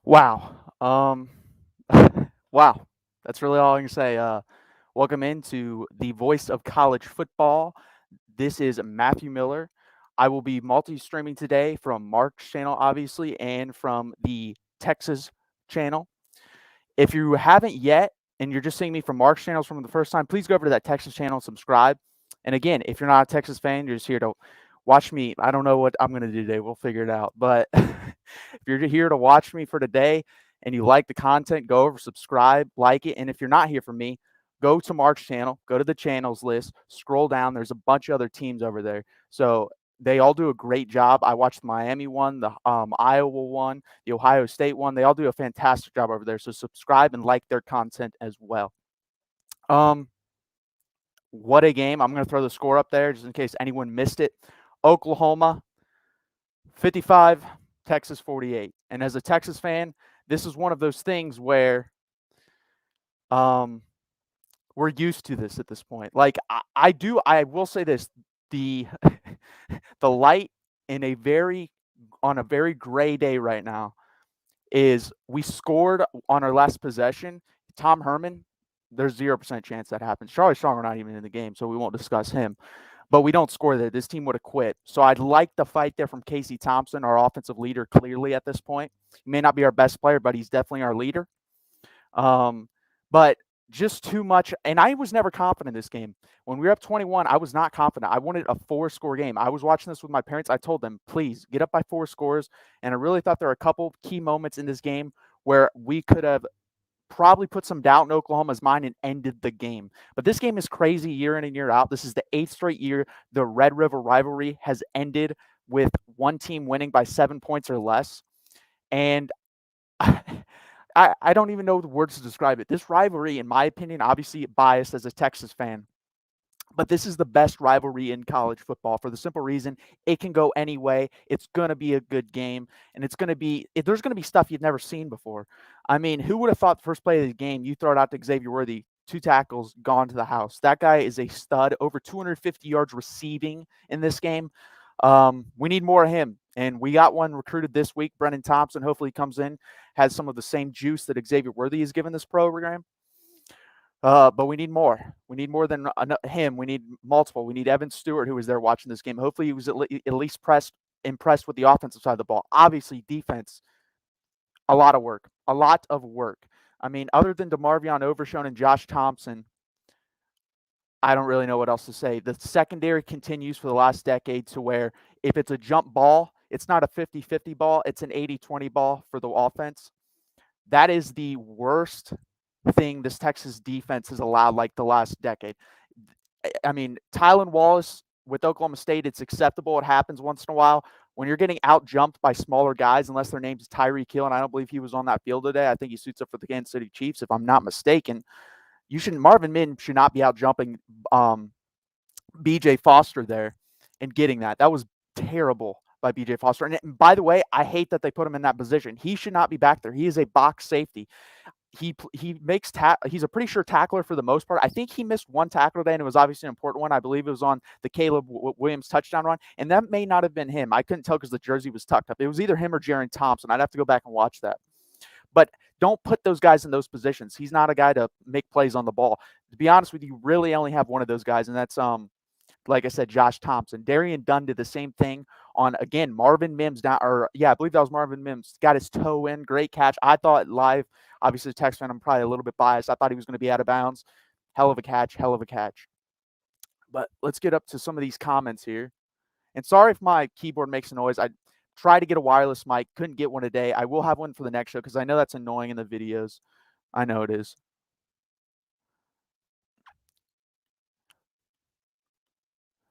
Wow. Wow. That's really all I can say. Welcome into the voice of college football. This is Matthew Miller. I will be multi-streaming today from Mark's channel, obviously, and from the Texas channel. If you haven't yet, and you're just seeing me from Mark's channels from the first time, please go over to that Texas channel and subscribe. And again, if you're not a Texas fan, you're just here to watch me. I don't know what I'm going to do today. We'll figure it out. But if you're here to watch me for today and you like the content, go over, subscribe, like it. And if you're not here for me, go to Mark's channel, go to the channels list, scroll down. There's a bunch of other teams over there. So they all do a great job. I watched the Miami one, the Iowa one, the Ohio State one. They all do a fantastic job over there. So subscribe and like their content as well. Um, what a game. I'm going to throw the score up there just in case anyone missed it. Oklahoma 55, Texas 48. And as a Texas fan, this is one of those things where we're used to this at this point. Like I will say this, the the light on a very gray day right now is we scored on our last possession. Tom Herman, there's 0% chance that happens. Charlie Strong, we're not even in the game, so we won't discuss him. But we don't score there. This team would have quit. So I'd like the fight there from Casey Thompson, our offensive leader, clearly at this point. He may not be our best player, but he's definitely our leader. But just too much. And I was never confident in this game. When we were up 21, I was not confident. I wanted a 4-score game. I was watching this with my parents. I told them, please get up by 4 scores. And I really thought there were a couple key moments in this game where we could have probably put some doubt in Oklahoma's mind and ended the game. But this game is crazy year in and year out. This is the 8th straight year the Red River rivalry has ended with one team winning by 7 points or less. And I don't even know the words to describe it. This rivalry, in my opinion, obviously biased as a Texas fan, but this is the best rivalry in college football for the simple reason it can go any way. It's going to be a good game, and there's going to be stuff you've never seen before. I mean, who would have thought the first play of the game, you throw it out to Xavier Worthy, 2 tackles, gone to the house. That guy is a stud, over 250 yards receiving in this game. We need more of him, and we got one recruited this week, Brennan Thompson. Hopefully he comes in, has some of the same juice that Xavier Worthy has given this program. But we need more. We need more than him. We need multiple. We need Evan Stewart, who was there watching this game. Hopefully he was at least impressed with the offensive side of the ball. Obviously, defense, a lot of work. A lot of work. I mean, other than DeMarvion Overshone and Josh Thompson, I don't really know what else to say. The secondary continues for the last decade to where if it's a jump ball, it's not a 50-50 ball. It's an 80-20 ball for the offense. That is the worst thing this Texas defense has allowed like the last decade. I mean, Tylan Wallace with Oklahoma State, it's acceptable. It happens once in a while. When you're getting out jumped by smaller guys, unless their name's Tyreek Hill, and I don't believe he was on that field today. I think he suits up for the Kansas City Chiefs, if I'm not mistaken. Marvin Mims should not be out jumping BJ Foster there and getting that. That was terrible by BJ Foster. And by the way, I hate that they put him in that position. He should not be back there. He is a box safety. He makes he's a pretty sure tackler for the most part. I think he missed one tackle today, and it was obviously an important one. I believe it was on the Caleb Williams touchdown run, and that may not have been him. I couldn't tell because the jersey was tucked up. It was either him or Jaron Thompson. I'd have to go back and watch that. But don't put those guys in those positions. He's not a guy to make plays on the ball. To be honest with you, really only have one of those guys, and that's like I said, Josh Thompson. Darian Dunn did the same thing on, again, Marvin Mims down, or yeah, I believe that was Marvin Mims. Got his toe in, great catch. I thought live, obviously the Texas fan, I'm probably a little bit biased. I thought he was going to be out of bounds. Hell of a catch, hell of a catch. But let's get up to some of these comments here. And sorry if my keyboard makes a noise. I tried to get a wireless mic, couldn't get one today. I will have one for the next show because I know that's annoying in the videos. I know it is.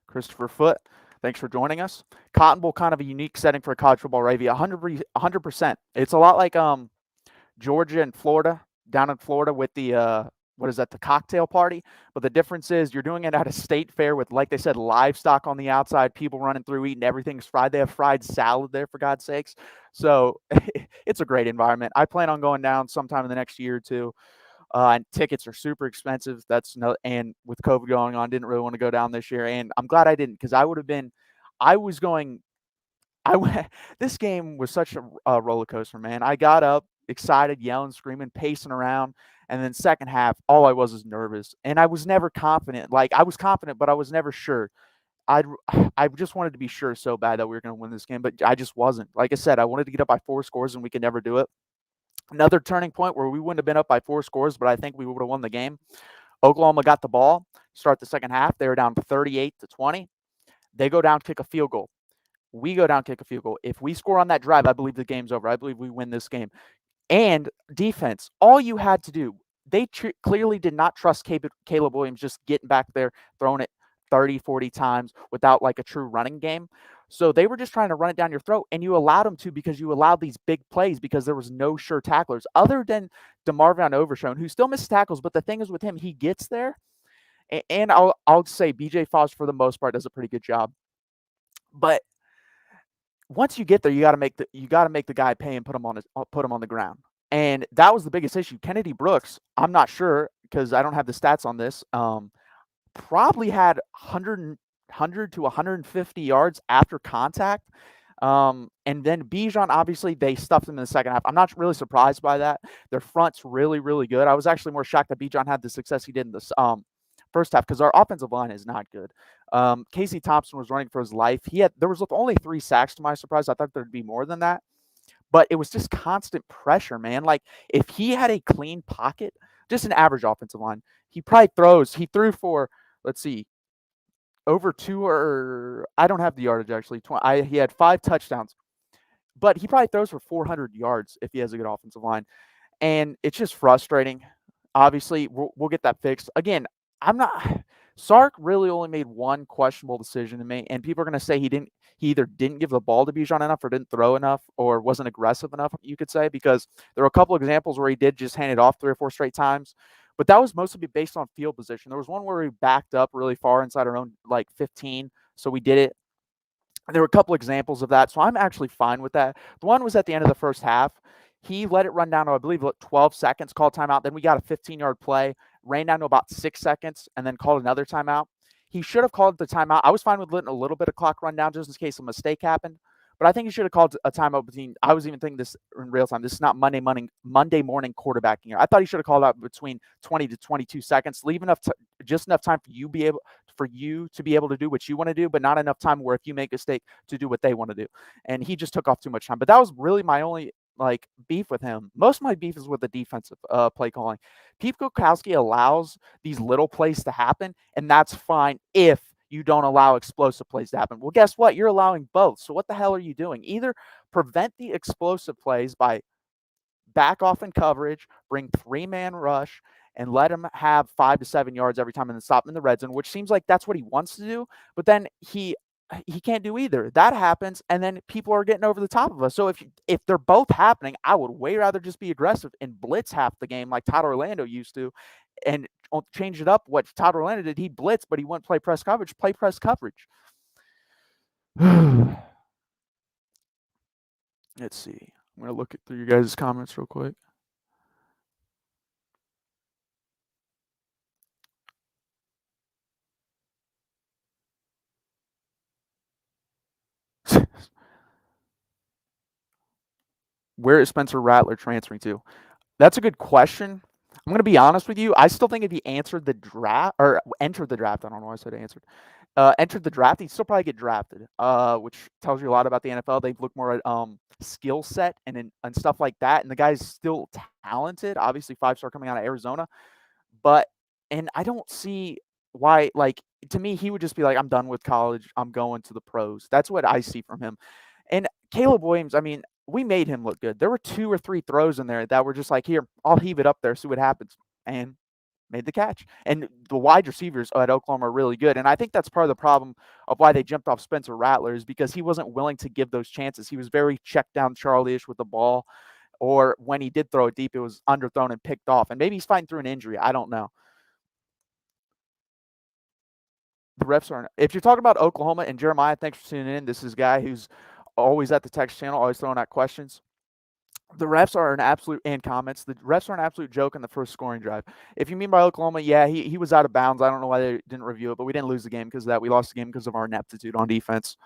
Christopher Foote, thanks for joining us. Cotton Bowl, kind of a unique setting for a college football review. 100%. It's a lot like Georgia and Florida, down in Florida with the the cocktail party. But the difference is you're doing it at a state fair with, like they said, livestock on the outside, people running through eating everything's fried. They have fried salad there, for God's sakes. So it's a great environment. I plan on going down sometime in the next year or two. And tickets are super expensive. And with COVID going on, didn't really want to go down this year. And I'm glad I didn't, because I was going. This game was such a roller coaster, man. I got up excited, yelling, screaming, pacing around. And then second half, all I was nervous. And I was never confident. Like, I was confident, but I was never sure. I I just wanted to be sure so bad that we were going to win this game, but I just wasn't. Like I said, I wanted to get up by 4 scores, and we could never do it. Another turning point where we wouldn't have been up by 4 scores, but I think we would have won the game. Oklahoma got the ball, start the second half. They were down 38-20. They go down, kick a field goal. We go down, kick a field goal. If we score on that drive, I believe the game's over. I believe we win this game. And defense, all you had to do, they clearly did not trust Caleb Williams just getting back there, throwing it 30, 40 times without like a true running game. So they were just trying to run it down your throat, and you allowed them to because you allowed these big plays because there was no sure tacklers other than DeMarvion Overshown, who still misses tackles. But the thing is with him, he gets there. And I'll say BJ Foss, for the most part, does a pretty good job. But once you get there, you got to make the guy pay and put him on the ground. And that was the biggest issue. Kennedy Brooks, I'm not sure because I don't have the stats on this. Probably had 100 to 150 yards after contact. And then Bijan, obviously, they stuffed him in the second half. I'm not really surprised by that. Their front's really, really good. I was actually more shocked that Bijan had the success he did in the first half because our offensive line is not good. Casey Thompson was running for his life. There was only 3 sacks to my surprise. I thought there'd be more than that. But it was just constant pressure, man. Like, if he had a clean pocket, just an average offensive line, he threw for, let's see, over 2 or I don't have the yardage actually. He had 5 touchdowns, but he probably throws for 400 yards if he has a good offensive line. And it's just frustrating. Obviously, we'll get that fixed. Again, Sark really only made one questionable decision to me, and people are going to say he either didn't give the ball to Bijan enough or didn't throw enough or wasn't aggressive enough, you could say, because there were a couple examples where he did just hand it off 3 or 4 straight times. But that was mostly based on field position. There was one where we backed up really far inside our own, like 15, so we did it. There were a couple examples of that, so I'm actually fine with that. The one was at the end of the first half. He let it run down to, I believe, 12 seconds, called timeout. Then we got a 15-yard play, ran down to about 6 seconds, and then called another timeout. He should have called the timeout. I was fine with letting a little bit of clock run down just in case a mistake happened. But I think he should have called a timeout between. I was even thinking this in real time. This is not Monday morning quarterbacking here. I thought he should have called out between 20 to 22 seconds, leave just enough time for you to be able to do what you want to do, but not enough time where if you make a mistake to do what they want to do. And he just took off too much time. But that was really my only beef with him. Most of my beef is with the defensive play calling. Pete Kwiatkowski allows these little plays to happen, and that's fine if you don't allow explosive plays to happen. Well, guess what? You're allowing both. So what the hell are you doing? Either prevent the explosive plays by back off in coverage, bring 3-man rush, and let him have 5 to 7 yards every time and then stop him in the red zone, which seems like that's what he wants to do. But then he can't do either. That happens, and then people are getting over the top of us. So if they're both happening, I would way rather just be aggressive and blitz half the game like Todd Orlando used to, and change it up. What Todd Orlando did, he blitzed, but he wouldn't play press coverage. Play press coverage. Let's see. I'm going to look through your guys' comments real quick. Where is Spencer Rattler transferring to? That's a good question. I'm going to be honest with you. I still think if he entered the draft, I don't know why I said answered. Entered the draft, he'd still probably get drafted, which tells you a lot about the NFL. They look more at skill set and stuff like that. And the guy's still talented. Obviously, 5-star coming out of Arizona. And I don't see why, to me, he would just be like, I'm done with college. I'm going to the pros. That's what I see from him. And Caleb Williams, I mean, we made him look good. There were 2 or 3 throws in there that were just like, here, I'll heave it up there, see what happens. And made the catch. And the wide receivers at Oklahoma are really good. And I think that's part of the problem of why they jumped off Spencer Rattler is because he wasn't willing to give those chances. He was very checked down Charlie-ish with the ball. Or when he did throw it deep, it was underthrown and picked off. And maybe he's fighting through an injury. I don't know. The refs aren't. If you're talking about Oklahoma and Jeremiah, thanks for tuning in. This is a guy who's always at the text channel, always throwing out questions. The refs are an absolute, and comments, the refs are an absolute joke in the first scoring drive. If you mean by Oklahoma, yeah, he was out of bounds. I don't know why they didn't review it, but we didn't lose the game because of that. We lost the game because of our ineptitude on defense.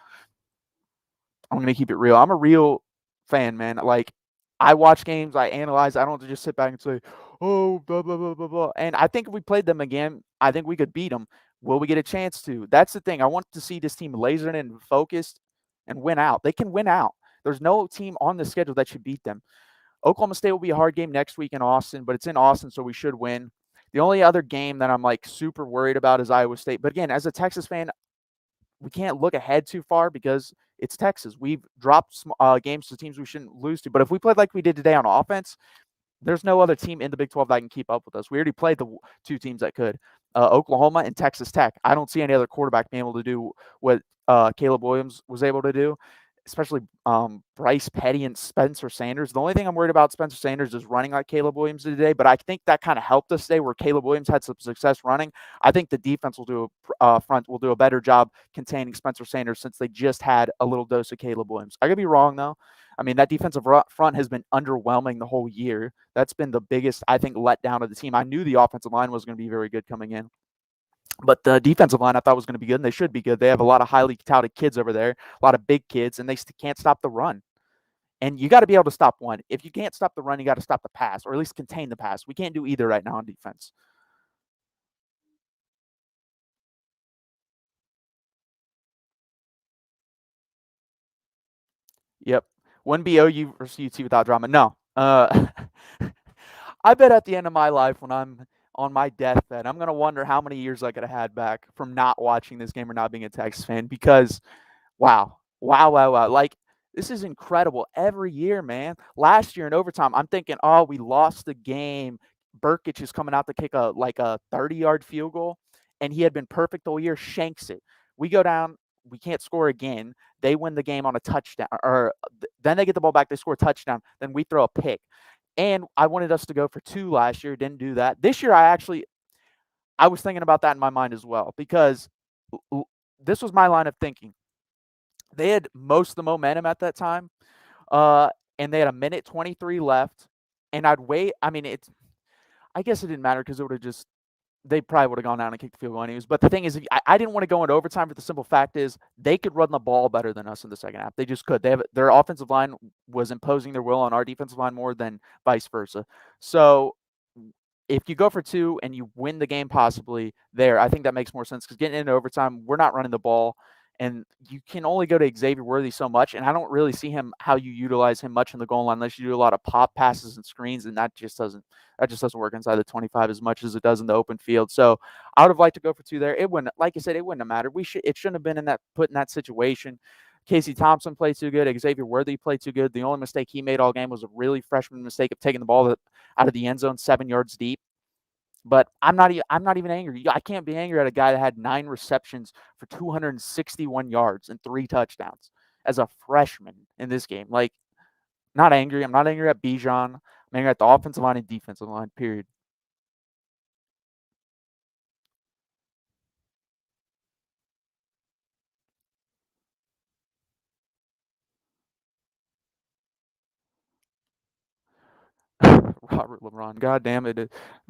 I'm going to keep it real. I'm a real fan, man. Like, I watch games, I analyze. I don't just sit back and say, "Oh, blah blah blah blah blah." And I think if we played them again, I think we could beat them. Will we get a chance to? That's the thing. I want to see this team lasered in and focused and win out. They can win out. There's no team on the schedule that should beat them. Oklahoma State will be a hard game next week in Austin, but it's in Austin, so we should win. The only other game that I'm like super worried about is Iowa State. But again, as a Texas fan, we can't look ahead too far because it's Texas. We've dropped games to teams we shouldn't lose to. But if we played like we did today on offense, there's no other team in the Big 12 that can keep up with us. We already played the two teams that could, Oklahoma and Texas Tech. I don't see any other quarterback being able to do what Caleb Williams was able to do, especially Bryce Petty and Spencer Sanders. The only thing I'm worried about Spencer Sanders is running like Caleb Williams did today, but I think that kind of helped us today where Caleb Williams had some success running. I think the defense will do a better job containing Spencer Sanders since they just had a little dose of Caleb Williams. I could be wrong, though. I mean, that defensive front has been underwhelming the whole year. That's been the biggest, I think, letdown of the team. I knew the offensive line was going to be very good coming in. But the defensive line I thought was going to be good, and they should be good. They have a lot of highly touted kids over there, a lot of big kids, and they can't stop the run. And you got to be able to stop one. If you can't stop the run, you got to stop the pass, or at least contain the pass. We can't do either right now on defense. Yep. Wouldn't be OU versus UT without drama. No. I bet at the end of my life when I'm on my deathbed, I'm going to wonder how many years I could have had back from not watching this game or not being a Texas fan because wow. Wow, wow, wow. Like, this is incredible every year, man. Last year in overtime, I'm thinking, oh, we lost the game. Burkich is coming out to kick a 30-yard field goal, and he had been perfect all year, shanks it. We go down, we can't score again. They win the game on a touchdown, or then they get the ball back, they score a touchdown, then we throw a pick. And I wanted us to go for 2 last year, didn't do that. This year, I was thinking about that in my mind as well because this was my line of thinking. They had most of the momentum at that time, and they had a minute 23 left, and I'd wait. I mean, I guess it didn't matter because it would have just they probably would have gone down and kicked the field goal anyways. But the thing is, I didn't want to go into overtime. But the simple fact is, they could run the ball better than us in the second half. They just could. Their offensive line was imposing their will on our defensive line more than vice versa. So if you go for 2 and you win the game possibly there, I think that makes more sense because getting into overtime, we're not running the ball. And you can only go to Xavier Worthy so much, and I don't really see how you utilize him much in the goal line unless you do a lot of pop passes and screens, and that just doesn't work inside the 25 as much as it does in the open field. So I would have liked to go for 2 there. It wouldn't, like I said, it wouldn't have mattered. It shouldn't have been put in that situation. Casey Thompson played too good. Xavier Worthy played too good. The only mistake he made all game was a really freshman mistake of taking the ball out of the end zone 7 yards deep. But I'm not even angry. I can't be angry at a guy that had 9 receptions for 261 yards and 3 touchdowns as a freshman in this game. Like, not angry. I'm not angry at Bijan. I'm angry at the offensive line and defensive line, period. Robert LeBron. God damn it.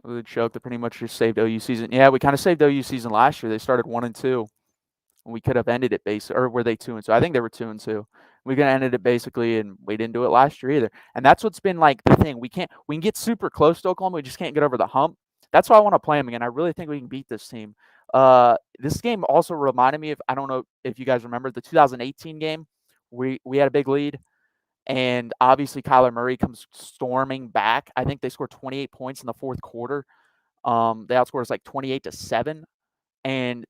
The joke that pretty much just saved OU season. Yeah, we kind of saved OU season last year. They started 1-2. We could have ended it or were they 2-2? I think they were 2-2. We could have ended it basically, and we didn't do it last year either. And that's what's been like the thing. We can get super close to Oklahoma. We just can't get over the hump. That's why I want to play them again. I really think we can beat this team. This game also reminded me of, I don't know if you guys remember the 2018 game. We had a big lead, and obviously Kyler Murray comes storming back. I think they scored 28 points in the fourth quarter. They outscored us like 28-7, and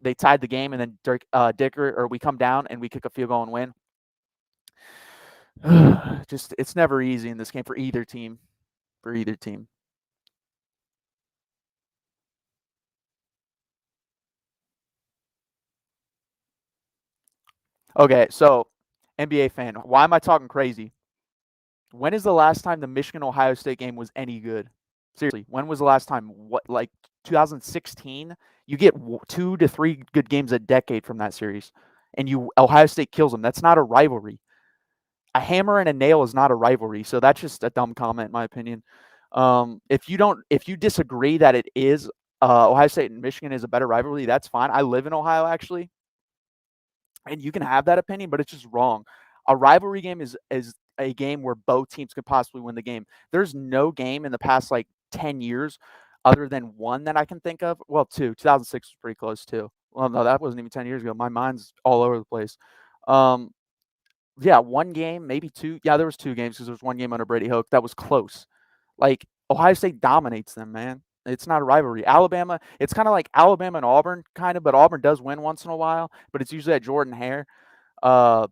they tied the game, and then we come down and we kick a field goal and win. Just it's never easy in this game for either team. Okay, so NBA fan, why am I talking crazy? When is the last time the Michigan Ohio State game was any good? Seriously, when was the last time? What, like 2016? You get 2 to 3 good games a decade from that series, and Ohio State kills them. That's not a rivalry. A hammer and a nail is not a rivalry. So that's just a dumb comment, in my opinion. If you disagree that it is Ohio State and Michigan is a better rivalry, that's fine. I live in Ohio actually, and you can have that opinion, but it's just wrong. A rivalry game is a game where both teams could possibly win the game. There's no game in the past, like, 10 years other than one that I can think of. Well, 2. 2006 was pretty close too. Well, no, that wasn't even 10 years ago. My mind's all over the place. Yeah, 1 game, maybe 2. Yeah, there was 2 games because there was 1 game under Brady Hoke that was close. Like, Ohio State dominates them, man. It's not a rivalry. Alabama, it's kinda like Alabama and Auburn, kinda, but Auburn does win once in a while, but it's usually at Jordan-Hare. Uh,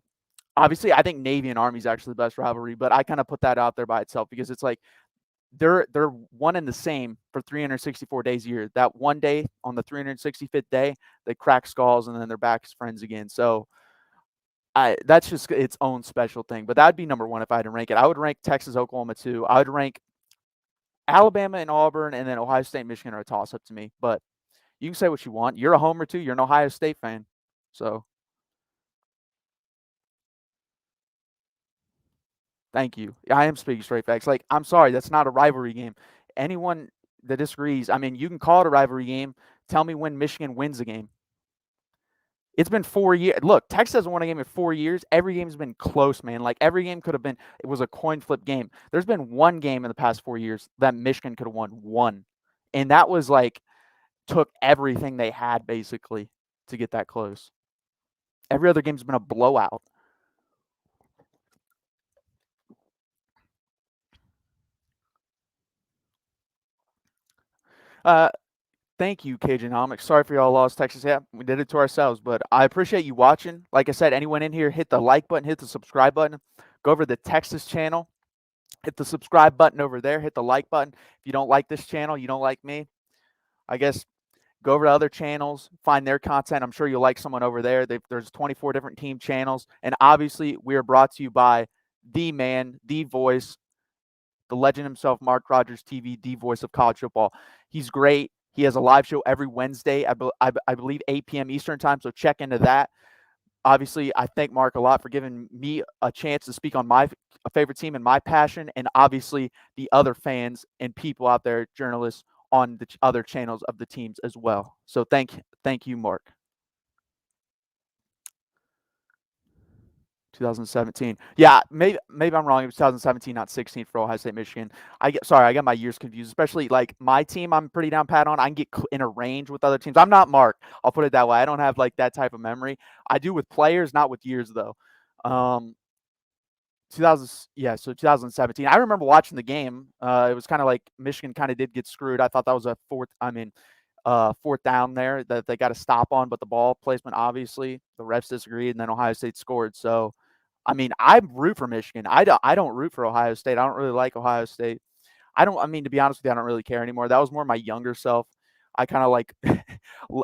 Obviously, I think Navy and Army is actually the best rivalry, but I kinda put that out there by itself because it's like they're one and the same for 364 days a year. That one day on the 365th day, they crack skulls and then they're back as friends again. So that's just its own special thing. But that'd be number 1 if I had to rank it. I would rank Texas, Oklahoma 2. I would rank Alabama and Auburn, and then Ohio State and Michigan are a toss-up to me. But you can say what you want. You're a homer too. You're an Ohio State fan. So thank you. I am speaking straight facts. Like, I'm sorry, that's not a rivalry game. Anyone that disagrees, I mean, you can call it a rivalry game. Tell me when Michigan wins a game. It's been 4 years. Look, Texas hasn't won a game in 4 years. Every game's been close, man. Like, every game could have been it was a coin flip game. There's been 1 game in the past 4 years that Michigan could have won. 1. And that was, like, took everything they had, basically, to get that close. Every other game's been a blowout. Thank you, Cajunomics. Sorry for y'all lost Texas. Yeah, we did it to ourselves, but I appreciate you watching. Like I said, anyone in here, hit the like button, hit the subscribe button. Go over to the Texas channel, hit the subscribe button over there, hit the like button. If you don't like this channel, you don't like me, I guess go over to other channels, find their content. I'm sure you'll like someone over there. There's 24 different team channels, and obviously we are brought to you by the man, the voice, the legend himself, MarkRogersTV, the voice of college football. He's great. He has a live show every Wednesday, I believe 8 p.m. Eastern time, so check into that. Obviously, I thank Mark a lot for giving me a chance to speak on my favorite team and my passion, and obviously the other fans and people out there, journalists on the other channels of the teams as well. So thank you, Mark. 2017. Yeah, maybe I'm wrong. It was 2017, not 16 for Ohio State, Michigan. I got my years confused. Especially like my team, I'm pretty down pat on. I can get in a range with other teams. I'm not Mark. I'll put it that way. I don't have like that type of memory. I do with players, not with years though. 2000, yeah, so 2017. I remember watching the game. It was kind of like Michigan kind of did get screwed. I thought that was a fourth down there that they got to stop on, but the ball placement, obviously, the refs disagreed, and then Ohio State scored. So, I mean, I root for Michigan. I don't root for Ohio State. I don't really like Ohio State. I mean, to be honest with you, I don't really care anymore. That was more my younger self. I kind of like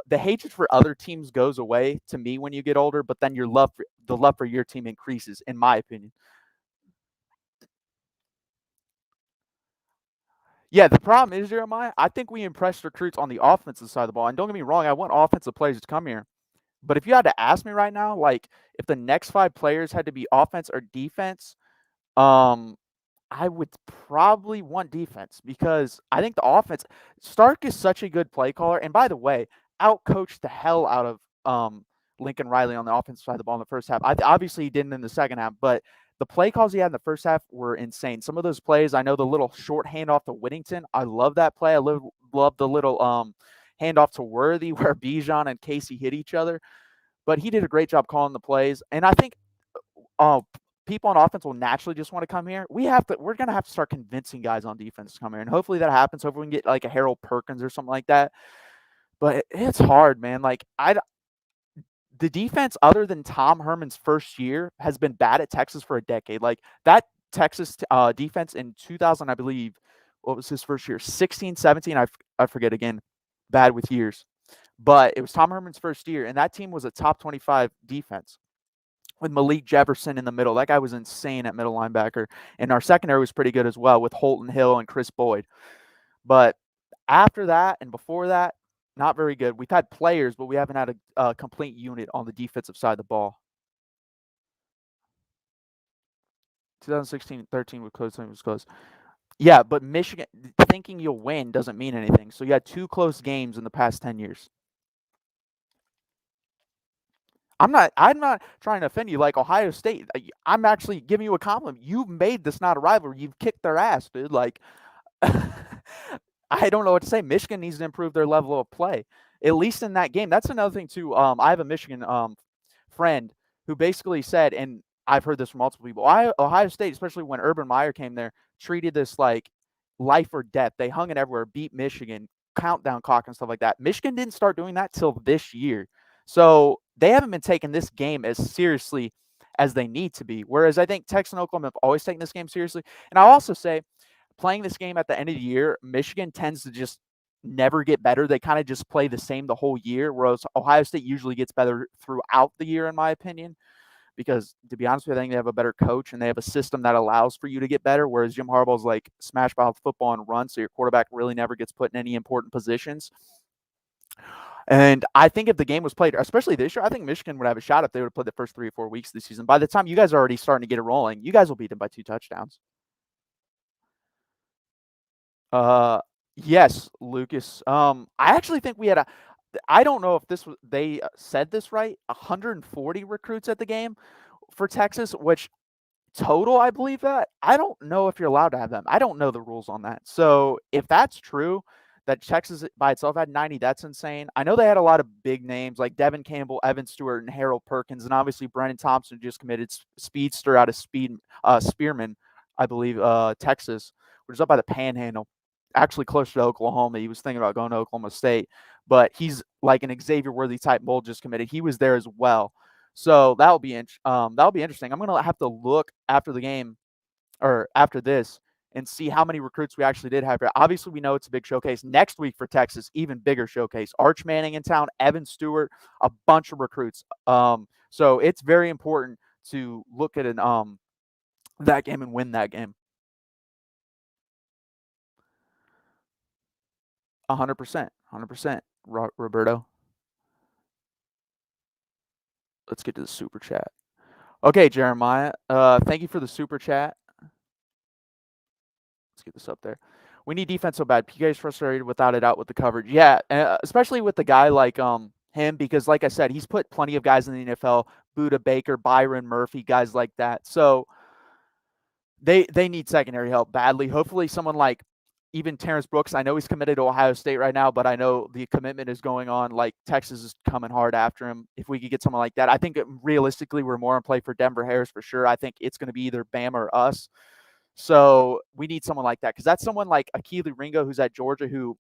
the hatred for other teams goes away to me when you get older, but then the love for your team increases, in my opinion. Yeah, the problem is, Jeremiah, I think we impressed recruits on the offensive side of the ball. And don't get me wrong, I want offensive players to come here. But if you had to ask me right now, like if the next 5 players had to be offense or defense, um, I would probably want defense because I think the offense Stark is such a good play caller. And by the way, outcoached the hell out of Lincoln Riley on the offensive side of the ball in the first half. Obviously he didn't in the second half, but the play calls he had in the first half were insane. Some of those plays, I know the little short handoff to Whittington. I love that play. I love the little handoff to Worthy where Bijan and Casey hit each other. But he did a great job calling the plays. And I think people on offense will naturally just want to come here. We're going to have to start convincing guys on defense to come here. And hopefully that happens. Hopefully we can get like a Harold Perkins or something like that. But it's hard, man. Like the defense, other than Tom Herman's first year, has been bad at Texas for a decade. Like that Texas defense in 2000, I believe, what was his first year? 16, 17, I forget again. Bad with years. But it was Tom Herman's first year, and that team was a top 25 defense with Malik Jefferson in the middle. That guy was insane at middle linebacker. And our secondary was pretty good as well with Holton Hill and Chris Boyd. But after that and before that, not very good. We've had players, but we haven't had a complete unit on the defensive side of the ball. 2016-13 was close. Yeah, but Michigan, thinking you'll win doesn't mean anything. So you had 2 close games in the past 10 years. I'm not trying to offend you like Ohio State. I'm actually giving you a compliment. You've made this not a rivalry. You've kicked their ass, dude. Like, I don't know what to say. Michigan needs to improve their level of play, at least in that game. That's another thing too. I have a Michigan friend who basically said, and I've heard this from multiple people, Ohio State, especially when Urban Meyer came there, treated this like life or death. They hung it everywhere, beat Michigan, countdown clock and stuff like that. Michigan didn't start doing that till this year. So they haven't been taking this game as seriously as they need to be. Whereas I think Texas and Oklahoma have always taken this game seriously. And I'll also say, playing this game at the end of the year, Michigan tends to just never get better. They kind of just play the same the whole year, whereas Ohio State usually gets better throughout the year, in my opinion. Because to be honest with you, I think they have a better coach and they have a system that allows for you to get better. Whereas Jim Harbaugh's like smash mouth football and run, so your quarterback really never gets put in any important positions. And I think if the game was played, especially this year, I think Michigan would have a shot if they would have played the first 3 or 4 weeks of the season. By the time you guys are already starting to get it rolling, you guys will beat them by 2 touchdowns. Uh, yes, Lucas. I actually think we had a. I don't know if this was they said this right. 140 recruits at the game for Texas, which total, I believe that. I don't know if you're allowed to have them. I don't know the rules on that. So if that's true, that Texas by itself had 90, that's insane. I know they had a lot of big names like Devin Campbell, Evan Stewart, and Harold Perkins, and obviously Brennan Thompson just committed speedster out of Spearman, I believe, Texas, which is up by the Panhandle, actually close to Oklahoma. He was thinking about going to Oklahoma State, but he's like an Xavier Worthy type mold just committed. He was there as well. So that'll be interesting. I'm gonna have to look after the game or after this and see how many recruits we actually did have here. Obviously, we know it's a big showcase. Next week for Texas, even bigger showcase. Arch Manning in town, Evan Stewart, a bunch of recruits. So it's very important to look at that game and win that game. 100%. 100%. Roberto. Let's get to the super chat. Okay, Jeremiah. Thank you for the super chat. Let's get this up there. We need defense so bad. PK is frustrated without a doubt with the coverage. Yeah, especially with the guy like him, because like I said, he's put plenty of guys in the NFL, Buda Baker, Byron Murphy, guys like that. So they need secondary help badly. Hopefully someone like even Terrence Brooks. I know he's committed to Ohio State right now, but I know the commitment is going on. Like Texas is coming hard after him. If we could get someone like that, I think realistically we're more in play for Denver Harris for sure. I think it's going to be either Bama or us. So we need someone like that because that's someone like Akili Ringo, who's at Georgia, who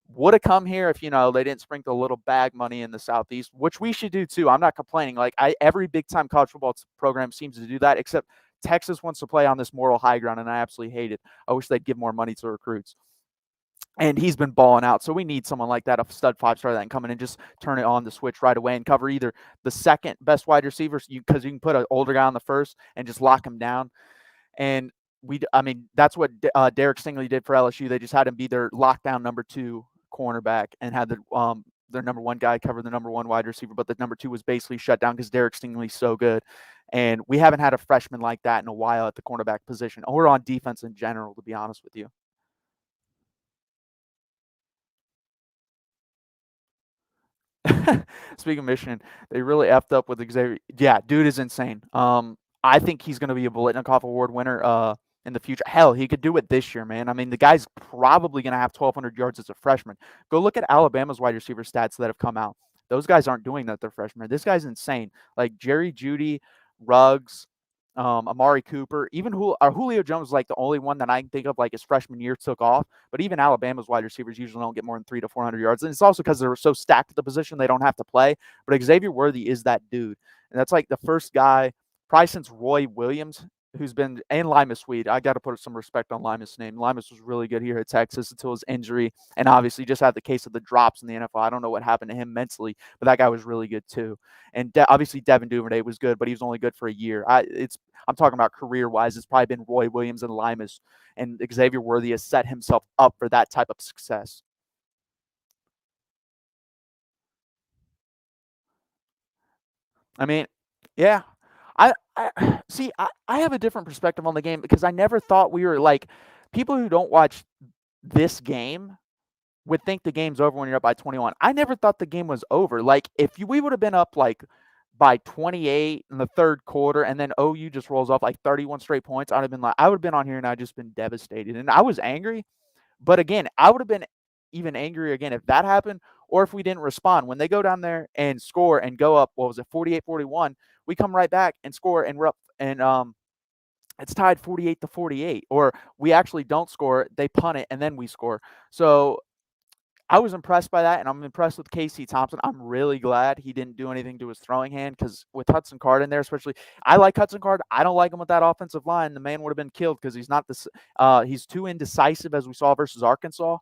would have come here if they didn't sprinkle a little bag money in the Southeast, which we should do too. I'm not complaining. Like every big time college football program seems to do that, except Texas wants to play on this moral high ground, and I absolutely hate it. I wish they'd give more money to recruits. And he's been balling out. So we need someone like that, a stud 5-star that can come in and just turn it on the switch right away and cover either the second best wide receiver, because you can put an older guy on the first and just lock him down. And that's what Derek Stingley did for LSU. They just had him be their lockdown number 2 cornerback and had their number 1 guy cover the number 1 wide receiver, but the number 2 was basically shut down because Derek Stingley's so good. And we haven't had a freshman like that in a while at the cornerback position or on defense in general, to be honest with you. Speaking of Michigan, they really effed up with Xavier. Yeah, dude is insane. I think he's going to be a Biletnikoff Award winner in the future. Hell, he could do it this year, man. I mean, the guy's probably going to have 1,200 yards as a freshman. Go look at Alabama's wide receiver stats that have come out. Those guys aren't doing that. They're freshmen. This guy's insane. Like Jerry Jeudy, Ruggs, Amari Cooper, even Julio Jones was like the only one that I can think of like his freshman year took off. But even Alabama's wide receivers usually don't get more than 300 to 400 yards. And it's also because they're so stacked at the position they don't have to play. But Xavier Worthy is that dude. And that's like the first guy, probably since Roy Williams, who's been, and Limas Sweed. I got to put some respect on Limas' name. Limas was really good here at Texas until his injury. And obviously just had the case of the drops in the NFL. I don't know what happened to him mentally, but that guy was really good too. And obviously Devin Duvernay was good, but he was only good for a year. I'm talking about career-wise. It's probably been Roy Williams and Limas, and Xavier Worthy has set himself up for that type of success. I mean, yeah. I see. I have a different perspective on the game because I never thought we were like people who don't watch this game would think the game's over when you're up by 21. I never thought the game was over. Like if we would have been up like by 28 in the third quarter, and then OU just rolls off like 31 straight points, I would have been on here and I'd just been devastated. And I was angry, but again, I would have been even angrier again if that happened or if we didn't respond. When they go down there and score and go up, what was it, 48-41, we come right back and score and we're up, and it's tied 48-48, or we actually don't score, they punt it, and then we score. So I was impressed by that, and I'm impressed with Casey Thompson. I'm really glad he didn't do anything to his throwing hand, because with Hudson Card in there, especially, I like Hudson Card. I don't like him with that offensive line. The man would have been killed because he's not this. He's too indecisive, as we saw versus Arkansas.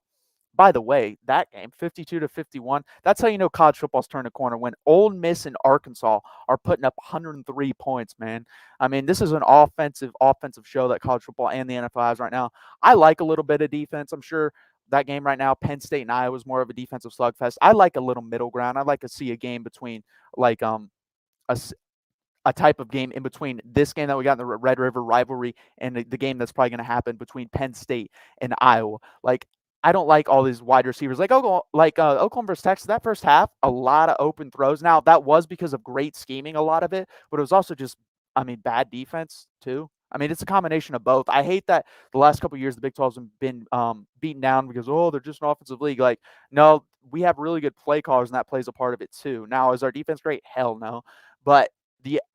By the way, that game, 52-51, that's how you know college football's turned a corner, when Ole Miss and Arkansas are putting up 103 points, man. I mean, this is an offensive show that college football and the NFL has right now. I like a little bit of defense. I'm sure that game right now, Penn State and Iowa, is more of a defensive slugfest. I like a little middle ground. I'd like to see a game between, like, a type of game in between this game that we got in the Red River rivalry and the game that's probably going to happen between Penn State and Iowa. Like, I don't like all these wide receivers like Oklahoma versus Texas. That first half, a lot of open throws. Now, that was because of great scheming, a lot of it, but it was also just, bad defense too. It's a combination of both. I hate that the last couple of years the Big 12's been beaten down because, they're just an offensive league. Like, no, we have really good play callers, and that plays a part of it too. Now, is our defense great? Hell no. But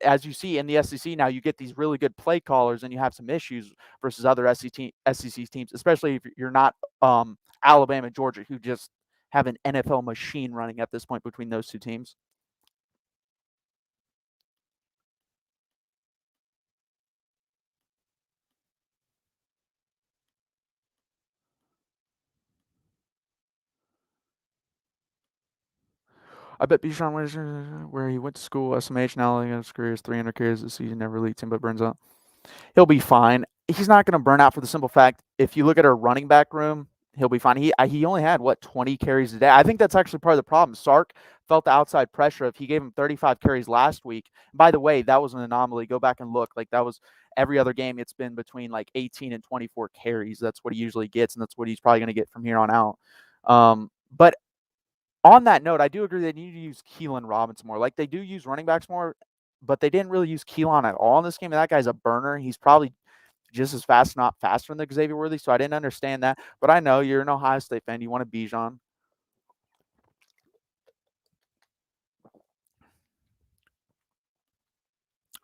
as you see in the SEC now, you get these really good play callers, and you have some issues versus other SEC teams, especially if you're not Alabama, Georgia, who just have an NFL machine running at this point between those two teams. I bet Bijan was where he went to school, SMH, now his career is 300 carries this season, never leaked him, but burns out. He'll be fine. He's not going to burn out for the simple fact, if you look at our running back room, he'll be fine. He only had, 20 carries a day. I think that's actually part of the problem. Sark felt the outside pressure if he gave him 35 carries last week. By the way, that was an anomaly. Go back and look. Like, that was every other game. It's been between like 18 and 24 carries. That's what he usually gets, and that's what he's probably going to get from here on out. But on that note, I do agree they need to use Keelan Robinson more. Like, they do use running backs more, but they didn't really use Keelan at all in this game. And that guy's a burner. He's probably just as fast, not faster than Xavier Worthy. So I didn't understand that. But I know you're an Ohio State fan. You want a Bijan.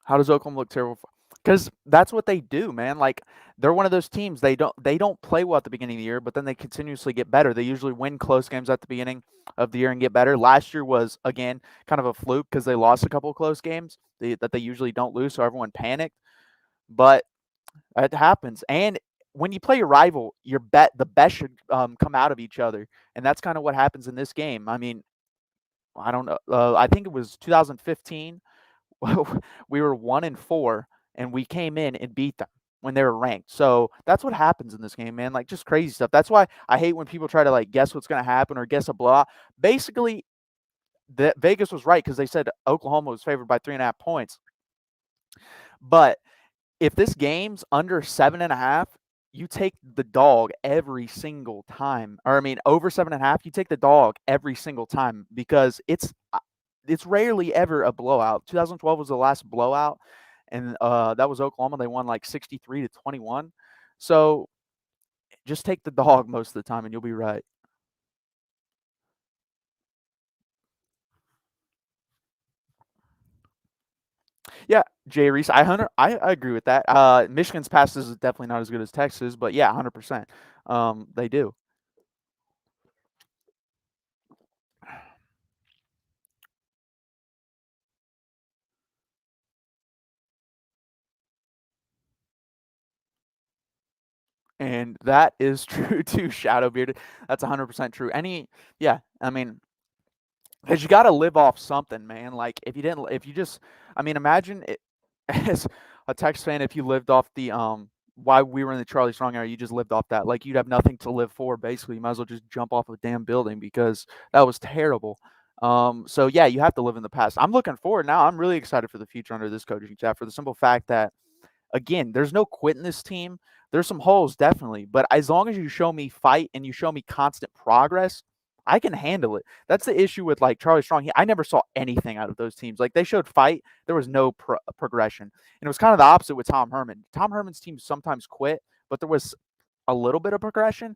How does Oklahoma look terrible? Because that's what they do, man. Like, they're one of those teams. They don't play well at the beginning of the year, but then they continuously get better. They usually win close games at the beginning of the year and get better. Last year was, again, kind of a fluke because they lost a couple of close games that they usually don't lose, so everyone panicked. But it happens. And when you play your rival, the best should come out of each other, and that's kind of what happens in this game. I don't know. I think it was 2015. We were 1-4, and we came in and beat them when they were ranked. So that's what happens in this game, man. Like, just crazy stuff. That's why I hate when people try to like guess what's going to happen or guess a blowout. Basically, Vegas was right because they said Oklahoma was favored by 3.5 points. But if this game's under 7.5, you take the dog every single time. Or over 7.5, you take the dog every single time, because it's rarely ever a blowout. 2012 was the last blowout, and that was Oklahoma. They won like 63-21. So just take the dog most of the time, and you'll be right. Yeah, Jay Reese. I agree with that. Michigan's passes is definitely not as good as Texas, but yeah, 100%. They do. And that is true too, Shadow Bearded. That's 100% true. Yeah, because you got to live off something, man. Like, if you just, imagine it, as a Texas fan, if you lived off the why we were in the Charlie Strong era, you just lived off that. Like, you'd have nothing to live for. Basically, you might as well just jump off a damn building, because that was terrible. So yeah, you have to live in the past. I'm looking forward now. I'm really excited for the future under this coaching staff, for the simple fact that, again, there's no quit in this team. There's some holes, definitely, but as long as you show me fight and you show me constant progress, I can handle it. That's the issue with like Charlie Strong. I never saw anything out of those teams. Like they showed fight, there was no progression, and it was kind of the opposite with Tom Herman. Tom Herman's teams sometimes quit, but there was a little bit of progression.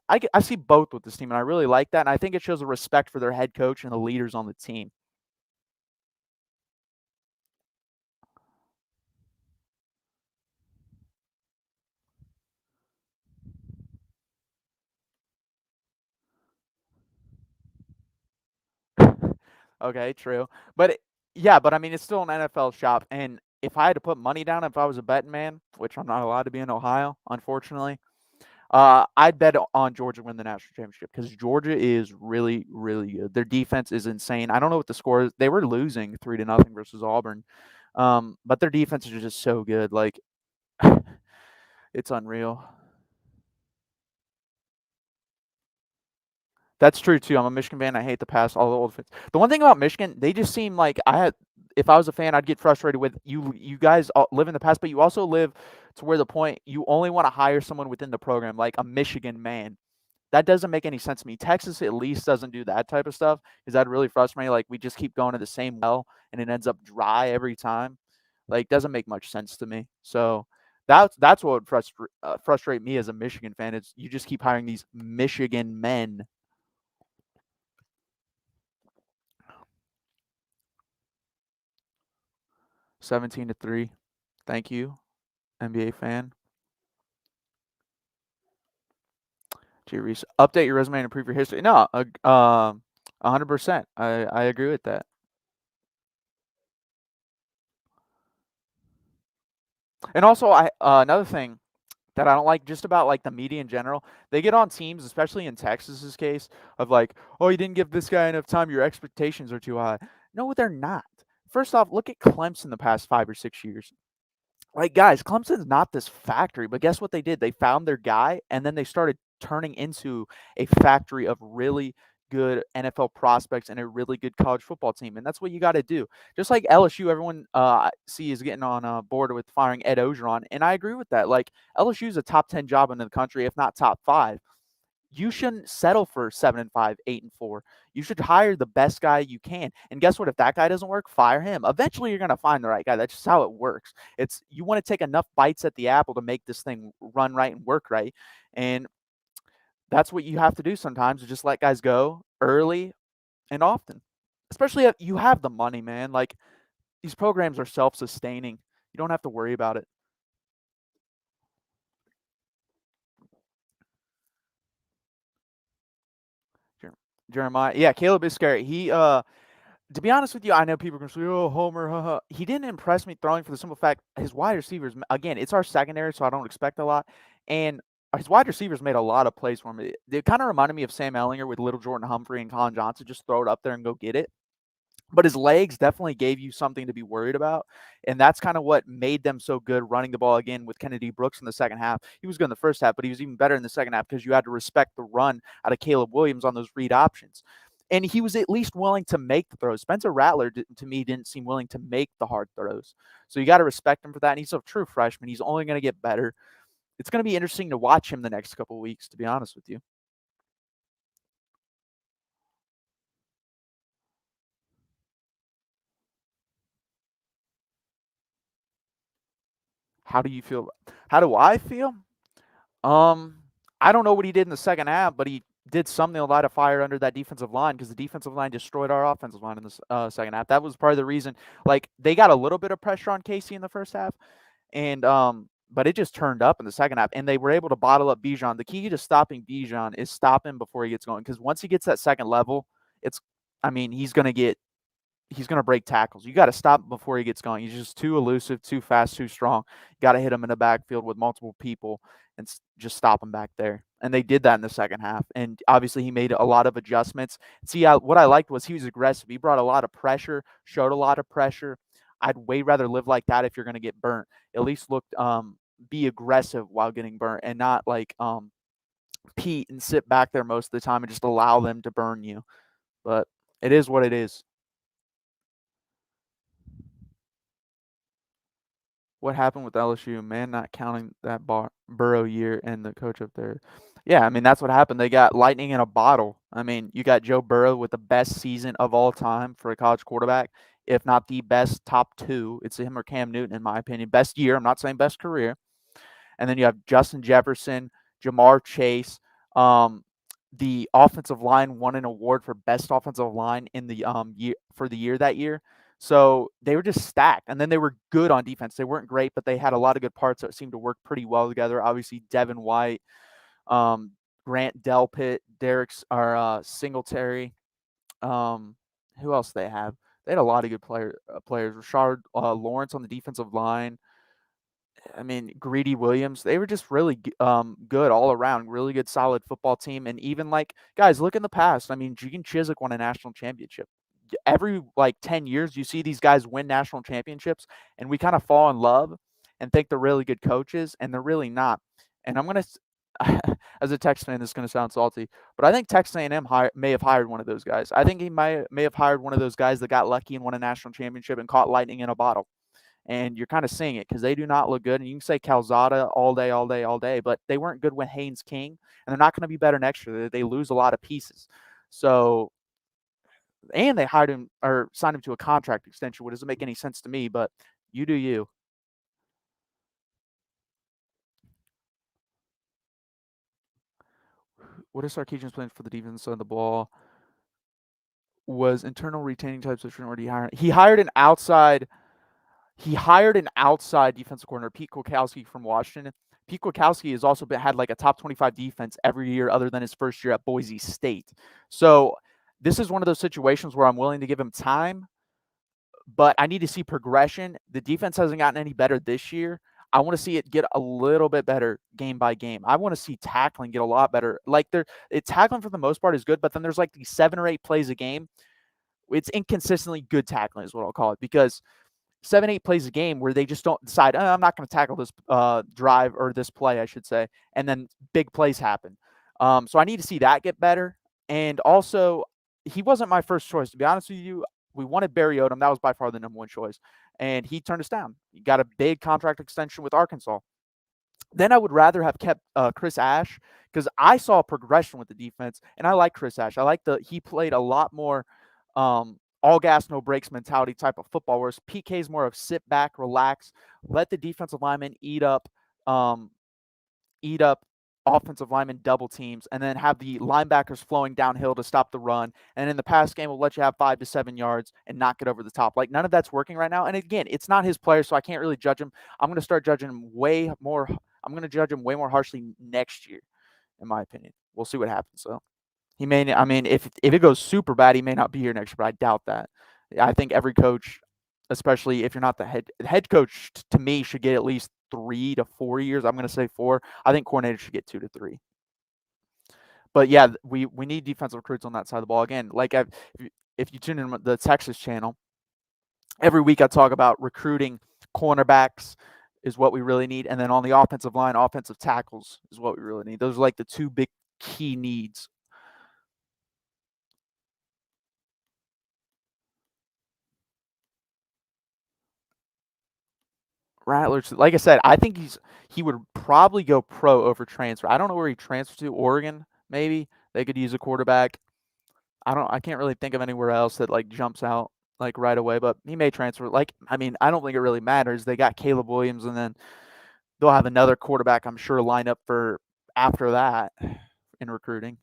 I see both with this team, and I really like that. And I think it shows a respect for their head coach and the leaders on the team. Okay, true. But yeah, but I mean, it's still an NFL shop. And if I had to put money down, if I was a betting man, which I'm not allowed to be in Ohio, unfortunately, I'd bet on Georgia to win the national championship because Georgia is really, really good. Their defense is insane. I don't know what the score is. They were losing 3-0 versus Auburn, but their defense is just so good. Like, it's unreal. That's true too. I'm a Michigan fan. I hate the past, all the old fans. The one thing about Michigan, they just seem like if I was a fan, I'd get frustrated with you. You guys live in the past, but you also live to where the point you only want to hire someone within the program, like a Michigan man. That doesn't make any sense to me. Texas at least doesn't do that type of stuff because that really frustrates me. Like we just keep going to the same well and it ends up dry every time. Like doesn't make much sense to me. So that's what would frustrate me as a Michigan fan. Is you just keep hiring these Michigan men. 17-3. Thank you, NBA fan. Gee, Reese, update your resume and improve your history. No, 100%. I agree with that. And also, another thing that I don't like just about like the media in general, they get on teams, especially in Texas's case, of like, oh, you didn't give this guy enough time. Your expectations are too high. No, they're not. First off, look at Clemson the past 5 or 6 years. Like, guys, Clemson's not this factory, but guess what they did? They found their guy, and then they started turning into a factory of really good NFL prospects and a really good college football team, and that's what you got to do. Just like LSU, everyone see is getting on board with firing Ed Ogeron, and I agree with that. Like LSU is a top 10 job in the country, if not top 5. You shouldn't settle for 7-5, 8-4. You should hire the best guy you can. And guess what? If that guy doesn't work, fire him. Eventually, you're going to find the right guy. That's just how it works. It's you want to take enough bites at the apple to make this thing run right and work right. And that's what you have to do sometimes is just let guys go early and often. Especially if you have the money, man. Like these programs are self-sustaining. You don't have to worry about it. Jeremiah. Yeah, Caleb is scary. To be honest with you, I know people are going to say, "Oh, Homer, haha." He didn't impress me throwing for the simple fact his wide receivers. Again, it's our secondary, so I don't expect a lot. And his wide receivers made a lot of plays for him. It kind of reminded me of Sam Ellinger with Little Jordan Humphrey and Colin Johnson. Just throw it up there and go get it. But his legs definitely gave you something to be worried about, and that's kind of what made them so good running the ball again with Kennedy Brooks in the second half. He was good in the first half, but he was even better in the second half because you had to respect the run out of Caleb Williams on those read options. And he was at least willing to make the throws. Spencer Rattler, to me, didn't seem willing to make the hard throws. So you got to respect him for that. And he's a true freshman. He's only going to get better. It's going to be interesting to watch him the next couple of weeks, to be honest with you. How do you feel? How do I feel? Um, I don't know what he did in the second half, but he did something to light a fire under that defensive line because the defensive line destroyed our offensive line in the second half. That was part of the reason. Like they got a little bit of pressure on Casey in the first half, and but it just turned up in the second half, and they were able to bottle up Bijan. The key to stopping Bijan is stop him before he gets going because once he gets that second level, it's, I mean, he's gonna break tackles. You got to stop him before he gets going. He's just too elusive, too fast, too strong. You got to hit him in the backfield with multiple people and just stop him back there. And they did that in the second half. And obviously, he made a lot of adjustments. See, what I liked was he was aggressive. He brought a lot of pressure, showed a lot of pressure. I'd way rather live like that if you're going to get burnt. At least be aggressive while getting burnt and not like Pete and sit back there most of the time and just allow them to burn you. But it is what it is. what happened with LSU, man, not counting that Burrow year and the coach up there. Yeah, I mean, that's what happened. They got lightning in a bottle. I mean, you got Joe Burrow with the best season of all time for a college quarterback, if not the best top two. It's him or Cam Newton, in my opinion. Best year. I'm not saying best career. And then you have Justin Jefferson, Jamar Chase. The offensive line won an award for best offensive line in the year for the year that year. So they were just stacked, and then they were good on defense. They weren't great, but they had a lot of good parts that seemed to work pretty well together. Obviously, Devin White, um, Grant Delpit, Singletary. Who else they have? They had a lot of good players. Rashard Lawrence on the defensive line. I mean, Greedy Williams, they were just really good all around, really good, solid football team. And even like, guys, look in the past. I mean, Gene Chizik won a national championship. Every like 10 years, you see these guys win national championships, and we kind of fall in love and think they're really good coaches, and they're really not. And I'm going to, as a Texas fan, this is going to sound salty, but I think Texas A&M may have hired one of those guys. I think he may have hired one of those guys that got lucky and won a national championship and caught lightning in a bottle. And you're kind of seeing it because they do not look good. And you can say Calzada all day, all day, all day, but they weren't good with Haynes King, and they're not going to be better next year. They lose a lot of pieces. So, and they hired him or signed him to a contract extension, which doesn't make any sense to me, but you do you. What is Sarkisian's plan for the defense side of the ball? Was internal retaining type position, or did he hire? He hired an outside defensive coordinator, Pete Kwiatkowski from Washington. Pete Kwiatkowski has also had like a top 25 defense every year other than his first year at Boise State. So this is one of those situations where I'm willing to give him time, but I need to see progression. The defense hasn't gotten any better this year. I want to see it get a little bit better game by game. I want to see tackling get a lot better. Like tackling for the most part is good, but then there's like these 7 or 8 plays a game. It's inconsistently good tackling is what I'll call it, because 7, 8 plays a game where they just don't decide, I'm not going to tackle this drive or this play, I should say, and then big plays happen. So I need to see that get better. And also, he wasn't my first choice, to be honest with you. We wanted Barry Odom. That was by far the number one choice. And he turned us down. He got a big contract extension with Arkansas. Then I would rather have kept Chris Ash, because I saw progression with the defense, and I like Chris Ash. He played a lot more all gas, no brakes mentality type of football, whereas PK is more of sit back, relax, let the defensive linemen eat up offensive linemen double teams, and then have the linebackers flowing downhill to stop the run. And in the pass game, we'll let you have 5 to 7 yards and not get over the top. Like, none of that's working right now. And again, it's not his player, so I can't really judge him. I'm going to start judging him way more. I'm going to judge him way more harshly next year, in my opinion. We'll see what happens. So he may. I mean, if it goes super bad, he may not be here next year, but I doubt that. I think every coach, especially if you're not the head coach, to me, should get at least 3 to 4 years. I'm going to say 4. I think coordinators should get 2 to 3. But yeah, we need defensive recruits on that side of the ball. Again, like if you tune in the Texas channel, every week I talk about recruiting cornerbacks is what we really need, and then on the offensive line, offensive tackles is what we really need. Those are like the 2 big key needs. Rattler, like I said, I think he would probably go pro over transfer. I don't know where he transferred to. Oregon, maybe they could use a quarterback. I can't really think of anywhere else that like jumps out like right away, but he may transfer. Like, I mean, I don't think it really matters. They got Caleb Williams, and then they'll have another quarterback, I'm sure, lined up for after that in recruiting.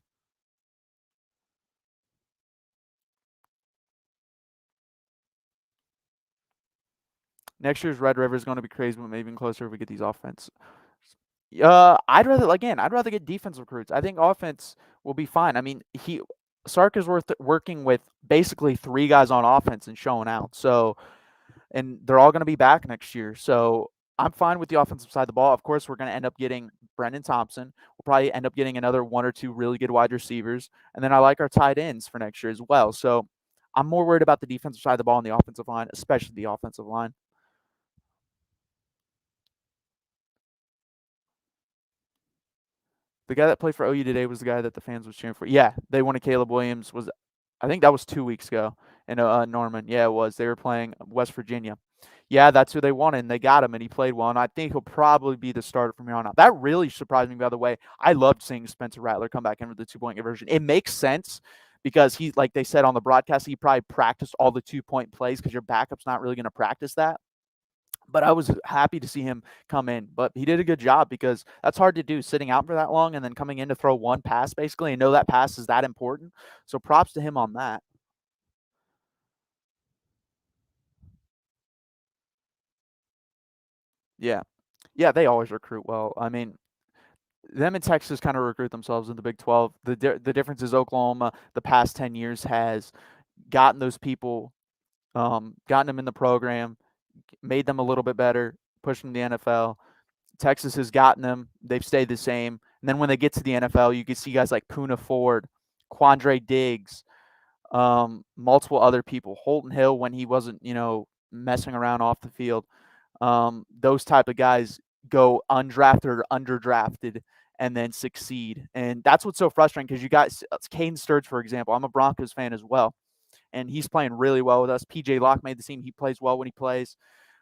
Next year's Red River is going to be crazy, but maybe even closer if we get these offense. I'd rather get defense recruits. I think offense will be fine. I mean, Sark is working with basically 3 guys on offense and showing out. So, and they're all going to be back next year. So I'm fine with the offensive side of the ball. Of course, we're going to end up getting Brendan Thompson. We'll probably end up getting another 1 or 2 really good wide receivers. And then I like our tight ends for next year as well. So I'm more worried about the defensive side of the ball and the offensive line, especially the offensive line. The guy that played for OU today was the guy that the fans was cheering for. Yeah, they wanted Caleb Williams. I think that was 2 weeks ago in Norman. Yeah, it was. They were playing West Virginia. Yeah, that's who they wanted, and they got him, and he played well, and I think he'll probably be the starter from here on out. That really surprised me, by the way. I loved seeing Spencer Rattler come back in with the two-point conversion. It makes sense because he, like they said on the broadcast, he probably practiced all the two-point plays because your backup's not really going to practice that. But I was happy to see him come in. But he did a good job because that's hard to do, sitting out for that long and then coming in to throw one pass basically and know that pass is that important. So props to him on that. Yeah. Yeah, they always recruit well. I mean, them and Texas kind of recruit themselves in the Big 12. The difference is Oklahoma the past 10 years has gotten those people, gotten them in the program, made them a little bit better, pushed them to the NFL. Texas has gotten them. They've stayed the same. And then when they get to the NFL, you can see guys like Poona Ford, Quandre Diggs, multiple other people. Holton Hill when he wasn't, messing around off the field. Those type of guys go undrafted or underdrafted and then succeed. And that's what's so frustrating because you got Caden Sturge, for example. I'm a Broncos fan as well, and he's playing really well with us. PJ Locke made the team. He plays well when he plays.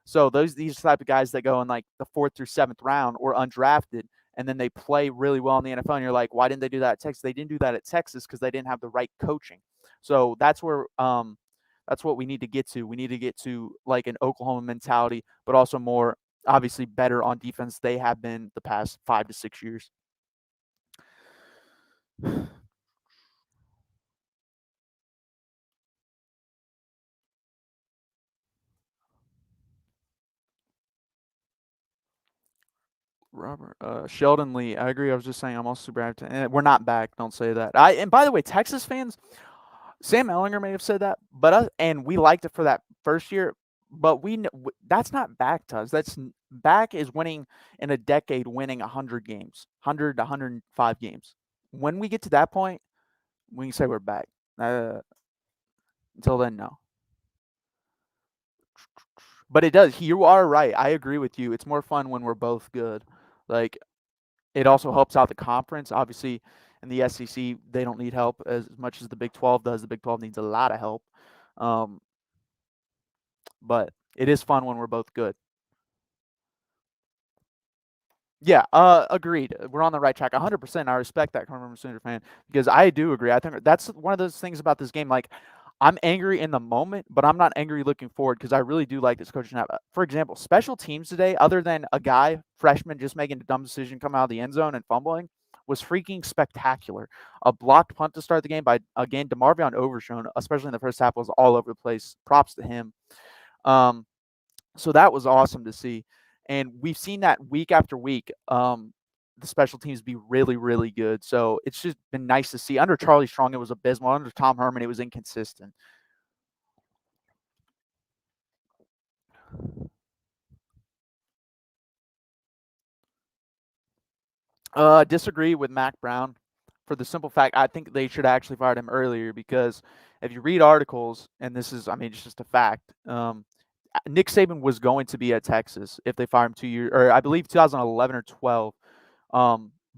So these type of guys that go in like the 4th through 7th round or undrafted, and then they play really well in the NFL. And you're like, why didn't they do that at Texas? They didn't do that at Texas because they didn't have the right coaching. So that's where that's what we need to get to. We need to get to like an Oklahoma mentality, but also more obviously better on defense. They have been the past 5 to 6 years. Robert, Sheldon Lee. I agree. I was just saying I'm also super happy. And we're not back. Don't say that. And by the way, Texas fans, Sam Ellinger may have said that, but and we liked it for that first year. But that's not back to us. Back is winning in a decade, winning 100 games, 100 to 105 games. When we get to that point, we can say we're back. Until then, no. But it does. You are right. I agree with you. It's more fun when we're both good. Like, it also helps out the conference. Obviously, in the SEC, they don't need help as much as the Big 12 does. The Big 12 needs a lot of help. But it is fun when we're both good. Yeah, agreed. We're on the right track. 100%. I respect that coming from a Sooner fan because I do agree. I think that's one of those things about this game. Like, I'm angry in the moment, but I'm not angry looking forward because I really do like this coaching. For example, special teams today, other than a guy, freshman, just making a dumb decision, coming out of the end zone and fumbling, was freaking spectacular. A blocked punt to start the game by, again, DeMarvion Overshown, especially in the first half, was all over the place. Props to him. So that was awesome to see. And we've seen that week after week, the special teams be really, really good. So it's just been nice to see. Under Charlie Strong, it was abysmal. Under Tom Herman, it was inconsistent. Disagree with Mac Brown for the simple fact I think they should have actually fired him earlier because if you read articles, and this is, I mean, it's just a fact, Nick Saban was going to be at Texas if they fired him 2 years, or I believe 2011 or 12.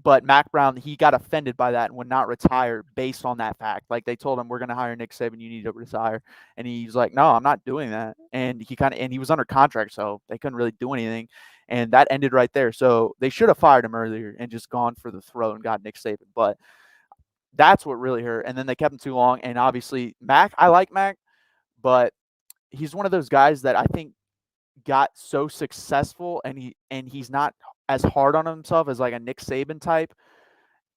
But Mac Brown, he got offended by that and would not retire based on that fact. Like they told him, we're going to hire Nick Saban, you need to retire. And he's like, no, I'm not doing that. And he was under contract, so they couldn't really do anything. And that ended right there. So they should have fired him earlier and just gone for the throat and got Nick Saban. But that's what really hurt. And then they kept him too long. And obviously, Mac, I like Mac, but he's one of those guys that I think got so successful and he's not as hard on himself as like a Nick Saban type,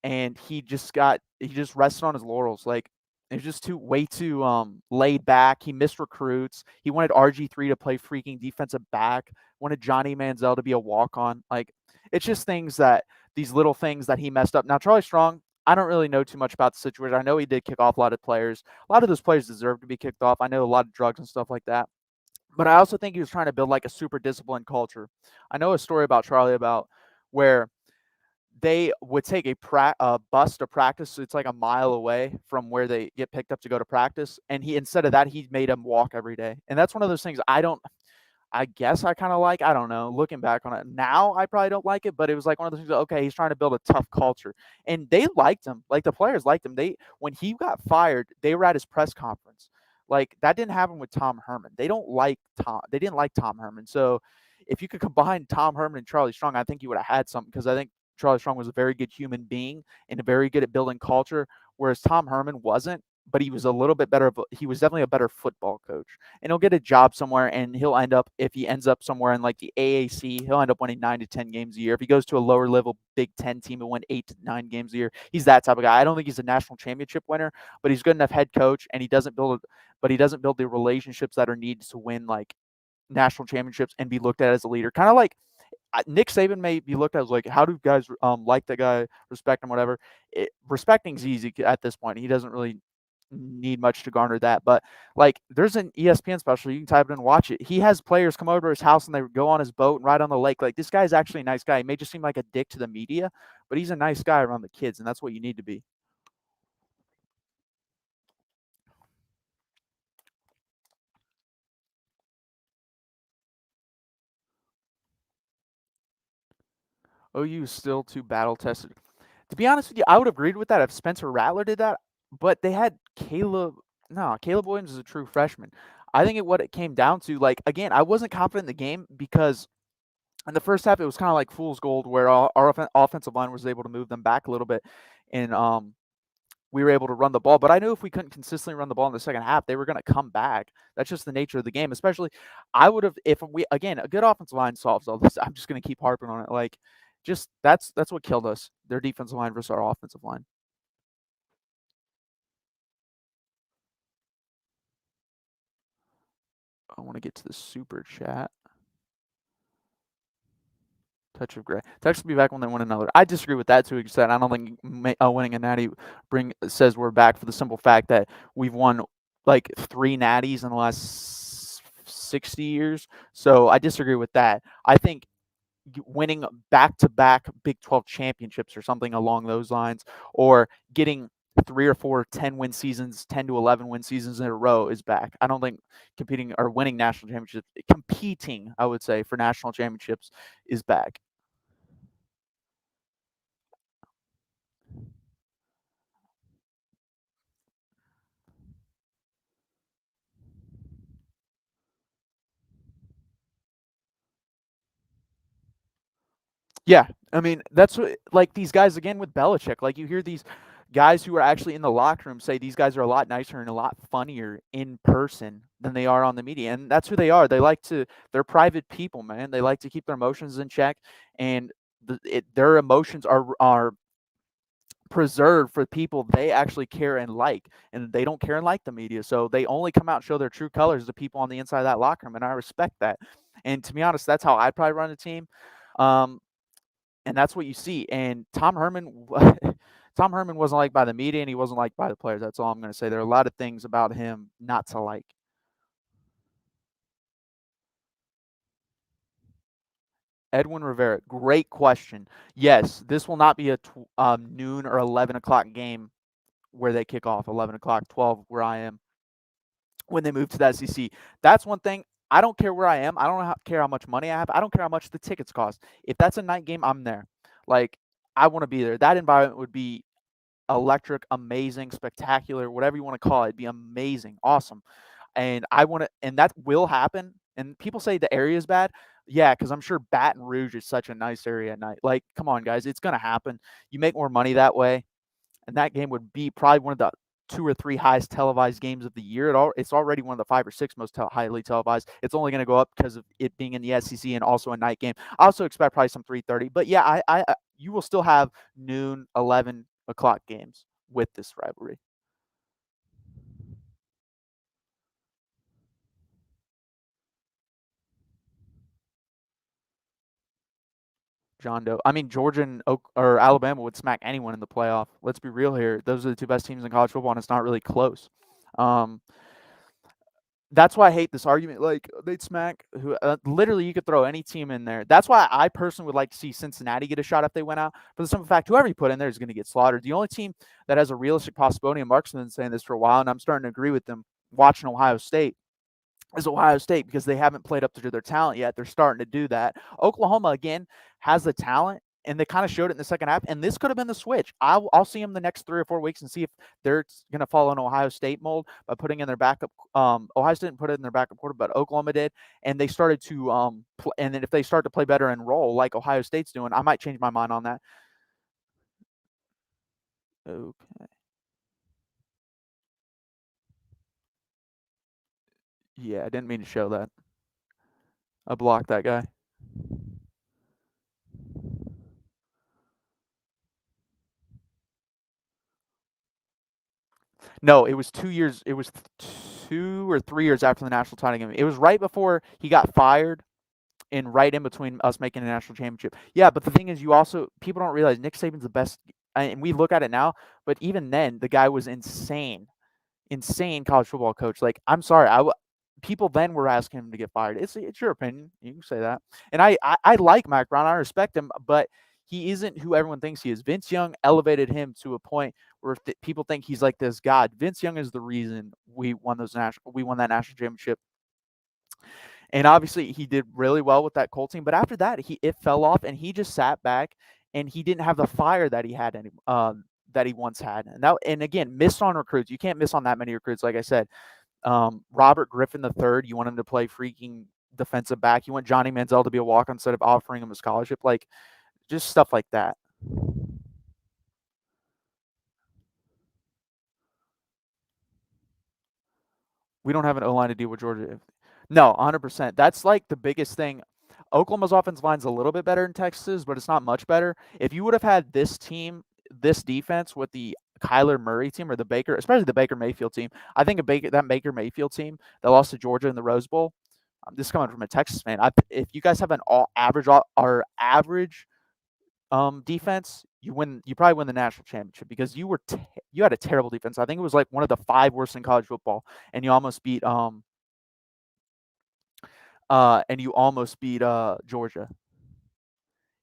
and he just rested on his laurels. Like it was just way too laid back. He missed recruits. He wanted RG3 to play freaking defensive back, wanted Johnny Manziel to be a walk-on. Like it's just these little things that he messed up. Now Charlie Strong, I don't really know too much about the situation. I know he did kick off a lot of players. A lot of those players deserve to be kicked off. I know a lot of drugs and stuff like that. But I also think he was trying to build like a super disciplined culture. I know a story about Charlie about where they would take a bus to practice. So it's like a mile away from where they get picked up to go to practice. And instead of that, he made them walk every day. And that's one of those things I guess I kind of like. I don't know. Looking back on it now, I probably don't like it, but it was like one of those things. Okay, he's trying to build a tough culture, and they liked him. Like the players liked him. When he got fired, they were at his press conference. Like, that didn't happen with Tom Herman. They didn't like Tom Herman. So if you could combine Tom Herman and Charlie Strong, I think you would have had something, because I think Charlie Strong was a very good human being and very good at building culture, whereas Tom Herman wasn't. But he was a little bit better. He was definitely a better football coach, and he'll get a job somewhere, and he'll end up, if he ends up somewhere in like the AAC, he'll end up winning 9 to 10 games a year. If he goes to a lower level Big Ten team and win 8 to 9 games a year, he's that type of guy. I don't think he's a national championship winner, but he's good enough head coach, and he doesn't build the relationships that are needed to win like national championships and be looked at as a leader. Kind of like Nick Saban may be looked at as like, how do guys like the guy, respect him, whatever. Respecting's easy at this point. He doesn't really need much to garner that. But like, there's an ESPN special, you can type it in and watch it. He has players come over to his house and they go on his boat and ride on the lake. Like, this guy's actually a nice guy. He may just seem like a dick to the media, but he's a nice guy around the kids, and that's what you need to be. OU is still too battle tested. To be honest with you, I would have agreed with that if Spencer Rattler did that, but they had Caleb. No, Caleb Williams is a true freshman. I think what it came down to, like, again, I wasn't confident in the game because in the first half it was kind of like fool's gold, where our offensive line was able to move them back a little bit, and we were able to run the ball. But I knew if we couldn't consistently run the ball in the second half, they were going to come back. That's just the nature of the game. Especially, I would have, if we, again, a good offensive line solves all this. I'm just going to keep harping on it. Like, just that's what killed us. Their defensive line versus our offensive line. I want to get to the super chat. Touch of gray. Texas will be back when they win another. I disagree with that to an extent. I don't think winning a natty says we're back, for the simple fact that we've won like 3 natties in the last 60 years. So I disagree with that. I think winning back-to-back Big 12 championships or something along those lines, or getting 3 or 4 10-win seasons, 10 to 11 win seasons in a row is back. I don't think competing or winning national championships, competing, I would say, for national championships is back. Yeah, I mean, that's what, like, these guys, again, with Belichick, like, you hear these guys who are actually in the locker room say these guys are a lot nicer and a lot funnier in person than they are on the media, and that's who they are. They're private people, man. They like to keep their emotions in check, and their emotions are preserved for people they actually care and like, and they don't care and like the media, so they only come out and show their true colors to people on the inside of that locker room, and I respect that. And to be honest, that's how I'd probably run a team. Um, and that's what you see. And Tom Herman wasn't liked by the media, and he wasn't liked by the players. That's all I'm going to say. There are a lot of things about him not to like. Edwin Rivera, great question. Yes, this will not be a noon or 11 o'clock game where they kick off, 11 o'clock, 12 where I am, when they move to the SEC. That's one thing. I don't care where I am. I don't care how much money I have. I don't care how much the tickets cost. If that's a night game, I'm there. Like, I want to be there. That environment would be electric, amazing, spectacular, whatever you want to call it. It'd be amazing, awesome. And that will happen. And people say the area is bad. Yeah, because I'm sure Baton Rouge is such a nice area at night. Like, come on, guys, it's going to happen. You make more money that way. And that game would be probably one of the 2 or 3 highest televised games of the year. It's already one of the 5 or 6 most highly televised. It's only going to go up because of it being in the SEC and also a night game. I also expect probably some 3:30. But yeah, you will still have noon, 11 o'clock games with this rivalry. John Doe. I mean, Georgia and or Alabama would smack anyone in the playoff. Let's be real here. Those are the 2 best teams in college football, and it's not really close. That's why I hate this argument. Like, they'd smack who. Literally, you could throw any team in there. That's why I personally would like to see Cincinnati get a shot if they went out. For the simple fact, whoever you put in there is going to get slaughtered. The only team that has a realistic possibility, and Mark's been saying this for a while, and I'm starting to agree with them, watching Ohio State, is Ohio State, because they haven't played up to their talent yet. They're starting to do that. Oklahoma, again, has the talent, and they kind of showed it in the second half. And this could have been the switch. I'll see them the next 3 or 4 weeks and see if they're going to follow an Ohio State mold by putting in their backup. Ohio State didn't put it in their backup quarter, but Oklahoma did, and they started to and then if they start to play better and roll like Ohio State's doing, I might change my mind on that. Okay. Yeah, I didn't mean to show that. I blocked that guy. No, it was 2 years. It was 2 or 3 years after the national title game. It was right before he got fired and right in between us making a national championship. Yeah, but the thing is, people don't realize Nick Saban's the best, and we look at it now, but even then, the guy was insane college football coach. Like, I'm sorry, people then were asking him to get fired. It's your opinion. You can say that. And I like Mac Brown. I respect him, but he isn't who everyone thinks he is. Vince Young elevated him to a point where people think he's like this god. Vince Young is the reason we won that national championship. And obviously he did really well with that Colts team, but after that it fell off, and he just sat back, and he didn't have the fire that he had that he once had. And again, missed on recruits. You can't miss on that many recruits. Like I said, Robert Griffin III, you want him to play freaking defensive back. You want Johnny Manziel to be a walk-on instead of offering him a scholarship. Like, just stuff like that. We don't have an O-line to deal with Georgia. No, 100%. That's like the biggest thing. Oklahoma's offensive line's a little bit better than Texas, but it's not much better. If you would have had this team, this defense with the Kyler Murray team or especially the Baker Mayfield team, I think that Baker Mayfield team that lost to Georgia in the Rose Bowl, this is coming from a Texas fan. If you guys have an average defense, you probably win the national championship, because you had a terrible defense. I think it was like one of the 5 worst in college football, and you almost beat Georgia.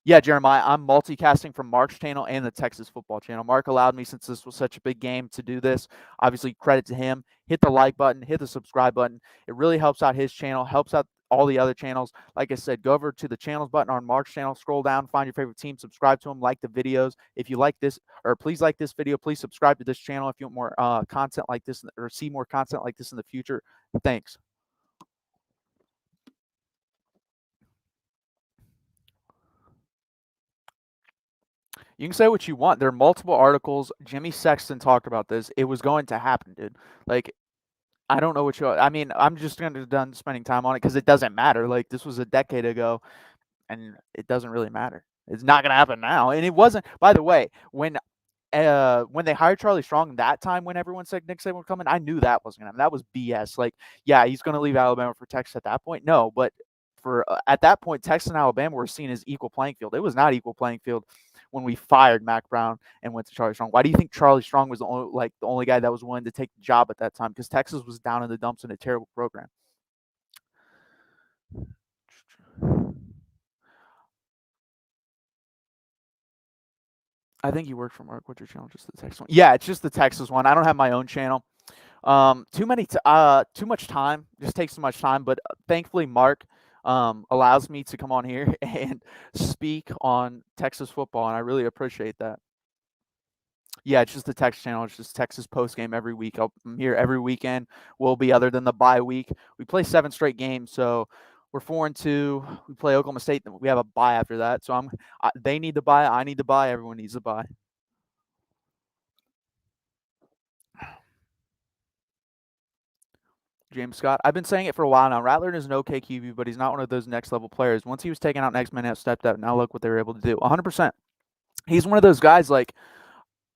Yeah, Jeremiah, I'm multicasting from Mark's channel and the Texas football channel. Mark allowed me, since this was such a big game, to do this. Obviously, credit to him. Hit the like button, hit the subscribe button. It really helps out his channel, helps out all the other channels. Like I said, go over to the channels button on Mark's channel, scroll down, find your favorite team, subscribe to them, like the videos. If you like this, or please like this video, please subscribe to this channel if you want more content like this, or see more content like this in the future. Thanks. You can say what you want. There are multiple articles. Jimmy Sexton talked about this. It was going to happen, dude. Like, I don't know I'm just going to be done spending time on it, because it doesn't matter. Like, this was a decade ago, and it doesn't really matter. It's not going to happen now. And it wasn't, by the way, when they hired Charlie Strong that time, when everyone said Nick Saban would come in, I knew that wasn't going to happen. That was BS. Like, yeah, he's going to leave Alabama for Texas at that point. No, but at that point, Texas and Alabama were seen as equal playing field. It was not equal playing field when we fired Mac Brown and went to Charlie Strong. Why do you think Charlie Strong was the only guy that was willing to take the job at that time? Because Texas was down in the dumps in a terrible program. I think you work for Mark. What's your channel? Just the Texas one? Yeah, it's just the Texas one. I don't have my own channel. Too much time. Just takes too much time. But thankfully, Mark allows me to come on here and speak on Texas football, and I really appreciate that. Yeah, it's just the Texas channel. It's just Texas post game every week. I'm here every weekend. We'll be, other than the bye week. We play 7 straight games, so we're 4-2. We play Oklahoma State. We have a bye after that. So they need to bye. I need to bye. Everyone needs to bye. James Scott. I've been saying it for a while now. Rattler is an okay QB, but he's not one of those next level players. Once he was taken out, next man has stepped up. Now look what they were able to do. 100%. He's one of those guys, like,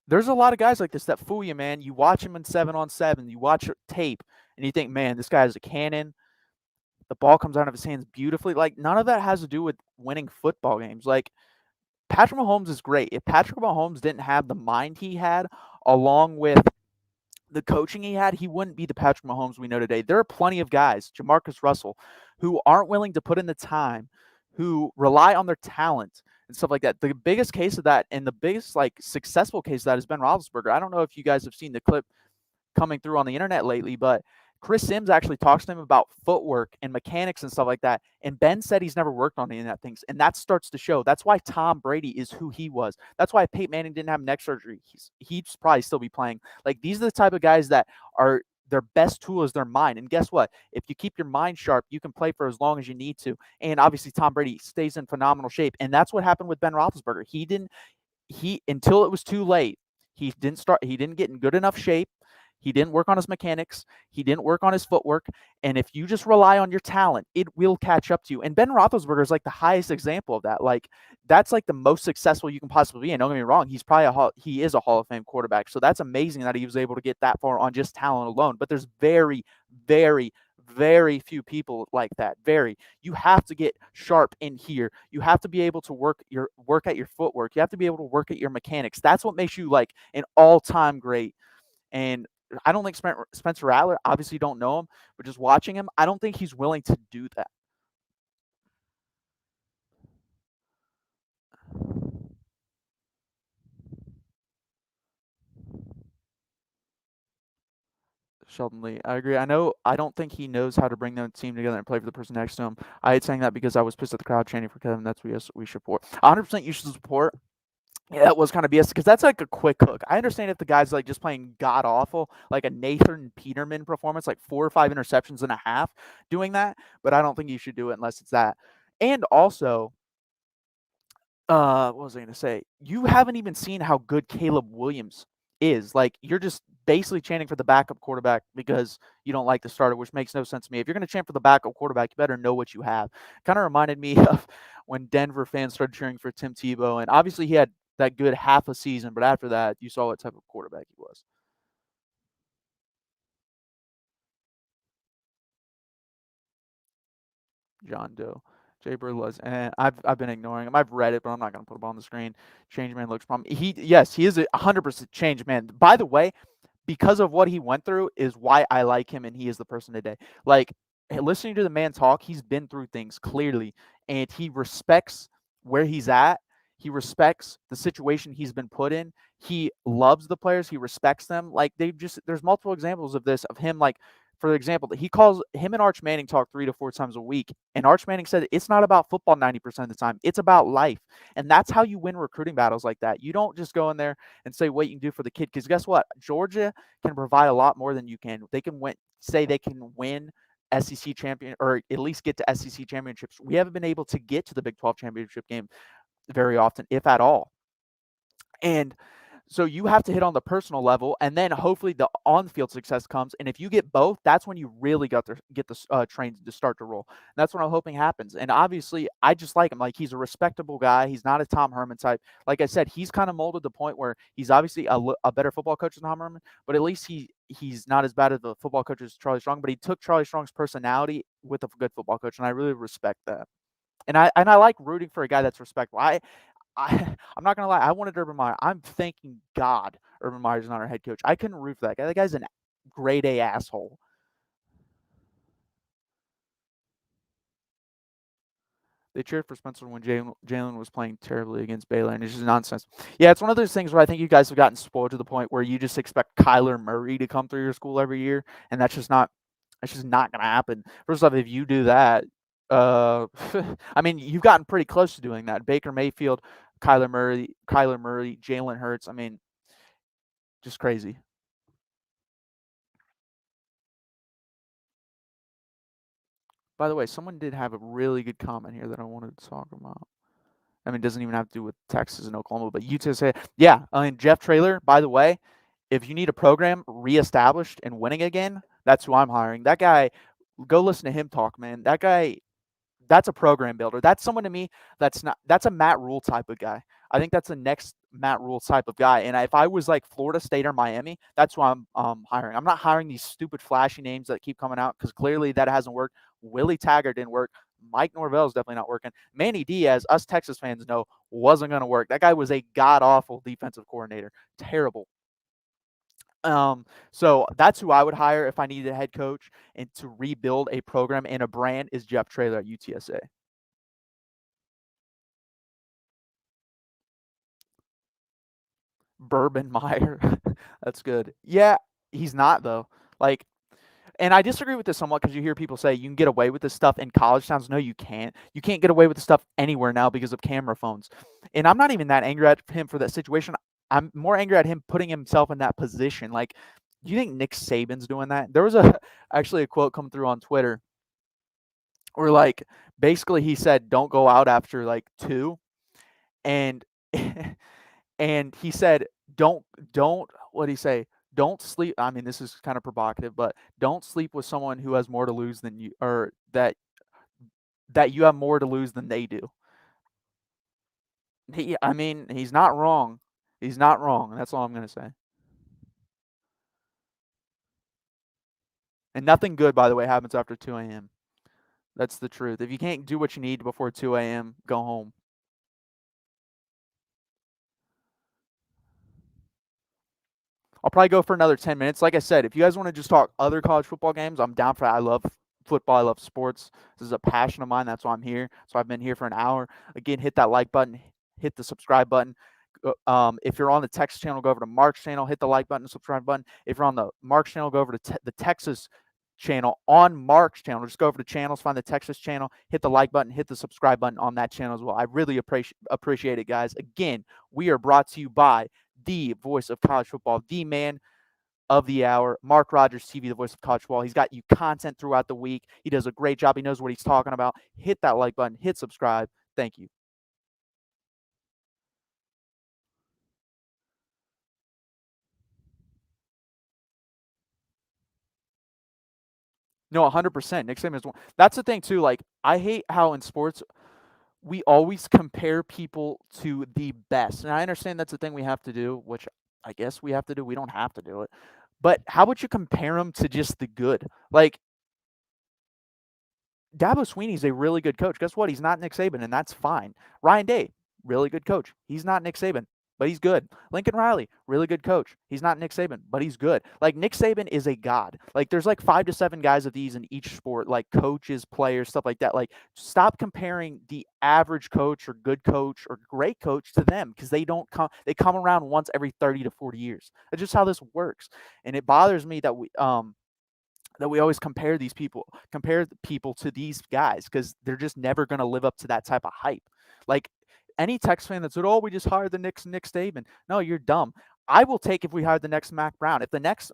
there's a lot of guys like this that fool you, man. You watch him in 7-on-7. You watch tape, and you think, man, this guy is a cannon. The ball comes out of his hands beautifully. Like, none of that has to do with winning football games. Like, Patrick Mahomes is great. If Patrick Mahomes didn't have the mind he had, along with the coaching he had, he wouldn't be the Patrick Mahomes we know today. There are plenty of guys, Jamarcus Russell, who aren't willing to put in the time, who rely on their talent and stuff like that. The biggest case of that, and the biggest successful case of that, is Ben Roethlisberger. I don't know if you guys have seen the clip coming through on the internet lately, but Chris Sims actually talks to him about footwork and mechanics and stuff like that. And Ben said he's never worked on any of that things. And that starts to show. That's why Tom Brady is who he was. That's why Peyton Manning didn't have neck surgery. He'd probably still be playing. Like, these are the type of guys that are their best tool is their mind. And guess what? If you keep your mind sharp, you can play for as long as you need to. And obviously, Tom Brady stays in phenomenal shape. And that's what happened with Ben Roethlisberger. Until it was too late, he didn't get in good enough shape. He didn't work on his mechanics. He didn't work on his footwork. And if you just rely on your talent, it will catch up to you. And Ben Roethlisberger is like the highest example of that. Like, that's like the most successful you can possibly be. And don't get me wrong, he is a Hall of Fame quarterback. So that's amazing that he was able to get that far on just talent alone. But there's very, very, very few people like that. You have to get sharp in here. You have to be able to work at your footwork. You have to be able to work at your mechanics. That's what makes you like an all-time great. And I don't think Spencer Rattler, obviously don't know him, but just watching him, I don't think he's willing to do that. Sheldon Lee, I agree. I don't think he knows how to bring the team together and play for the person next to him. I hate saying that because I was pissed at the crowd chanting for Kevin. That's what we should support. 100% you should support. Yeah, that was kind of BS because that's like a quick hook. I understand if the guy's like just playing god awful, like a Nathan Peterman performance, like 4 or 5 interceptions and a half doing that, but I don't think you should do it unless it's that. And also, what was I gonna say? You haven't even seen how good Caleb Williams is. Like, you're just basically chanting for the backup quarterback because you don't like the starter, which makes no sense to me. If you're gonna chant for the backup quarterback, you better know what you have. Kind of reminded me of when Denver fans started cheering for Tim Tebow, and obviously he had that good half a season, but after that, you saw what type of quarterback he was. John Doe. Jay Bird was, and I've been ignoring him. I've read it, but I'm not going to put him on the screen. Change man looks problem. He is a 100% change man. By the way, because of what he went through is why I like him and he is the person today. Like, listening to the man talk, he's been through things clearly and he respects where he's at. He respects the situation he's been put in. He loves the players. He respects them. Like, there's multiple examples of this, of him, like, for example, he calls him and Arch Manning talk 3 to 4 times a week. And Arch Manning said it's not about football 90% of the time. It's about life. And that's how you win recruiting battles like that. You don't just go in there and say what you can do for the kid. Because guess what? Georgia can provide a lot more than you can. They can win SEC champion, or at least get to SEC championships. We haven't been able to get to the Big 12 championship game very often, if at all. And so you have to hit on the personal level, and then hopefully the on-field success comes. And if you get both, that's when you really get the train to start to roll. And that's what I'm hoping happens. And obviously, I just like him. Like, he's a respectable guy. He's not a Tom Herman type. Like I said, he's kind of molded to the point where he's obviously a better football coach than Tom Herman, but at least he's not as bad as the football coach as Charlie Strong. But he took Charlie Strong's personality with a good football coach, and I really respect that. And I like rooting for a guy that's respectful. I'm not gonna lie. I wanted Urban Meyer. I'm thanking God Urban Meyer's not our head coach. I couldn't root for that guy. That guy's an grade A asshole. They cheered for Spencer when Jalen was playing terribly against Baylor, and it's just nonsense. Yeah, it's one of those things where I think you guys have gotten spoiled to the point where you just expect Kyler Murray to come through your school every year, and that's just not going to happen. First off, if you do that, I mean, you've gotten pretty close to doing that. Baker Mayfield, Kyler Murray, Jalen Hurts. I mean, just crazy. By the way, someone did have a really good comment here that I wanted to talk about. I mean, it doesn't even have to do with Texas and Oklahoma, but UTSA. Yeah, I mean, Jeff Traylor, by the way, if you need a program reestablished and winning again, that's who I'm hiring. That guy, go listen to him talk, man. That guy, that's a program builder. That's someone to me that's a Matt Rule type of guy. I think that's the next Matt Rule type of guy. And if I was like Florida State or Miami, that's who I'm hiring. I'm not hiring these stupid flashy names that keep coming out because clearly that hasn't worked. Willie Taggart didn't work. Mike Norvell is definitely not working. Manny Diaz, us Texas fans know, wasn't going to work. That guy was a god awful defensive coordinator. Terrible. So that's who I would hire if I needed a head coach and to rebuild a program and a brand is Jeff Traylor at UTSA. Bourbon Meyer. That's good. Yeah, he's not though. Like, And I disagree with this somewhat because you hear people say you can get away with this stuff in college towns. No, you can't. You can't get away with this stuff anywhere now because of camera phones. And I'm not even that angry at him for that situation. I'm more angry at him putting himself in that position. Like, do you think Nick Saban's doing that? There was actually a quote come through on Twitter where, like, basically he said, "Don't go out after like 2," and and he said, "Don't what did he say? Don't sleep." I mean, this is kind of provocative, but don't sleep with someone who has more to lose than you, or that you have more to lose than they do. I mean, he's not wrong. He's not wrong. That's all I'm gonna say. And nothing good, by the way, happens after 2 a.m. That's the truth. If you can't do what you need before 2 a.m., go home. I'll probably go for another 10 minutes. Like I said, if you guys want to just talk other college football games, I'm down for that. I love football. I love sports. This is a passion of mine. That's why I'm here. So I've been here for an hour. Again, hit that like button, hit the subscribe button. If you're on the Texas channel, go over to Mark's channel, hit the like button, subscribe button. If you're on the Mark's channel, go over to the Texas channel on Mark's channel. Just go over to channels, find the Texas channel, hit the like button, hit the subscribe button on that channel as well. I really appreciate it, guys. Again, we are brought to you by the voice of college football, the man of the hour, Mark Rogers TV, the voice of college football. He's got you content throughout the week. He does a great job. He knows what he's talking about. Hit that like button, hit subscribe. Thank you. No, 100%. Nick Saban is one. That's the thing too. Like, I hate how in sports we always compare people to the best. And I understand that's the thing we have to do, which I guess we have to do. We don't have to do it. But how about you compare them to just the good? Like, Dabo Swinney's a really good coach. Guess what? He's not Nick Saban, and that's fine. Ryan Day, really good coach. He's not Nick Saban, but he's good. Lincoln Riley, really good coach. He's not Nick Saban, but he's good. Like, Nick Saban is a god. Like, there's like 5 to 7 guys of these in each sport, like coaches, players, stuff like that. Like, stop comparing the average coach or good coach or great coach to them, because they come around once every 30 to 40 years. That's just how this works. And it bothers me that we always compare people to these guys, because they're just never going to live up to that type of hype. Like, any Tex fan that said, "Oh, we just hired the next Nick Saban," no, you're dumb. I will take if we hired the next Mac Brown. If the next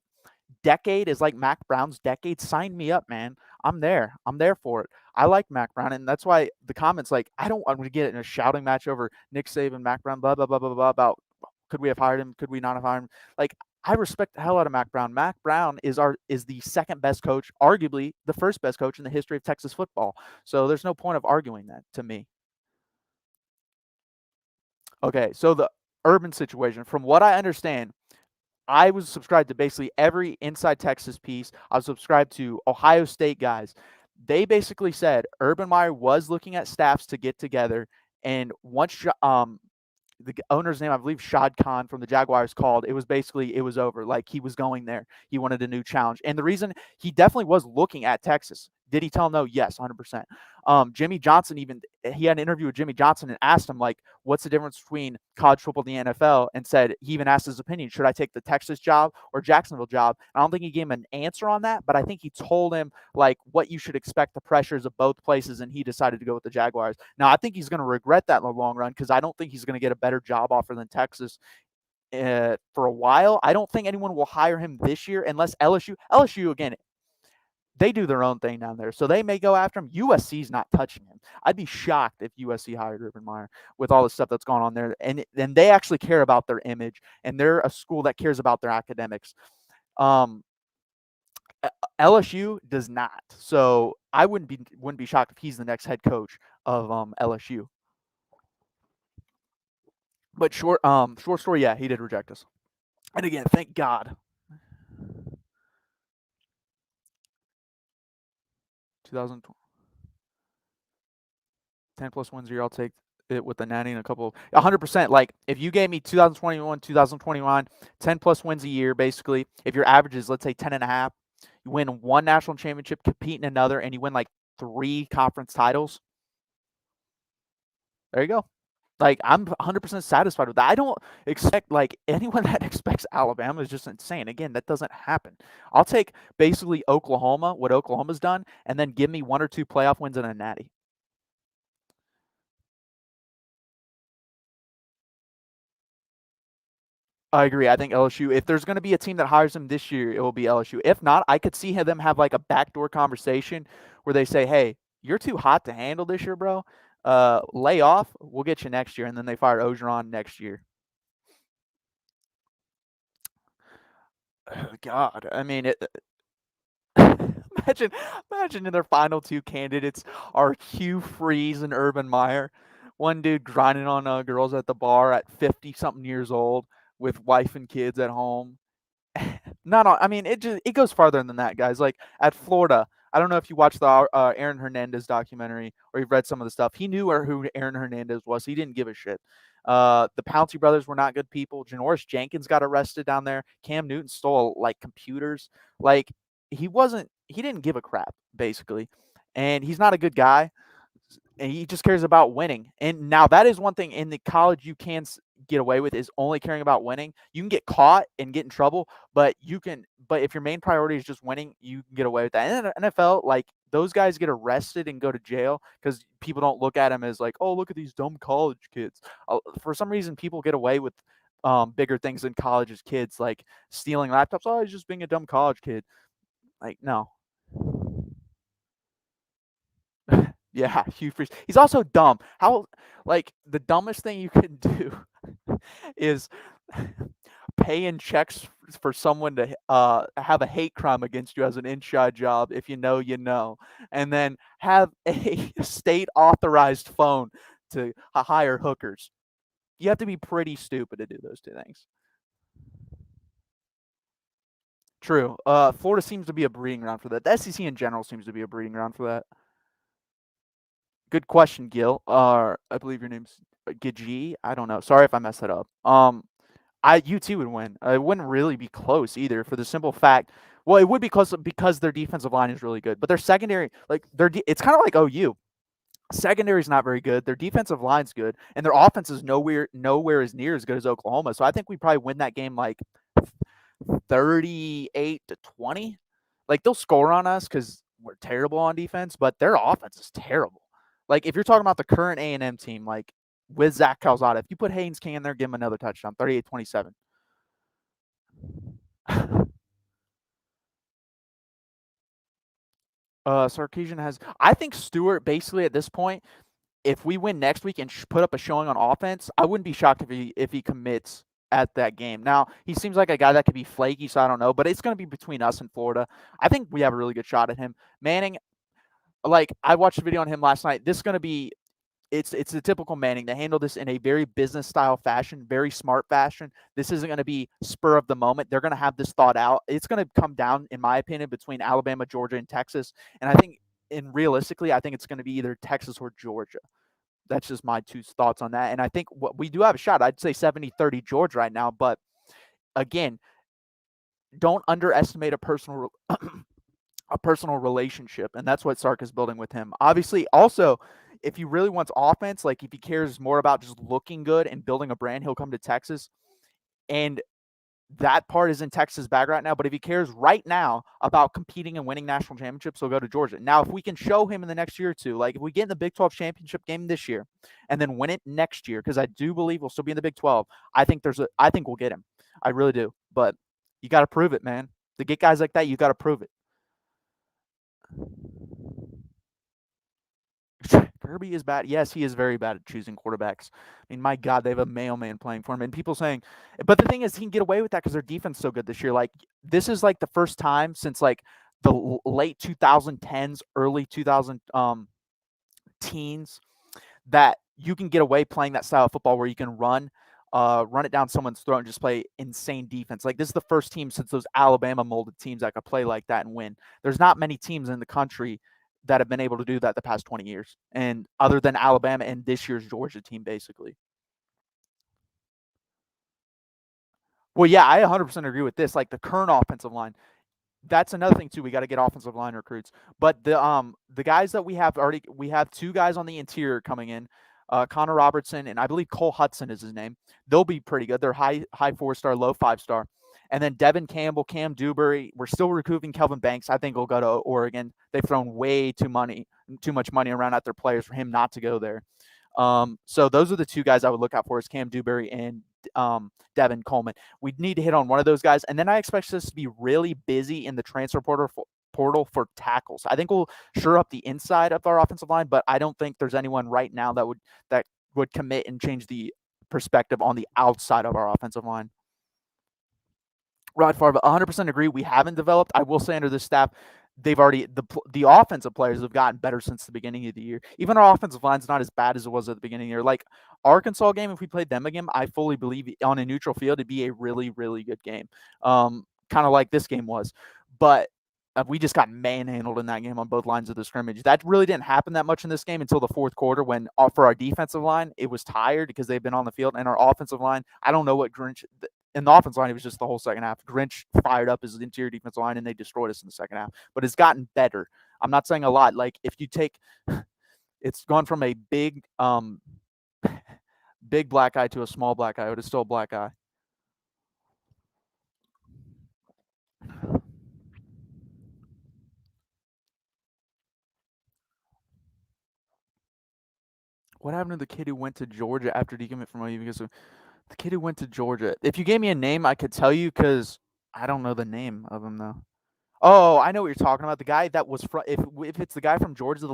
decade is like Mac Brown's decade, sign me up, man. I'm there. I'm there for it. I like Mac Brown, and that's why the comments, like, I don't want to get in a shouting match over Nick Saban, Mac Brown, blah blah blah blah blah, about could we have hired him, could we not have hired him. Like, I respect the hell out of Mac Brown. Mac Brown is the second best coach, arguably the first best coach in the history of Texas football. So there's no point of arguing that to me. Okay, so the Urban situation, from what I understand, I was subscribed to basically every Inside Texas piece. I was subscribed to Ohio State guys. They basically said Urban Meyer was looking at staffs to get together, and once the owner's name, I believe Shad Khan from the Jaguars, called, it was over. Like, he was going there. He wanted a new challenge. And the reason he definitely was looking at Texas. Did he tell him no? Yes, 100%. Jimmy Johnson, he had an interview with Jimmy Johnson and asked him, like, what's the difference between college football and the NFL? And said, he even asked his opinion, should I take the Texas job or Jacksonville job? I don't think he gave him an answer on that, but I think he told him, like, what you should expect, the pressures of both places, and he decided to go with the Jaguars. Now, I think he's going to regret that in the long run, because I don't think he's going to get a better job offer than Texas for a while. I don't think anyone will hire him this year unless LSU again, they do their own thing down there, so they may go after him. USC's not touching him. I'd be shocked if USC hired Urban Meyer with all the stuff that's gone on there. And they actually care about their image, and they're a school that cares about their academics. LSU does not. So I wouldn't be shocked if he's the next head coach of LSU. But short story, yeah, he did reject us. And again, thank God. 2020. 10 plus wins a year, I'll take it with the nanny and a couple. 100%. Like, if you gave me 2021, 2021, 10 plus wins a year, basically, if your average is, let's say, 10 and a half, you win one national championship, compete in another, and you win like 3 conference titles. There you go. Like, I'm 100% satisfied with that. I don't expect, like, anyone that expects Alabama is just insane. Again, that doesn't happen. I'll take basically Oklahoma, what Oklahoma's done, and then give me 1 or 2 playoff wins and a natty. I agree. I think LSU, if there's going to be a team that hires him this year, it will be LSU. If not, I could see them have like a backdoor conversation where they say, "Hey, you're too hot to handle this year, bro. Lay off. We'll get you next year." And then they fire Ogeron next year. God, I mean, imagine, imagine their final 2 candidates are Hugh Freeze and Urban Meyer. One dude grinding on girls at the bar at 50 something years old with wife and kids at home. Not on. I mean, it goes farther than that, guys. Like at Florida, I don't know if you watched the Aaron Hernandez documentary or you've read some of the stuff. He knew who Aaron Hernandez was. He didn't give a shit. The Pouncey brothers were not good people. Janoris Jenkins got arrested down there. Cam Newton stole like computers. Like he wasn't. He didn't give a crap basically, and he's not a good guy. And he just cares about winning. And now that is one thing in the college you can get away with is only caring about winning. You can get caught and get in trouble, but if your main priority is just winning, you can get away with that. And in the NFL, like those guys get arrested and go to jail because people don't look at them as like, oh, look at these dumb college kids. For some reason, people get away with bigger things than college as kids, like stealing laptops. Oh, he's just being a dumb college kid. Like, no. Yeah, Hugh Freeze. He's also dumb. How, like, the dumbest thing you can do is pay in checks for someone to have a hate crime against you as an inside job if you know you know, and then have a state authorized phone to hire hookers. You have to be pretty stupid to do those 2 things. True. Florida seems to be a breeding ground for that. The SEC in general seems to be a breeding ground for that. Good question, Gil. I believe your name's Gigi. I don't know. Sorry if I messed that up. UT would win. It wouldn't really be close either for the simple fact. Well, it would be close because their defensive line is really good, but their secondary, like it's kind of like OU. Secondary is not very good. Their defensive line's good, and their offense is nowhere as near as good as Oklahoma. So I think we probably win that game like 38-20. Like they'll score on us because we're terrible on defense, but their offense is terrible. Like if you're talking about the current A&M team, like with Zach Calzada, if you put Haynes King in there, give him another touchdown, 38-27. Sarkisian has. I think Stewart basically at this point, if we win next week and put up a showing on offense, I wouldn't be shocked if he commits at that game. Now he seems like a guy that could be flaky, so I don't know, but it's going to be between us and Florida. I think we have a really good shot at him. Manning, like I watched a video on him last night. This is going to be. It's the typical Manning. They handle this in a very business style fashion, very smart fashion. This isn't going to be spur of the moment. They're going to have this thought out. It's going to come down, in my opinion, between Alabama, Georgia, and Texas. And I think, realistically, I think it's going to be either Texas or Georgia. That's just my 2 thoughts on that. And I think we do have a shot. I'd say 70-30 Georgia right now. But again, don't underestimate a personal relationship, and that's what Sark is building with him. Obviously, also, if he really wants offense, like if he cares more about just looking good and building a brand, he'll come to Texas. And that part is in Texas' bag right now. But if he cares right now about competing and winning national championships, he'll go to Georgia. Now, if we can show him in the next year or 2, like if we get in the Big 12 championship game this year and then win it next year, because I do believe we'll still be in the Big 12, I think we'll get him. I really do. But you got to prove it, man. To get guys like that, you got to prove it. Kirby is bad. Yes, he is very bad at choosing quarterbacks. I mean, my God, they have a mailman playing for him. And people saying, but the thing is, he can get away with that because their defense is so good this year. Like, this is like the first time since like the late 2010s, early 2000 teens that you can get away playing that style of football where you can run it down someone's throat and just play insane defense. Like, this is the first team since those Alabama molded teams that could play like that and win. There's not many teams in the country that have been able to do that the past 20 years. And other than Alabama and this year's Georgia team, basically. Well, yeah, I 100% agree with this. Like the current offensive line, that's another thing too. We got to get offensive line recruits. But the guys that we have 2 guys on the interior coming in. Connor Robertson, and I believe Cole Hudson is his name. They'll be pretty good. They're high 4-star, low 5-star. And then Devin Campbell, Cam Dewberry. We're still recouping Kelvin Banks. I think he'll go to Oregon. They've thrown way too much money around at their players for him not to go there. So those are the two guys I would look out for, is Cam Dewberry and Devin Coleman. We need to hit on one of those guys. And then I expect us to be really busy in the transfer portal for tackles. I think we'll shore up the inside of our offensive line, but I don't think there's anyone right now that would commit and change the perspective on the outside of our offensive line. Rod Favre, 100% agree. We haven't developed. I will say under this staff, they've already the offensive players have gotten better since the beginning of the year. Even our offensive line's not as bad as it was at the beginning of the year. Like Arkansas game, if we played them again, I fully believe on a neutral field it'd be a really, really good game. Kind of like this game was. But we just got manhandled in that game on both lines of the scrimmage. That really didn't happen that much in this game until the fourth quarter, when for our defensive line, it was tired because they've been on the field. And our offensive line, I don't know what Grinch – in the offensive line, it was just the whole second half. Grinch fired up his interior defensive line, and they destroyed us in the second half. But it's gotten better. I'm not saying a lot. Like, if you take – it's gone from a big big black eye to a small black eye, but it's still a black eye. What happened to the kid who went to Georgia after decommit from OU? Because the kid who went to Georgia. If you gave me a name, I could tell you, because I don't know the name of him though. Oh, I know what you're talking about. The guy that was from, if it's the guy from Georgia, he's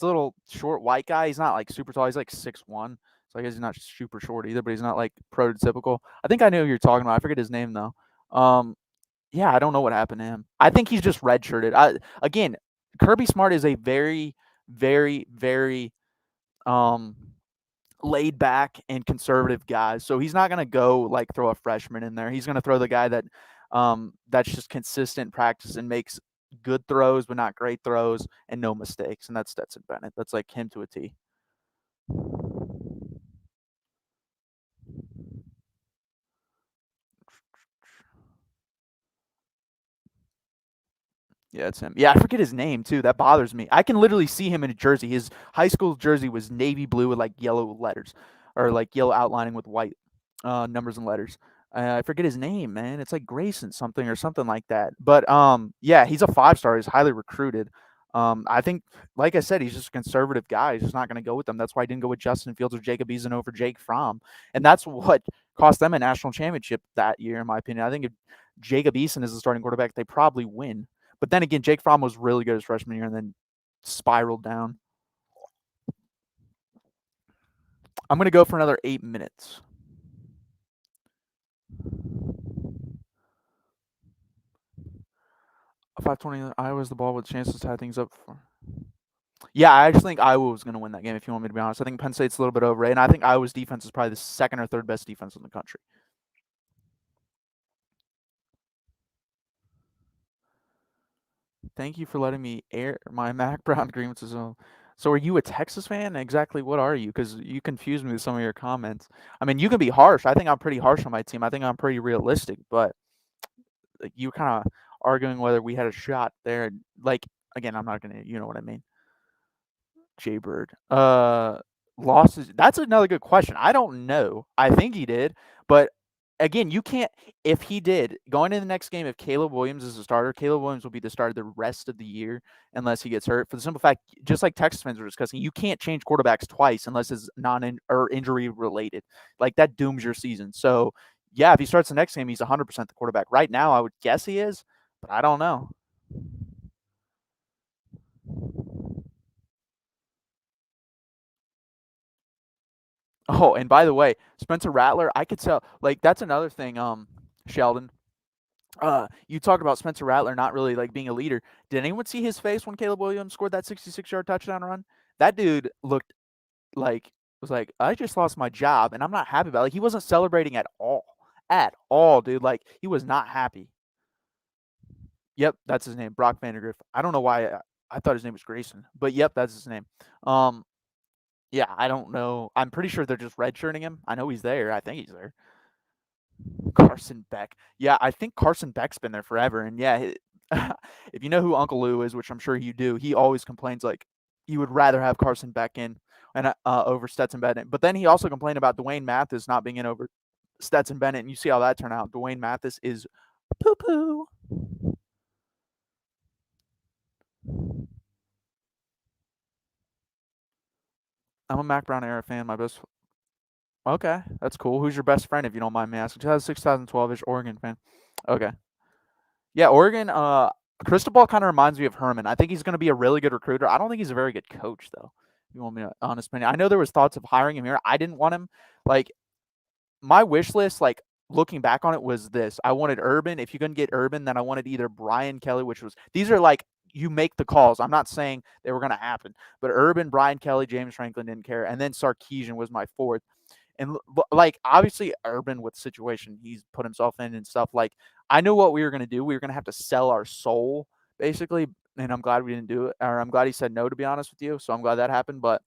a little short white guy. He's not like super tall. He's like 6'1". So I guess he's not super short either, but he's not like prototypical. I think I know who you're talking about. I forget his name though. Yeah, I don't know what happened to him. I think he's just redshirted. Again, Kirby Smart is a very, very, very laid back and conservative guy. So he's not gonna go like throw a freshman in there. He's gonna throw the guy that that's just consistent practice and makes good throws but not great throws and no mistakes. And that's Stetson Bennett. That's like him to a T. Yeah, it's him. Yeah, I forget his name too. That bothers me. I can literally see him in a jersey. His high school jersey was navy blue with like yellow letters, or like yellow outlining with white numbers and letters. I forget his name, man. It's like Grayson something or something like that. But yeah, he's a 5-star. He's highly recruited. I think, like I said, he's just a conservative guy. He's just not going to go with them. That's why I didn't go with Justin Fields or Jacob Eason over Jake Fromm, and that's what cost them a national championship that year, in my opinion. I think if Jacob Eason is the starting quarterback, they probably win. But then again, Jake Fromm was really good his freshman year and then spiraled down. I'm going to go for another 8 minutes. 5:20. Iowa's the ball with chances to tie things up for. Yeah, I actually think Iowa was going to win that game, if you want me to be honest. I think Penn State's a little bit overrated, and I think Iowa's defense is probably the second or third best defense in the country. Thank you for letting me air my Mac Brown grievances. So are you a Texas fan? Exactly what are you? Because you confused me with some of your comments. I mean, you can be harsh. I think I'm pretty harsh on my team. I think I'm pretty realistic, but like, you kind of arguing whether we had a shot there. Like, again, I'm not going to, you know what I mean. Jaybird. Losses. That's another good question. I don't know. I think he did, but again, you can't. If he did, going into the next game, if Caleb Williams is a starter, Caleb Williams will be the starter the rest of the year unless he gets hurt. For the simple fact, just like Texas fans were discussing, you can't change quarterbacks twice unless it's or injury related. Like, that dooms your season. So yeah, if he starts the next game, he's 100% the quarterback. Right now, I would guess he is, but I don't know. Oh, and by the way, Spencer Rattler, I could tell, like, that's another thing, Sheldon. You talked about Spencer Rattler not really like being a leader. Did anyone see his face when Caleb Williams scored that 66-yard touchdown run? That dude looked like, was like, I just lost my job and I'm not happy about it. Like, he wasn't celebrating at all. At all, dude. Like, he was not happy. Yep, that's his name, Brock Vandergriff. I don't know why I thought his name was Grayson, but yep, that's his name. Yeah, I don't know. I'm pretty sure they're just redshirting him. I know he's there. I think he's there. Carson Beck. Yeah, I think Carson Beck's been there forever. And yeah, if you know who Uncle Lou is, which I'm sure you do, he always complains like he would rather have Carson Beck in and over Stetson Bennett. But then he also complained about Dwayne Mathis not being in over Stetson Bennett, and you see how that turned out. Dwayne Mathis is poo-poo. I'm a Mac Brown era fan. My best. Okay, that's cool. Who's your best friend, if you don't mind me asking? 2006, 2012-ish Oregon fan. Okay. Yeah, Oregon. Cristobal kind of reminds me of Herman. I think he's going to be a really good recruiter. I don't think he's a very good coach, though. If you want me to honest opinion? I know there was thoughts of hiring him here. I didn't want him. Like, my wish list, like looking back on it, was this: I wanted Urban. If you couldn't get Urban, then I wanted either Brian Kelly, which was these are like you make the calls. I'm not saying they were going to happen, but Urban, Brian Kelly, James Franklin didn't care, and then Sarkisian was my fourth. And like obviously Urban with the situation he's put himself in and stuff, like I knew what we were going to do. We were going to have to sell our soul basically, and I'm glad we didn't do it, or I'm glad he said no, to be honest with you. So I'm glad that happened. But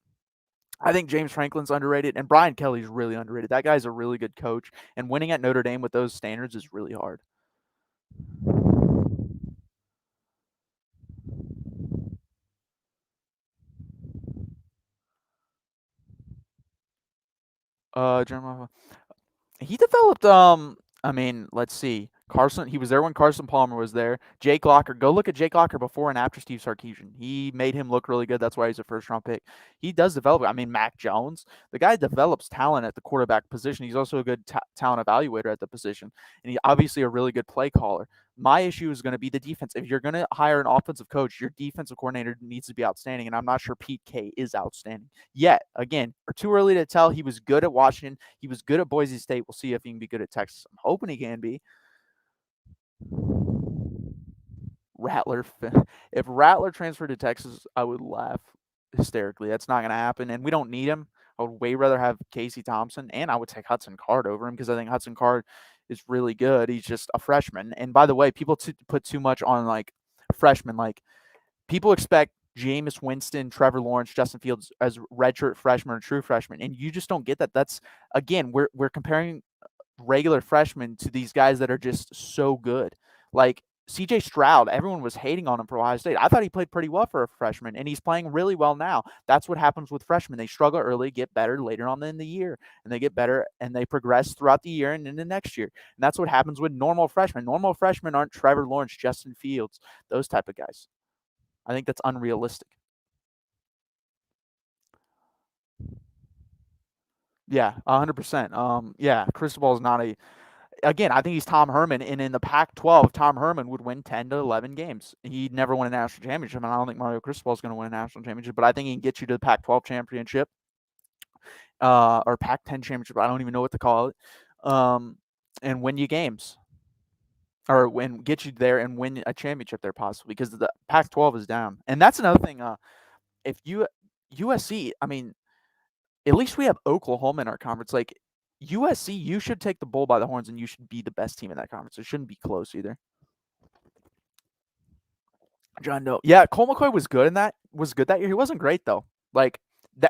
I think James Franklin's underrated, and Brian Kelly's really underrated. That guy's a really good coach, and winning at Notre Dame with those standards is really hard. Jeremiah, he developed, I mean, let's see. Carson, he was there when Carson Palmer was there. Jake Locker, go look at Jake Locker before and after Steve Sarkisian. He made him look really good. That's why he's a first round pick. He does develop. I mean, Mac Jones, the guy develops talent at the quarterback position. He's also a good talent evaluator at the position, and he's obviously a really good play caller. My issue is going to be the defense. If you're going to hire an offensive coach, your defensive coordinator needs to be outstanding, and I'm not sure Pete K is outstanding yet. Again, too early to tell. He was good at Washington. He was good at Boise State. We'll see if he can be good at Texas. I'm hoping he can be. Rattler. If Rattler transferred to Texas, I would laugh hysterically. That's not going to happen, and we don't need him. I would way rather have Casey Thompson, and I would take Hudson Card over him because I think Hudson Card is really good. He's just a freshman. And by the way, people put too much on like freshmen. Like people expect Jameis Winston, Trevor Lawrence, Justin Fields as redshirt freshmen or true freshmen, and you just don't get that. That's again, we're comparing regular freshmen to these guys that are just so good. Like CJ Stroud, everyone was hating on him for Ohio State. I thought he played pretty well for a freshman, and he's playing really well now. That's what happens with freshmen. They struggle early, get better later on in the year, and they get better and they progress throughout the year and into next year. And that's what happens with normal freshmen. Normal freshmen aren't Trevor Lawrence, Justin Fields, those type of guys. I think that's unrealistic. Yeah, 100%. Yeah, Cristobal is not a. Again, I think he's Tom Herman, and in the Pac-12, Tom Herman would win 10 to 11 games. He'd never win a national championship, and I don't think Mario Cristobal is going to win a national championship, but I think he can get you to the Pac-12 championship, or Pac-10 championship. I don't even know what to call it, and win you games, or get you there and win a championship there possibly, because the Pac-12 is down. And that's another thing. If USC, I mean, at least we have Oklahoma in our conference. Like USC, you should take the bull by the horns, and you should be the best team in that conference. It shouldn't be close either. John Doe. Yeah, Cole McCoy was good in that. Was good that year. He wasn't great though. Like,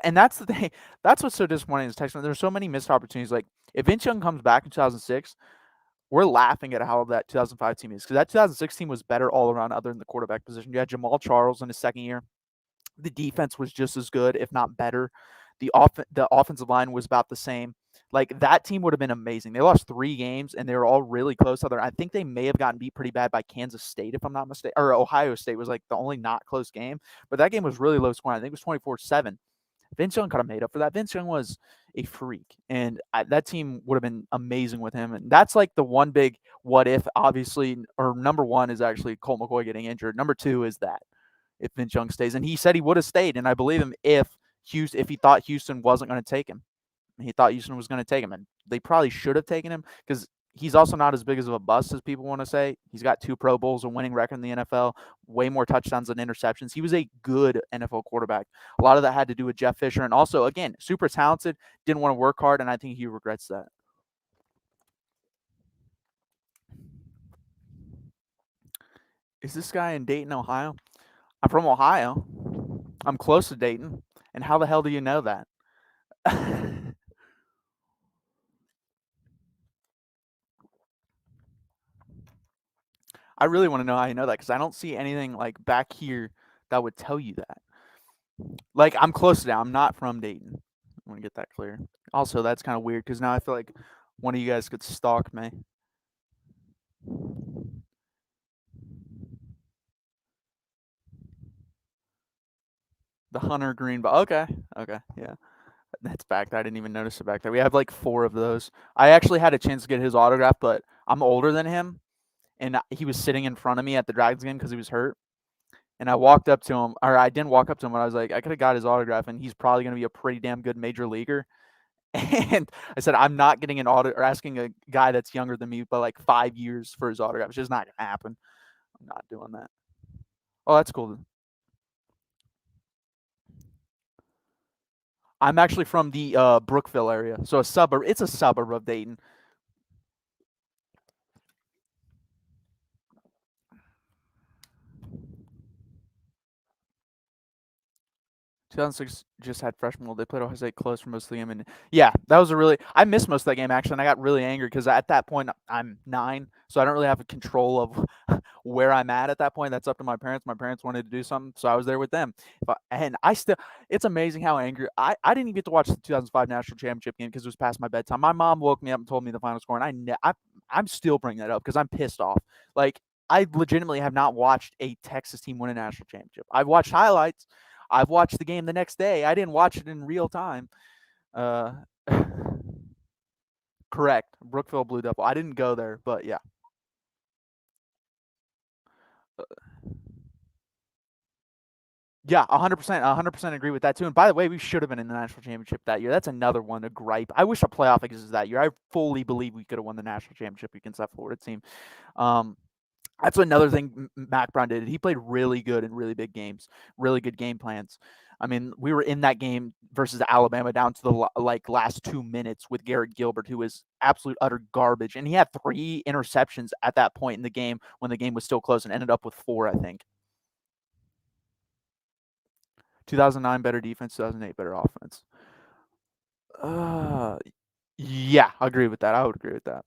and that's the thing. That's what's so disappointing is Texas. There's so many missed opportunities. Like, if Vince Young comes back in 2006, we're laughing at how that 2005 team is, because that 2006 team was better all around, other than the quarterback position. You had Jamal Charles in his second year. The defense was just as good, if not better. The offensive line was about the same. Like, that team would have been amazing. They lost 3 games, and they were all really close. I think they may have gotten beat pretty bad by Kansas State, if I'm not mistaken. Or Ohio State was like the only not close game. But that game was really low scoring. I think it was 24-7. Vince Young could have made up for that. Vince Young was a freak, and that team would have been amazing with him. And that's like the one big what if, obviously, or number one is actually Colt McCoy getting injured. Number two is that if Vince Young stays, and he said he would have stayed, and I believe him if he thought Houston wasn't going to take him. He thought Houston was going to take him, and they probably should have taken him, because he's also not as big as of a bust as people want to say. He's got 2 Pro Bowls, a winning record in the NFL, way more touchdowns than interceptions. He was a good NFL quarterback. A lot of that had to do with Jeff Fisher, and also, again, super talented, didn't want to work hard, and I think he regrets that. Is this guy in Dayton, Ohio? I'm from Ohio. I'm close to Dayton. And how the hell do you know that? I really want to know how you know that, because I don't see anything like back here that would tell you that. Like, I'm close to that. I'm not from Dayton. I want to get that clear. Also, that's kind of weird because now I feel like one of you guys could stalk me. The Hunter Green, but okay, okay, yeah, that's back there. I didn't even notice it back there. We have like 4 of those. I actually had a chance to get his autograph, but I'm older than him, and he was sitting in front of me at the Dragons game because he was hurt. And I walked up to him, or I didn't walk up to him, but I was like, I could have got his autograph, and he's probably going to be a pretty damn good major leaguer. And I said, I'm not getting an auto or asking a guy that's younger than me by like 5 years for his autograph. It's just not going to happen. I'm not doing that. Oh, that's cool. I'm actually from the Brookville area, so a suburb. It's a suburb of Dayton. 2006 just had freshman world. They played Ohio State close for most of the game, and yeah, that was a really. I missed most of that game actually, and I got really angry because at that point I'm 9, so I don't really have control of where I'm at that point. That's up to my parents. My parents wanted to do something, so I was there with them. And I still, it's amazing how angry I didn't even get to watch the 2005 national championship game because it was past my bedtime. My mom woke me up and told me the final score, and I'm still bringing that up because I'm pissed off. Like, I legitimately have not watched a Texas team win a national championship. I've watched highlights. I've watched the game the next day. I didn't watch it in real time. Uh, correct. Brookville Blue Devil. I didn't go there, but yeah. Yeah, 100%. 100% agree with that too. And by the way, we should have been in the national championship that year. That's another one, a gripe. I wish a playoff existed that year. I fully believe we could have won the national championship against that Florida team. Um, That's another thing Mac Brown did. He played really good in really big games, really good game plans. I mean, we were in that game versus Alabama down to the last 2 minutes with Garrett Gilbert, who was absolute utter garbage, and he had 3 interceptions at that point in the game when the game was still close, and ended up with 4, I think. 2009 better defense, 2008 better offense. Uh, yeah, I agree with that. I would agree with that.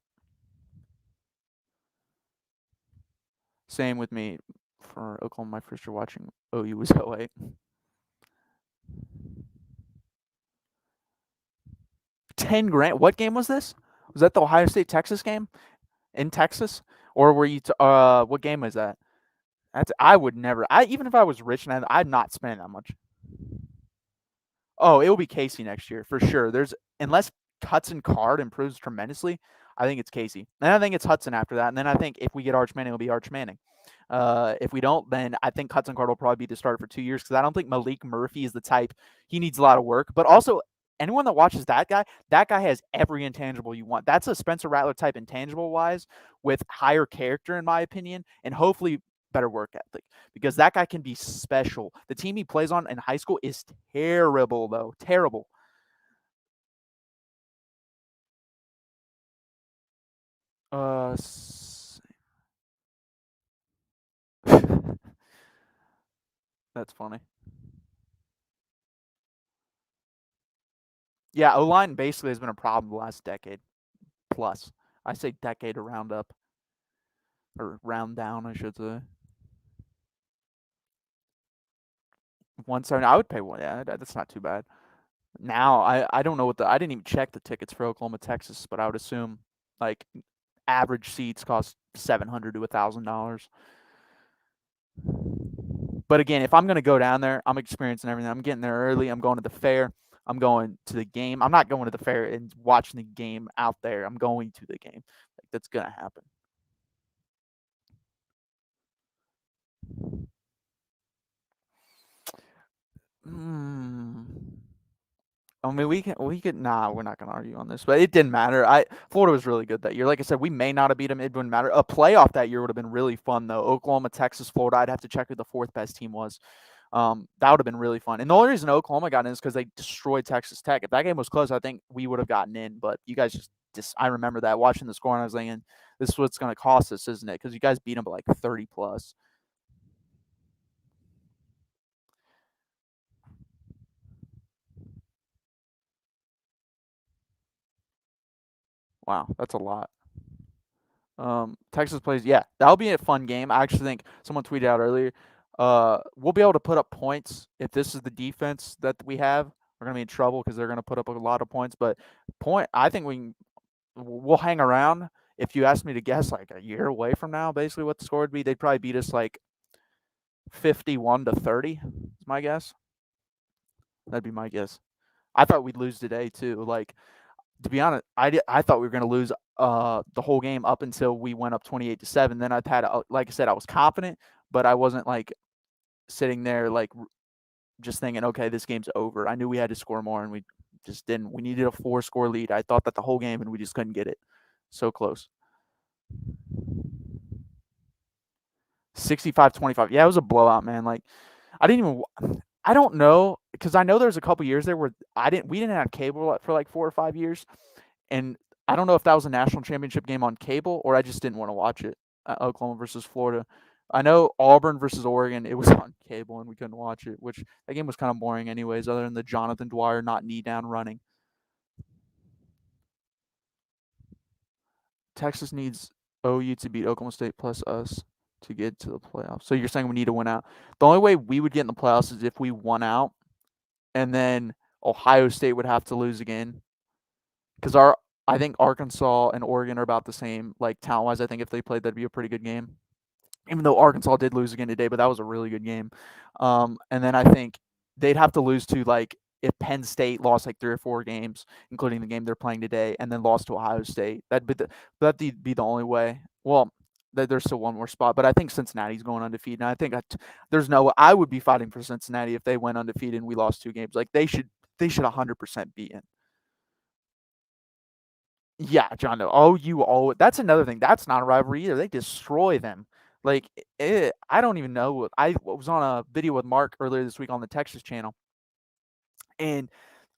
Same with me for Oklahoma. My first year watching OU was 08. 10 grand. What game was this? Was that the Ohio State Texas game in Texas, or were you? What game was that? I would never. Even if I was rich and I'd not spend that much. Oh, it will be Casey next year for sure. There's unless Hudson Card improves tremendously, I think it's Casey. And I think it's Hudson after that. And then I think if we get Arch Manning, it'll be Arch Manning. If we don't, then I think Hudson Card will probably be the starter for 2 years because I don't think Malik Murphy is the type. He needs a lot of work. But also, anyone that watches that guy has every intangible you want. That's a Spencer Rattler type intangible wise with higher character, in my opinion, and hopefully better work ethic because that guy can be special. The team he plays on in high school is terrible, though. Terrible. Uh, that's funny. Yeah, O line basically has been a problem the last decade plus. I say decade to round up or round down, I should say. 170. I would pay one. Yeah, that's not too bad. Now I don't know what I didn't even check the tickets for Oklahoma, Texas, but I would assume like average seats cost $700 to $1,000. But again, if I'm gonna go down there, I'm experiencing everything. I'm getting there early. I'm going to the fair. I'm going to the game. I'm not going to the fair and watching the game out there. I'm going to the game. Like, that's gonna happen. Hmm. I mean, we could. Nah, we're not gonna argue on this, but it didn't matter. Florida was really good that year. Like I said, we may not have beat them. It wouldn't matter. A playoff that year would have been really fun though. Oklahoma, Texas, Florida. I'd have to check who the 4th best team was. That would have been really fun. And the only reason Oklahoma got in is because they destroyed Texas Tech. If that game was close, I think we would have gotten in. But you guys just I remember that watching the score and I was thinking, this is what's going to cost us, isn't it? Because you guys beat them by like 30 plus. Wow, that's a lot. Texas plays. Yeah, that'll be a fun game. I actually think someone tweeted out earlier. we'll be able to put up points if this is the defense that we have. We're gonna be in trouble because they're gonna put up a lot of points. But I think we'll hang around. If you ask me to guess, like a year away from now, basically what the score would be, they'd probably beat us like 51-30. Is my guess. That'd be my guess. I thought we'd lose today too. Like, to be honest, I thought we were going to lose the whole game up until we went up 28-7. Then like I said, I was confident, but I wasn't like sitting there like just thinking, okay, this game's over. I knew we had to score more, and we just didn't. We needed a 4-score lead. I thought that the whole game, and we just couldn't get it. So close. 65-25. Yeah, it was a blowout, man. Like, I don't know, because I know there's a couple years there where we didn't have cable for like 4 or 5 years, and I don't know if that was a national championship game on cable or I just didn't want to watch it. Oklahoma versus Florida. I know Auburn versus Oregon, it was on cable and we couldn't watch it, which that game was kind of boring anyways, other than the Jonathan Dwyer not knee down running. Texas needs OU to beat Oklahoma State plus us to get to the playoffs. So you're saying we need to win out. The only way we would get in the playoffs is if we won out, and then Ohio State would have to lose again. Because I think Arkansas and Oregon are about the same, like talent-wise. I think if they played, that'd be a pretty good game. Even though Arkansas did lose again today, but that was a really good game. And then I think they'd have to lose to, like, if Penn State lost like 3 or 4 games, including the game they're playing today, and then lost to Ohio State. That'd be the only way. Well, there's still one more spot, but I think Cincinnati's going undefeated. And I think I would be fighting for Cincinnati if they went undefeated and we lost 2 games. Like, they should 100% be in. Yeah, John Doe. That's another thing. That's not a rivalry either. They destroy them. Like, I don't even know. I was on a video with Mark earlier this week on the Texas channel, and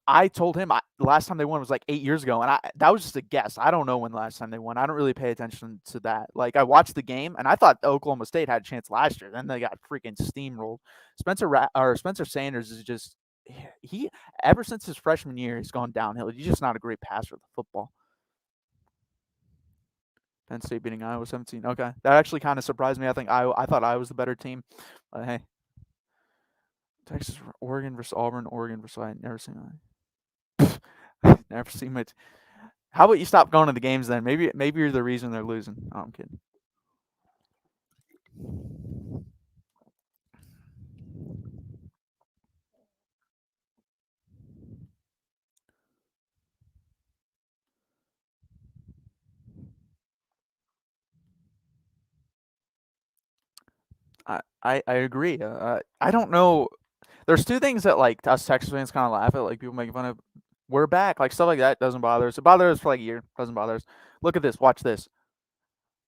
I told him the last time they won was like 8 years ago, and that was just a guess. I don't know when the last time they won. I don't really pay attention to that. Like, I watched the game, and I thought Oklahoma State had a chance last year. Then they got freaking steamrolled. Spencer Sanders is just he ever since his freshman year, he's gone downhill. He's just not a great passer of the football. Penn State beating Iowa 17. Okay, that actually kind of surprised me. I thought Iowa was the better team, but hey, Texas, Oregon versus Auburn, Oregon versus I never seen that. Never seen it. How about you stop going to the games then? Maybe you're the reason they're losing. Oh, I'm kidding. I agree. I don't know. There's 2 things that like us Texas fans kind of laugh at, like people making fun of. We're back, like stuff like that doesn't bother us. It bothers us for like a year. Doesn't bother us. Look at this. Watch this.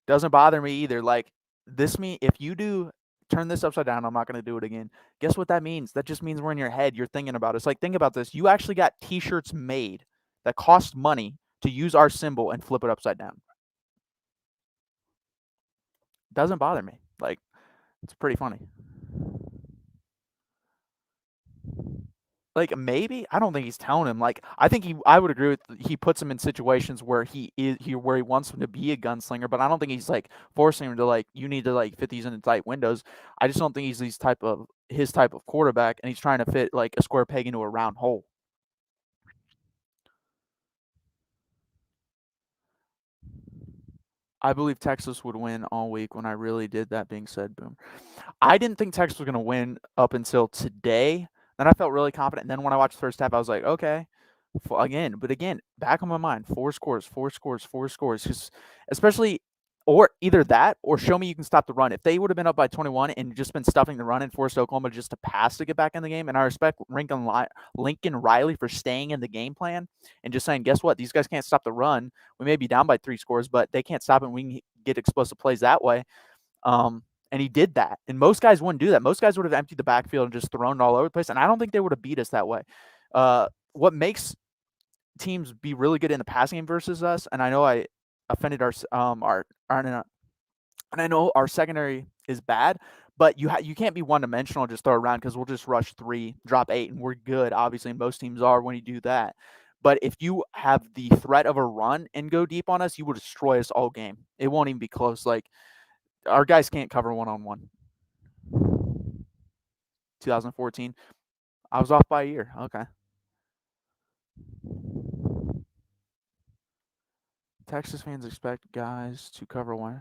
Doesn't bother me either. Like, if you do turn this upside down, I'm not going to do it again. Guess what that means? That just means we're in your head. You're thinking about it. It's like, think about this. You actually got T-shirts made that cost money to use our symbol and flip it upside down. Doesn't bother me. Like, it's pretty funny. Like, maybe I don't think he's telling him. Like, I would agree with he puts him in situations where where he wants him to be a gunslinger, but I don't think he's like forcing him to like you need to like fit these into tight windows. I just don't think he's his type of quarterback, and he's trying to fit like a square peg into a round hole. I believe Texas would win all week when I really did. That being said, boom. I didn't think Texas was going to win up until today. Then I felt really confident. And then when I watched the first half, I was like, okay. Again, back on my mind, 4 scores, 4 scores, 4 scores. Just especially, or either that, or show me you can stop the run. If they would have been up by 21 and just been stuffing the run and forced Oklahoma just to pass to get back in the game, and I respect Lincoln Riley for staying in the game plan and just saying, guess what? These guys can't stop the run. We may be down by 3 scores, but they can't stop it. We can get explosive plays that way. And he did that. And most guys wouldn't do that. Most guys would have emptied the backfield and just thrown it all over the place. And I don't think they would have beat us that way. What makes teams be really good in the passing game versus us, and I know I offended our and I know our secondary is bad, but you can't be one-dimensional and just throw around, because we'll just rush 3, drop 8, and we're good. Obviously, most teams are when you do that. But if you have the threat of a run and go deep on us, you will destroy us all game. It won't even be close. Like, our guys can't cover one-on-one. 2014. I was off by a year. Okay. Texas fans expect guys to cover one.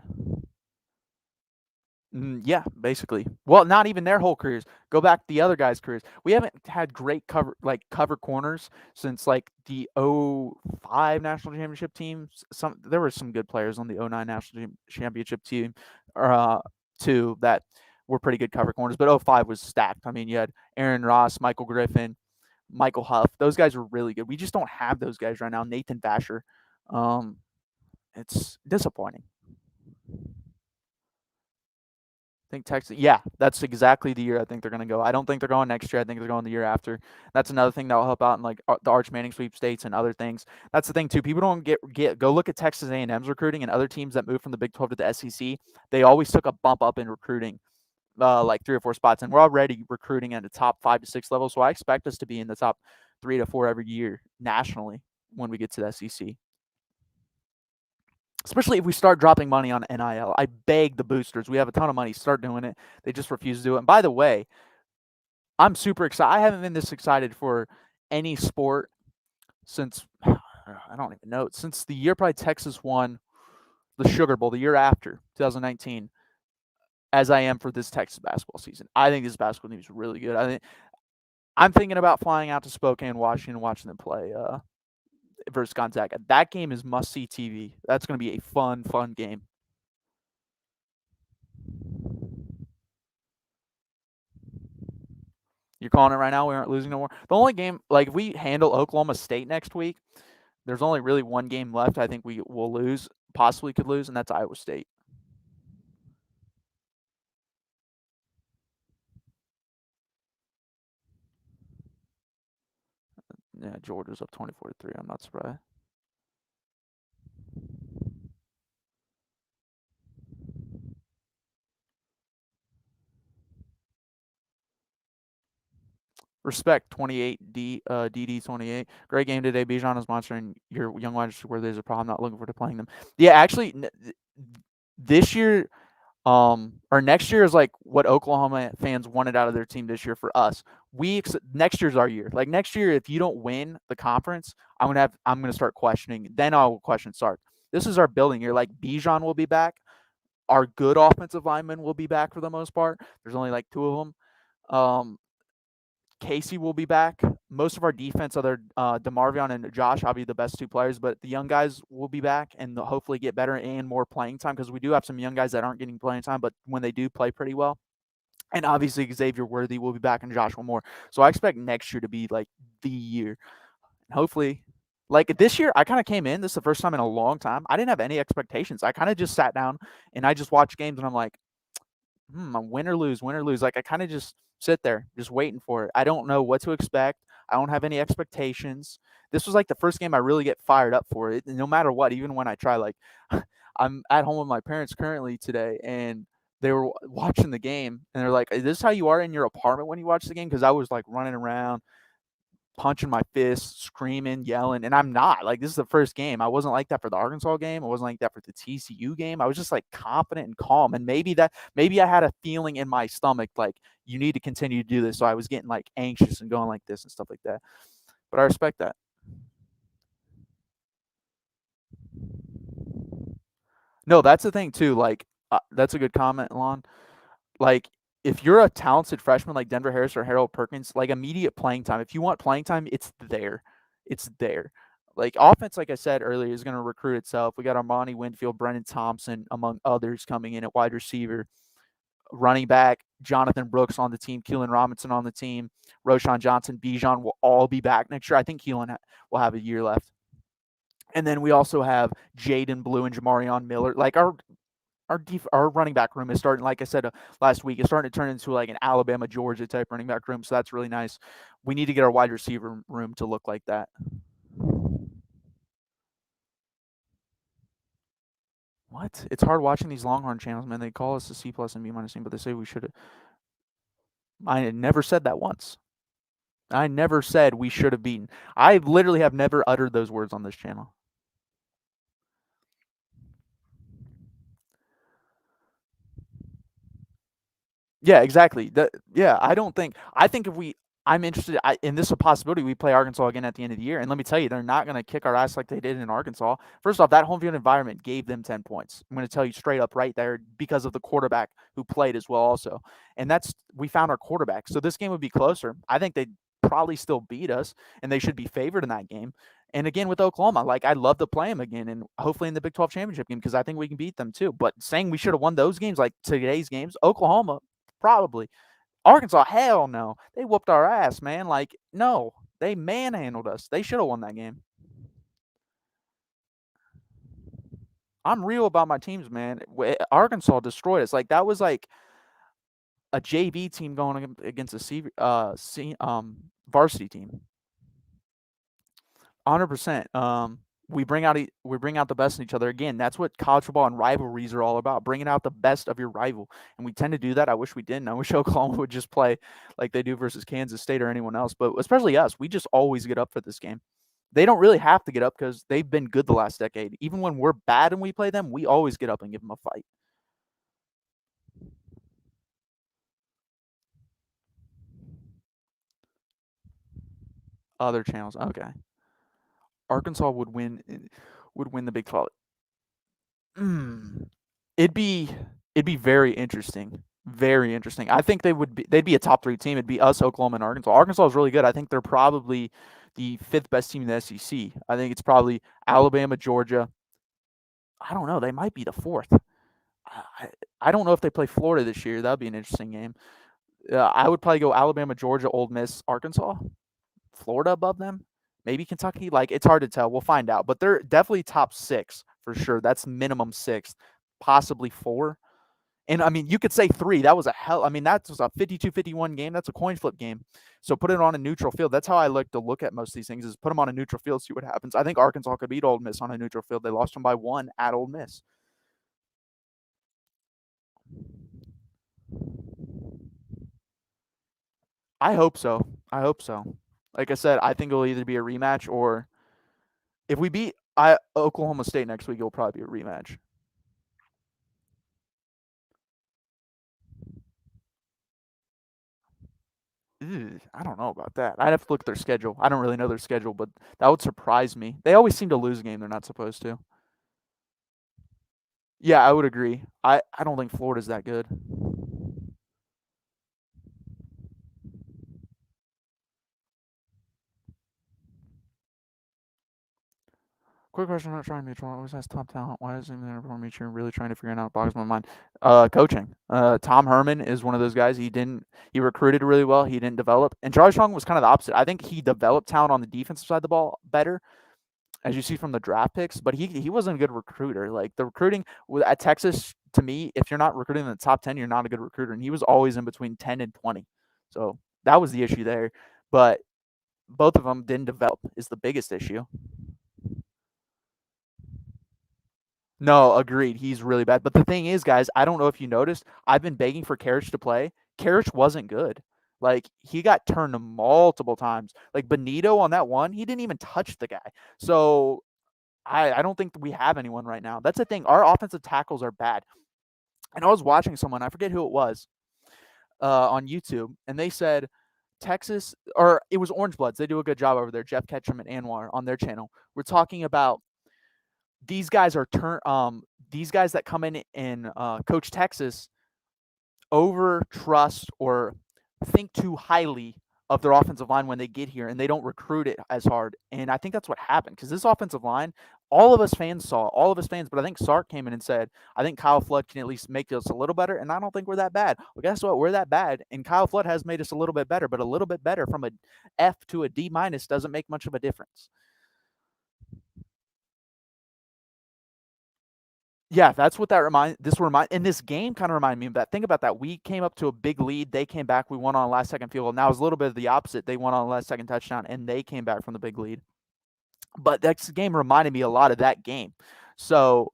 Yeah, basically. Well, not even their whole careers. Go back to the other guys' careers. We haven't had great cover corners since like the '05 national championship team. There were some good players on the '09 national championship team, too, that were pretty good cover corners. But '05 was stacked. I mean, you had Aaron Ross, Michael Griffin, Michael Huff. Those guys were really good. We just don't have those guys right now. Nathan Vasher. It's disappointing. I think Texas. Yeah, that's exactly the year I think they're going to go. I don't think they're going next year. I think they're going the year after. That's another thing that will help out in like the Arch Manning sweepstakes and other things. That's the thing too. People don't go look at Texas A&M's recruiting and other teams that moved from the Big 12 to the SEC. They always took a bump up in recruiting, like 3 or 4 spots, and we're already recruiting at the top 5 to 6 level. So I expect us to be in the top 3 to 4 every year nationally when we get to the SEC. Especially if we start dropping money on NIL. I beg the boosters. We have a ton of money. Start doing it. They just refuse to do it. And by the way, I'm super excited. I haven't been this excited for any sport since, I don't even know, since the year probably Texas won the Sugar Bowl, the year after, 2019, as I am for this Texas basketball season. I think this basketball team is really good. I'm thinking about flying out to Spokane, Washington, watching them play versus Gonzaga. That game is must-see TV. That's going to be a fun game. You're calling it right now? We aren't losing no more. The only game, like if we handle Oklahoma State next week, there's only really one game left I think we will lose, possibly could lose, and that's Iowa State. Yeah, Georgia's up 24-3. I'm not surprised. Respect 28 DD 28. Great game today. Bijan is monstering your young wide receiver where there's a problem. Not looking forward to playing them. Yeah, actually, this year, or next year is like what Oklahoma fans wanted out of their team this year for us. Next year's our year. Like next year, if you don't win the conference, I'm gonna start questioning. Then I'll question Sark. This is our building year. Like Bijan will be back. Our good offensive linemen will be back for the most part. There's only like 2 of them. Casey will be back. Most of our defense, other DeMarvion and Josh, obviously the best 2 players, but the young guys will be back and they'll hopefully get better and more playing time because we do have some young guys that aren't getting playing time, but when they do play pretty well. And obviously Xavier Worthy will be back and Joshua Moore. So I expect next year to be like the year. Hopefully, like this year, I kind of came in. This is the first time in a long time. I didn't have any expectations. I kind of just sat down and I just watched games and I'm like, win or lose, win or lose. Like I kind of just sit there, just waiting for it. I don't know what to expect. I don't have any expectations. This was like the first game I really get fired up for it. No matter what, even when I try, like I'm at home with my parents currently today, and they were watching the game, and they're like, "Is this how you are in your apartment when you watch the game?" Because I was like running around, punching my fists, screaming, yelling, and I'm not. Like this is the first game. I wasn't like that for the Arkansas game. I wasn't like that for the TCU game. I was just like confident and calm. And maybe I had a feeling in my stomach like you need to continue to do this. So I was getting like anxious and going like this and stuff like that. But I respect that. No, that's the thing too. Like that's a good comment, Lon. Like if you're a talented freshman like Denver Harris or Harold Perkins, like immediate playing time. If you want playing time, it's there. It's there. Like offense, like I said earlier, is going to recruit itself. We got Armani Winfield, Brennan Thompson, among others, coming in at wide receiver, running back, Jonathan Brooks on the team, Keelan Robinson on the team, Roshan Johnson, Bijan will all be back next year. I think Keelan will have a year left. And then we also have Jaden Blue and Jamarion Miller. Like our running back room is starting, like I said last week, it's starting to turn into like an Alabama, Georgia type running back room. So that's really nice. We need to get our wide receiver room to look like that. What? It's hard watching these Longhorn channels, man. They call us a C+ and B- team, but they say we should. I never said that once. I never said we should have beaten. I literally have never uttered those words on this channel. Yeah, exactly. I think if we I'm interested and this is a possibility we play Arkansas again at the end of the year, and let me tell you, they're not gonna kick our ass like they did in Arkansas. First off, that home field environment gave them 10 points. I'm gonna tell you straight up right there because of the quarterback who played as well also. And that's we found our quarterback. So this game would be closer. I think they'd probably still beat us, and they should be favored in that game. And again with Oklahoma, like I'd love to play them again and hopefully in the Big 12 championship game because I think we can beat them too. But saying we should have won those games like today's games, Oklahoma probably. Arkansas, hell no. They whooped our ass, man. Like, no, they manhandled us. They should have won that game. I'm real about my teams, man. Arkansas destroyed us. Like that was like a JV team going against a varsity team. 100%. We bring out the best in each other. Again, that's what college football and rivalries are all about. Bringing out the best of your rival, and we tend to do that. I wish we didn't. I wish Oklahoma would just play like they do versus Kansas State or anyone else. But especially us, we just always get up for this game. They don't really have to get up because they've been good the last decade. Even when we're bad and we play them, we always get up and give them a fight. Other channels, okay. Arkansas would win the Big 12. Mm, it'd be it'd be very interesting. Very interesting. I think they'd be a top 3 team. It'd be us, Oklahoma, and Arkansas. Arkansas is really good. I think they're probably the 5th best team in the SEC. I think it's probably Alabama, Georgia. I don't know. They might be the 4th. I, I don't know if they play Florida this year. That'd be an interesting game. I would probably go Alabama, Georgia, Ole Miss, Arkansas, Florida above them. Maybe Kentucky. Like it's hard to tell. We'll find out. But they're definitely top 6 for sure. That's minimum 6, possibly 4. And I mean, you could say 3. That was a hell. I mean, that was a 52-51 game. That's a coin flip game. So put it on a neutral field. That's how I like to look at most of these things: is put them on a neutral field, see what happens. I think Arkansas could beat Ole Miss on a neutral field. They lost them by 1 at Ole Miss. I hope so. I hope so. Like I said, I think it'll either be a rematch or if we beat Oklahoma State next week, it'll probably be a rematch. I don't know about that. I'd have to look at their schedule. I don't really know their schedule, but that would surprise me. They always seem to lose a game they're not supposed to. Yeah, I would agree. I don't think Florida's that good. Quick question, I'm not trying to be troll. Always has top talent. Why isn't there for me cheering? Really trying to figure it out. Bogs my mind. Coaching. Tom Herman is one of those guys. He recruited really well. He didn't develop. And Charlie Strong was kind of the opposite. I think he developed talent on the defensive side of the ball better, as you see from the draft picks, but he wasn't a good recruiter. Like the recruiting at Texas, to me, if you're not recruiting in the top 10, you're not a good recruiter. And he was always in between 10 and 20. So that was the issue there. But both of them didn't develop is the biggest issue. No, agreed. He's really bad. But the thing is, guys, I don't know if you noticed, I've been begging for Karich to play. Karich wasn't good. Like he got turned multiple times. Like Benito on that one, he didn't even touch the guy. So I don't think we have anyone right now. That's the thing. Our offensive tackles are bad. And I was watching someone, I forget who it was, on YouTube, and they said Texas, or it was Orange Bloods. They do a good job over there. Jeff Ketchum and Anwar on their channel. We're talking about these guys are these guys that come in and coach Texas over trust or think too highly of their offensive line when they get here and they don't recruit it as hard. And I think that's what happened because this offensive line, all of us fans, but I think Sark came in and said, I think Kyle Flood can at least make us a little better. And I don't think we're that bad. Well, guess what? We're that bad. And Kyle Flood has made us a little bit better, but a little bit better from a F to a D minus doesn't make much of a difference. Yeah, that's what that and this game kind of reminded me of that. Think about that. We came up to a big lead. They came back. We won on a last second field goal. Now it's a little bit of the opposite. They won on a last second touchdown and they came back from the big lead. But that game reminded me a lot of that game. So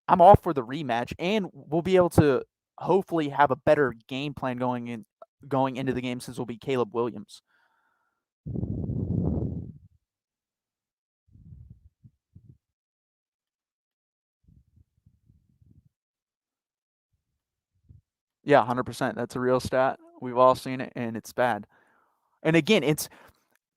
I'm all for the rematch and we'll be able to hopefully have a better game plan going into the game since we'll be Caleb Williams. Yeah, 100%. That's a real stat. We've all seen it, and it's bad. And again, it's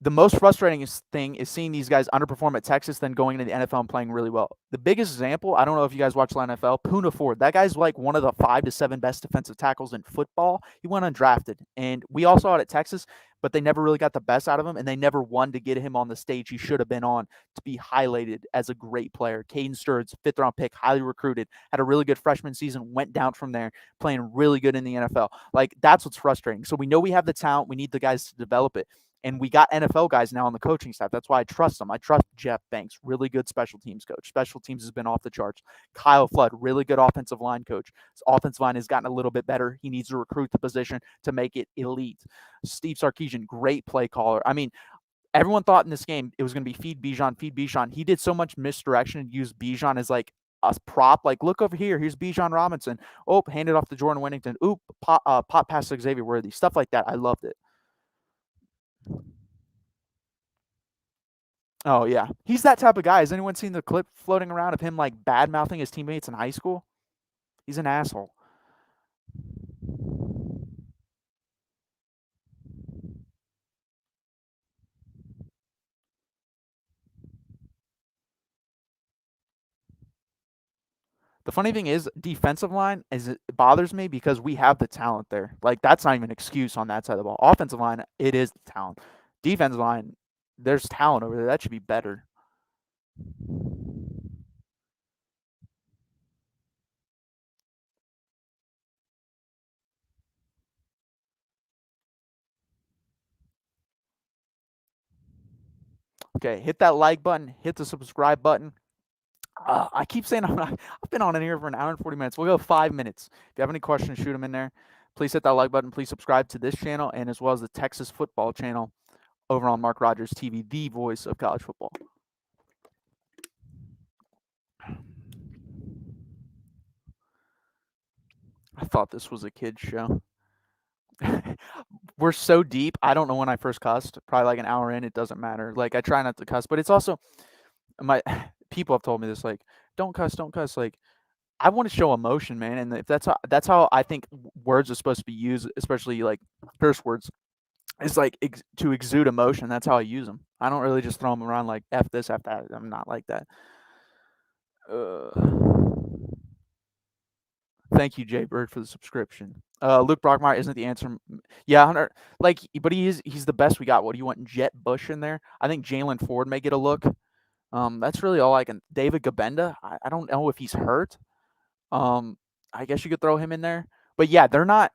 the most frustrating thing is seeing these guys underperform at Texas, then going into the NFL and playing really well. The biggest example, I don't know if you guys watch the NFL, Poona Ford. That guy's like one of the 5 to 7 best defensive tackles in football. He went undrafted, and we all saw it at Texas, but they never really got the best out of him, and they never won to get him on the stage he should have been on to be highlighted as a great player. Caden Sturridge, 5th-round pick, highly recruited, had a really good freshman season, went down from there, playing really good in the NFL. Like, that's what's frustrating. So we know we have the talent. We need the guys to develop it. And we got NFL guys now on the coaching staff. That's why I trust them. I trust Jeff Banks, really good special teams coach. Special teams has been off the charts. Kyle Flood, really good offensive line coach. His offensive line has gotten a little bit better. He needs to recruit the position to make it elite. Steve Sarkisian, great play caller. I mean, everyone thought in this game it was going to be feed Bijan, feed Bijan. He did so much misdirection and used Bijan as like a prop. Like, look over here. Here's Bijan Robinson. Oh, hand it off to Jordan Whittington. Oop, pop pass to Xavier Worthy. Stuff like that. I loved it. Oh, yeah. He's that type of guy. Has anyone seen the clip floating around of him, like, bad-mouthing his teammates in high school? He's an asshole. The funny thing is, defensive line it bothers me because we have the talent there. Like, that's not even an excuse on that side of the ball. Offensive line, it is the talent. Defensive line, there's talent over there. That should be better. Okay, hit that like button, hit the subscribe button. I keep saying I've been on in here for an hour and 40 minutes. We'll go 5 minutes. If you have any questions, shoot them in there. Please hit that like button. Please subscribe to this channel and as well as the Texas football channel over on Mark Rogers TV, the voice of college football. I thought this was a kid's show. We're so deep. I don't know when I first cussed. Probably like an hour in. It doesn't matter. Like, I try not to cuss, but it's also my people have told me this. Like, don't cuss, don't cuss. Like, I want to show emotion, man. And if that's how I think words are supposed to be used, especially like curse words, is like to exude emotion. That's how I use them. I don't really just throw them around like f this, f that. I'm not like that. Thank you, Jay Bird, for the subscription. Luke Brockmeyer isn't the answer. Yeah, Hunter. Like, but he's the best we got. What do you want, Jet Bush in there? I think Jalen Ford may get a look. That's really all I can. David Gabenda. I don't know if he's hurt. I guess you could throw him in there. But yeah, they're not.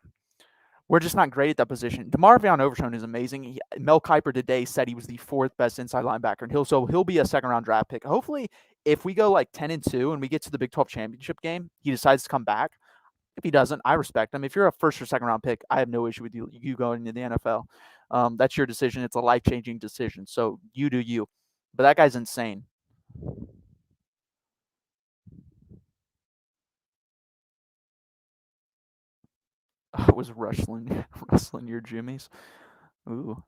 We're just not great at that position. DeMar Van Overshown is amazing. Mel Kiper today said he was the 4th best inside linebacker, and he'll be a 2nd-round draft pick. Hopefully, if we go like 10-2 and we get to the Big 12 championship game, he decides to come back. If he doesn't, I respect him. If you're a 1st or 2nd-round pick, I have no issue with you going into the NFL. That's your decision. It's a life-changing decision. So you do you. But that guy's insane. It was wrestling your jimmies. Ooh.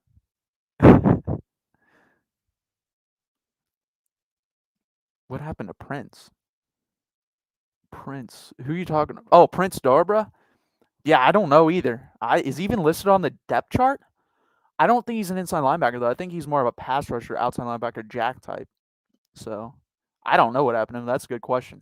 What happened to Prince? Prince. Who are you talking about? Oh, Prince Darbra? Yeah, I don't know either. Is he even listed on the depth chart? I don't think he's an inside linebacker, though. I think he's more of a pass rusher, outside linebacker, jack type. So I don't know what happened to him. That's a good question.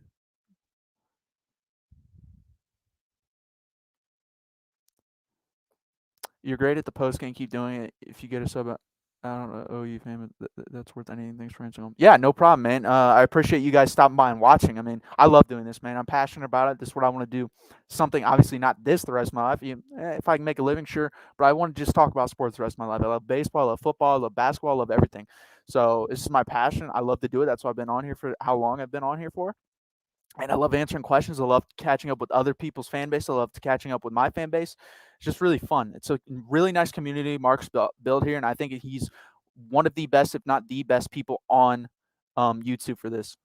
You're great at the post game. Keep doing it. If you get a sub, I don't know. Oh, you famous. That's worth anything. Thanks for answering them. Yeah, no problem, man. I appreciate you guys stopping by and watching. I mean, I love doing this, man. I'm passionate about it. This is what I want to do. Something, obviously, not this the rest of my life. If I can make a living, sure. But I want to just talk about sports the rest of my life. I love baseball. I love football. I love basketball. I love everything. So this is my passion. I love to do it. That's why I've been on here for how long I've been on here for. And I love answering questions. I love catching up with other people's fan base. I love catching up with my fan base. It's just really fun. It's a really nice community Mark's built here, and I think he's one of the best, if not the best, people on YouTube for this.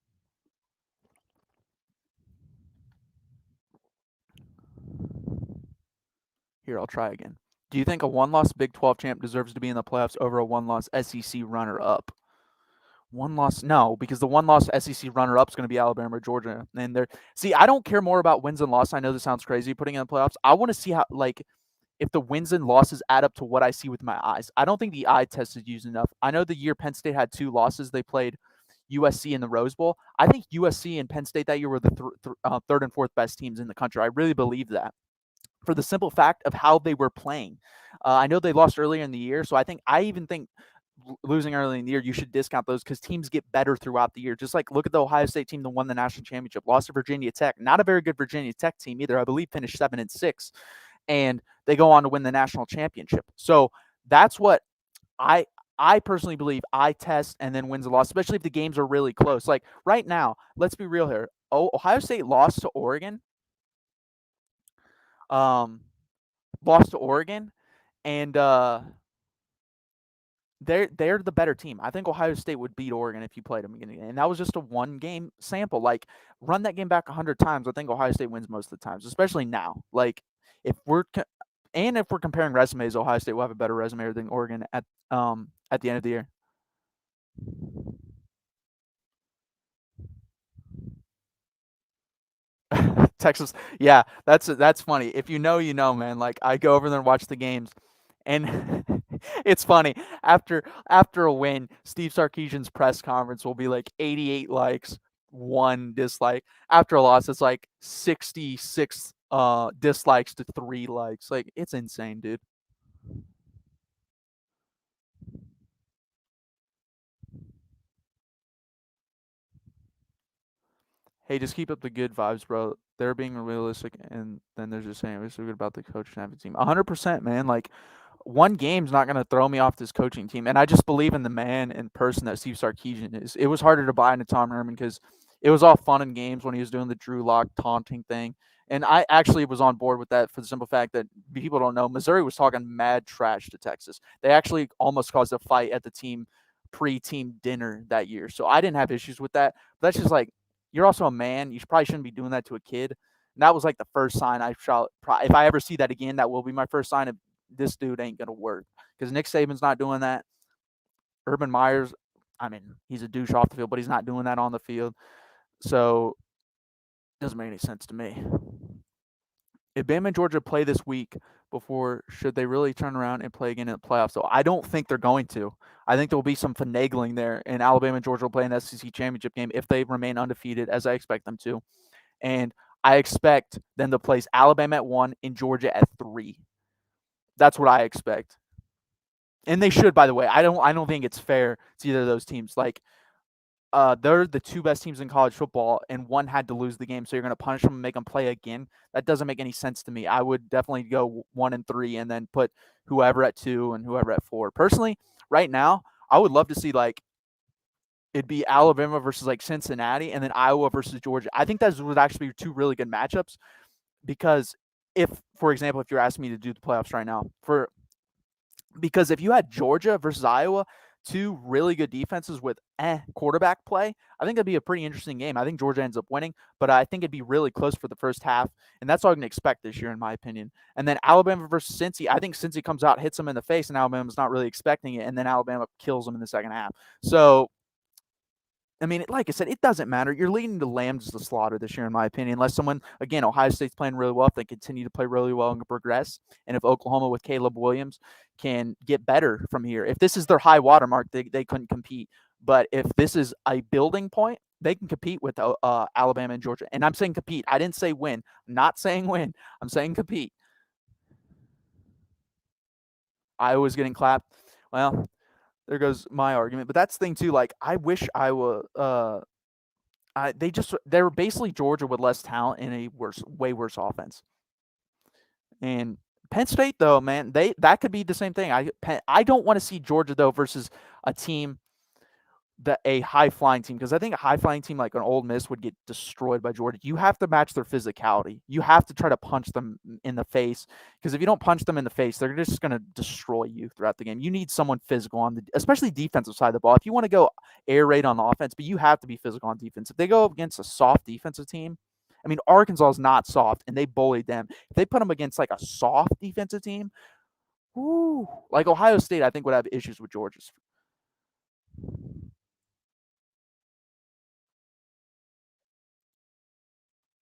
Here, I'll try again. Do you think a one-loss Big 12 champ deserves to be in the playoffs over a one-loss SEC runner-up? One loss, no, because the one loss SEC runner-up is going to be Alabama or Georgia, and they're I don't care more about wins and losses. I know this sounds crazy putting in the playoffs. I want to see how if the wins and losses add up to what I see with my eyes. I don't think the eye test is used enough. I know the year Penn State had 2 losses, they played USC in the Rose Bowl. I think USC and Penn State that year were the third and fourth best teams in the country. I really believe that for the simple fact of how they were playing. I know they lost earlier in the year, so I even think losing early in the year, you should discount those because teams get better throughout the year. Just like look at the Ohio State team that won the national championship, lost to Virginia Tech. Not a very good Virginia Tech team either. I believe finished 7-6, and they go on to win the national championship. So that's what I personally believe eye test and then wins and loss, especially if the games are really close. Like right now, let's be real here. Ohio State lost to Oregon. Lost to Oregon, and they're the better team. I think Ohio State would beat Oregon if you played them again, and that was just a 1-game sample. Like, run that game back 100 times, I think Ohio State wins most of the times, especially now. Like, if we're comparing resumes, Ohio State will have a better resume than Oregon at the end of the year. Texas, yeah, that's funny. If you know, you know, man. Like I go over there and watch the games, and it's funny after a win, Steve Sarkisian's press conference will be like 88 likes, 1 dislike. After a loss, it's like 66 dislikes to 3 likes. Like it's insane, dude. Hey, just keep up the good vibes, bro. They're being realistic, and then they're just saying we're so good about the coach and having team. 100%, man. Like one game's not going to throw me off this coaching team, and I just believe in the man and person that Steve Sarkisian is. It was harder to buy into Tom Herman because it was all fun and games when he was doing the Drew Lock taunting thing, and I actually was on board with that for the simple fact that people don't know Missouri was talking mad trash to Texas. They actually almost caused a fight at the team pre-team dinner that year, so I didn't have issues with that. But that's just like you're also a man. You probably shouldn't be doing that to a kid. And that was like the first sign I shall. If I ever see that again, that will be my first sign of this dude ain't gonna work because Nick Saban's not doing that. Urban Meyer's, I mean, he's a douche off the field, but he's not doing that on the field. So it doesn't make any sense to me. If Bama and Georgia play this week before, should they really turn around and play again in the playoffs? So I don't think they're going to. I think there will be some finagling there, and Alabama and Georgia will play an SEC championship game if they remain undefeated, as I expect them to. And I expect them to place Alabama at 1 and Georgia at 3. That's what I expect. And they should, by the way. I don't think it's fair to either of those teams. Like, they're the 2 best teams in college football, and one had to lose the game, so you're going to punish them and make them play again. That doesn't make any sense to me. I would definitely go 1 and 3, and then put whoever at 2 and whoever at 4. Personally, right now, I would love to see like it'd be Alabama versus like Cincinnati, and then Iowa versus Georgia. I think those would actually be 2 really good matchups because if, for example, if you're asking me to do the playoffs right now, because if you had Georgia versus Iowa, 2 really good defenses with quarterback play, I think that'd be a pretty interesting game. I think Georgia ends up winning, but I think it'd be really close for the first half, and that's all I can expect this year, in my opinion. And then Alabama versus Cincy, I think Cincy comes out, hits them in the face, and Alabama's not really expecting it, and then Alabama kills them in the second half. So I mean, like I said, it doesn't matter. You're leading the lambs to the slaughter this year, in my opinion, unless someone, again, Ohio State's playing really well, if they continue to play really well and progress, and if Oklahoma with Caleb Williams can get better from here. If this is their high watermark, they couldn't compete. But if this is a building point, they can compete with Alabama and Georgia. And I'm saying compete. I didn't say win. I'm not saying win. I'm saying compete. Iowa's getting clapped. Well, there goes my argument. But that's the thing too. Like, I wish Iowa. They're basically Georgia with less talent and a way worse offense. And Penn State, though, man, that could be the same thing. I don't want to see Georgia though versus a team a high flying team, because I think a high flying team like an Ole Miss would get destroyed by Georgia. You have to match their physicality. You have to try to punch them in the face, because if you don't punch them in the face, they're just going to destroy you throughout the game. You need someone physical on especially defensive side of the ball. If you want to go air raid on offense, but you have to be physical on defense. If they go up against a soft defensive team, I mean, Arkansas is not soft, and they bullied them. If they put them against like a soft defensive team, like Ohio State, I think would have issues with Georgia's.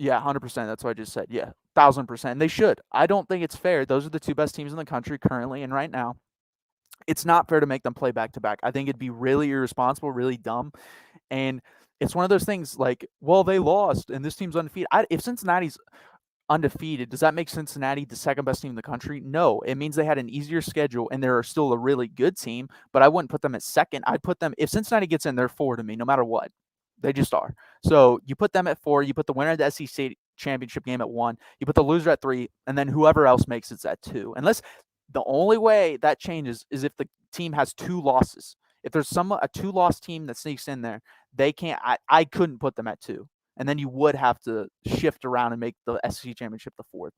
Yeah, 100%. That's what I just said. Yeah, 1,000%. They should. I don't think it's fair. Those are the two best teams in the country currently and right now. It's not fair to make them play back to back. I think it'd be really irresponsible, really dumb. And it's one of those things like, well, they lost and this team's undefeated. If Cincinnati's undefeated, does that make Cincinnati the second best team in the country? No, it means they had an easier schedule and they're still a really good team, but I wouldn't put them at second. I'd put them, if Cincinnati gets in, they're 4 to me, no matter what. They just are. So you put them at 4, you put the winner of the SEC championship game at 1, you put the loser at 3, and then whoever else makes it's at 2. Unless the only way that changes is if the team has 2 losses. If there's a 2-loss team that sneaks in there, they can't. I couldn't put them at 2, and then you would have to shift around and make the SEC championship the 4th.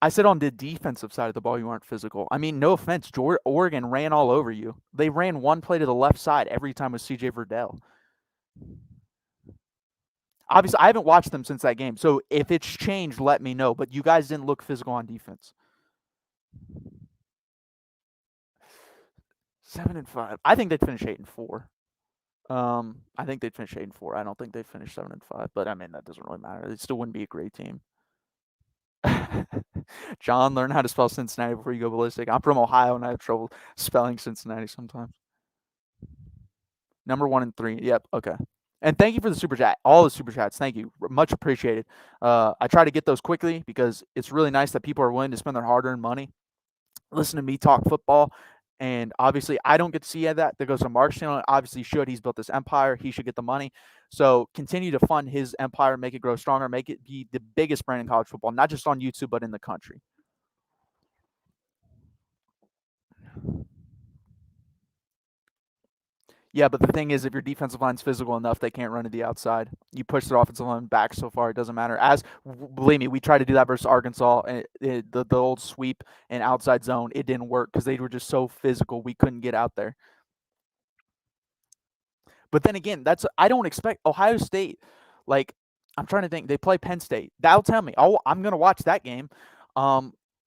I said on the defensive side of the ball, you aren't physical. I mean, no offense, Oregon ran all over you. They ran one play to the left side every time with CJ Verdell. Obviously, I haven't watched them since that game, so if it's changed, let me know. But you guys didn't look physical on defense. 7-5. I think they'd finish 8-4. I think they'd finish 8-4. I don't think they'd finish 7-5. But I mean, that doesn't really matter. It still wouldn't be a great team. John, learn how to spell Cincinnati before you go ballistic. I'm from Ohio and I have trouble spelling Cincinnati sometimes. Number 1 and 3. Yep. Okay. And thank you for the super chat. All the super chats. Thank you. Much appreciated. I try to get those quickly because it's really nice that people are willing to spend their hard-earned money. Listen to me talk football. And obviously, I don't get to see that. That goes to Mark's channel. Obviously, should. He's built this empire. He should get the money. So continue to fund his empire, make it grow stronger, make it be the biggest brand in college football, not just on YouTube, but in the country. Yeah, but the thing is, if your defensive line's physical enough, they can't run to the outside. You push their offensive line back so far, it doesn't matter. Believe me, we tried to do that versus Arkansas, and the old sweep and outside zone. It didn't work because they were just so physical. We couldn't get out there. But then again, I don't expect Ohio State. Like, I'm trying to think. They play Penn State. That'll tell me. I'm gonna watch that game.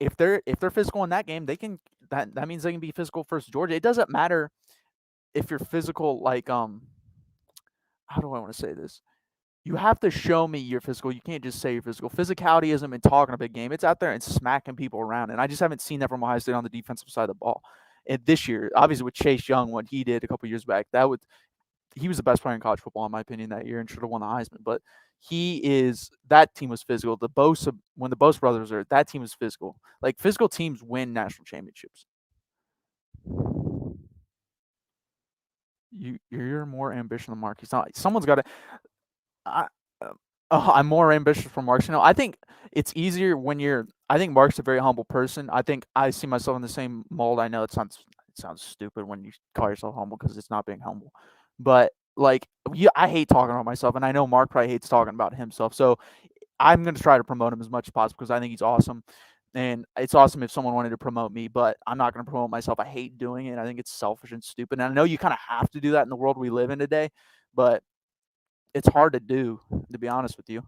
If they're physical in that game, they can. That means they can be physical versus Georgia. It doesn't matter if you're physical, like, how do I want to say this? You have to show me you're physical. You can't just say you're physical. Physicality isn't been talking a big game. It's out there and smacking people around. And I just haven't seen that from Ohio State on the defensive side of the ball. And this year, obviously with Chase Young, what he did a couple years back, he was the best player in college football, in my opinion, that year and should have won the Heisman. But that team was physical. When the Bosa brothers are, that team was physical. Like, physical teams win national championships. You're more ambitious than Mark. He's not. Someone's got to. I'm more ambitious for Mark. I think it's easier when you're. I think Mark's a very humble person. I think I see myself in the same mold. I know it sounds stupid when you call yourself humble because it's not being humble, but like, I hate talking about myself, and I know Mark probably hates talking about himself. So I'm going to try to promote him as much as possible because I think he's awesome. And it's awesome if someone wanted to promote me, but I'm not going to promote myself. I hate doing it. I think it's selfish and stupid. And I know you kind of have to do that in the world we live in today, but it's hard to do, to be honest with you.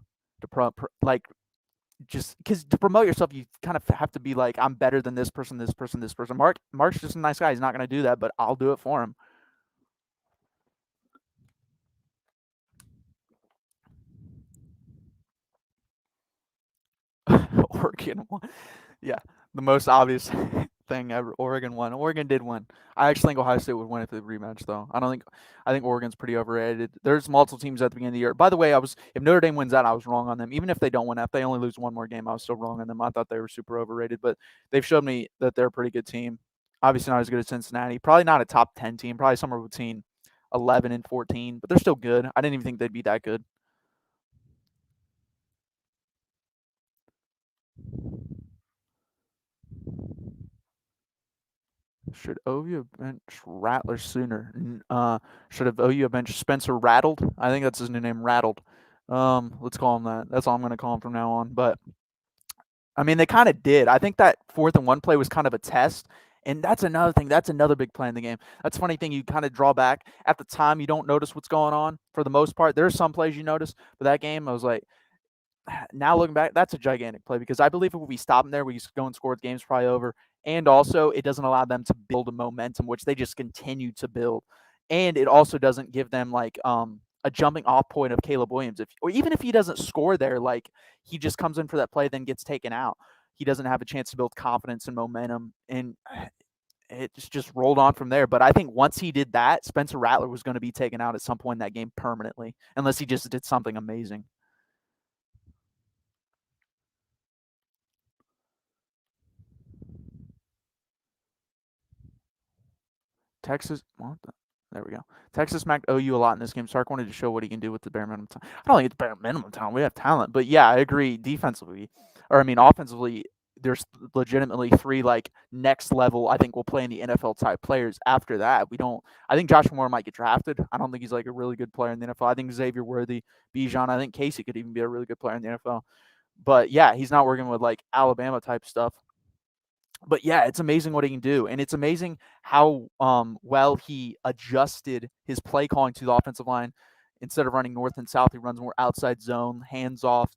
Just because to promote yourself, you kind of have to be like, I'm better than this person, this person, this person. Mark's just a nice guy. He's not going to do that, but I'll do it for him. Oregon won. Yeah, the most obvious thing ever. Oregon won. Oregon did win. I actually think Ohio State would win if they rematch, though. I think Oregon's pretty overrated. There's multiple teams at the beginning of the year. By the way, if Notre Dame wins that, I was wrong on them. Even if they don't win, if they only lose one more game, I was still wrong on them. I thought they were super overrated, but they've showed me that they're a pretty good team. Obviously not as good as Cincinnati. Probably not a top 10 team. Probably somewhere between 11 and 14, but they're still good. I didn't even think they'd be that good. Should OU bench Rattler sooner? Should have OU bench Spencer Rattled? I think that's his new name, Rattled. Let's call him that. That's all I'm going to call him from now on. But I mean, they kind of did. I think that 4th and 1 play was kind of a test. And that's another thing. That's another big play in the game. That's a funny thing. You kind of draw back. At the time, you don't notice what's going on for the most part. There's some plays you notice. But that game, I was like, now looking back, that's a gigantic play because I believe if we stop him there, we go and score, the game's probably over. And also, it doesn't allow them to build a momentum, which they just continue to build. And it also doesn't give them like a jumping off point of Caleb Williams. Or even if he doesn't score there, like he just comes in for that play, then gets taken out. He doesn't have a chance to build confidence and momentum, and it just rolled on from there. But I think once he did that, Spencer Rattler was going to be taken out at some point in that game permanently, unless he just did something amazing. Texas, there we go. Texas smacked OU a lot in this game. Sark wanted to show what he can do with the bare minimum time. I don't think it's bare minimum talent. We have talent, but yeah, I agree. Defensively, or I mean, offensively, there's legitimately three like next level. I think we'll play in the NFL type players. After that, we don't. I think Josh Moore might get drafted. I don't think he's like a really good player in the NFL. I think Xavier Worthy, Bijan. I think Casey could even be a really good player in the NFL. But yeah, he's not working with like Alabama type stuff. But yeah, it's amazing what he can do, and it's amazing how well he adjusted his play calling to the offensive line. Instead of running north and south, he runs more outside zone, hand off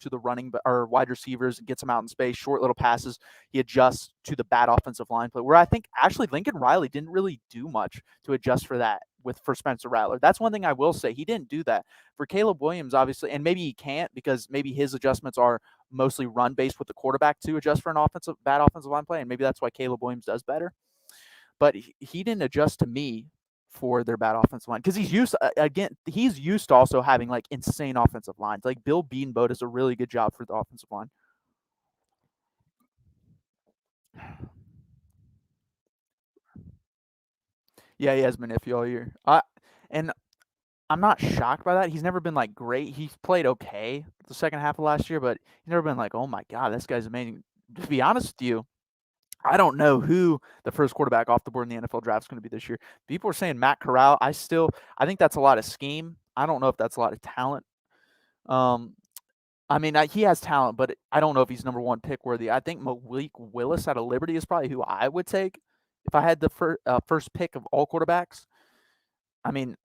to the running or wide receivers, and gets them out in space. Short little passes. He adjusts to the bad offensive line play. Where I think actually Lincoln Riley didn't really do much to adjust for that for Spencer Rattler. That's one thing I will say. He didn't do that for Caleb Williams, obviously, and maybe he can't because maybe his adjustments are mostly run based with the quarterback to adjust for an bad offensive line play, and maybe that's why Caleb Williams does better. But he didn't adjust to me for their bad offensive line because he's used to also having like insane offensive lines. Like Bill Bedenbaugh does a really good job for the offensive line. Yeah, he has been iffy all year. And I'm not shocked by that. He's never been like great. He's played okay the second half of last year, but he's never been like, oh my god, this guy's amazing. To be honest with you, I don't know who the first quarterback off the board in the NFL draft is going to be this year. People are saying Matt Corral. I think that's a lot of scheme. I don't know if that's a lot of talent. Um, I mean, he has talent, but I don't know if he's number one pick worthy. I think Malik Willis out of Liberty is probably who I would take if I had the first pick of all quarterbacks. I mean,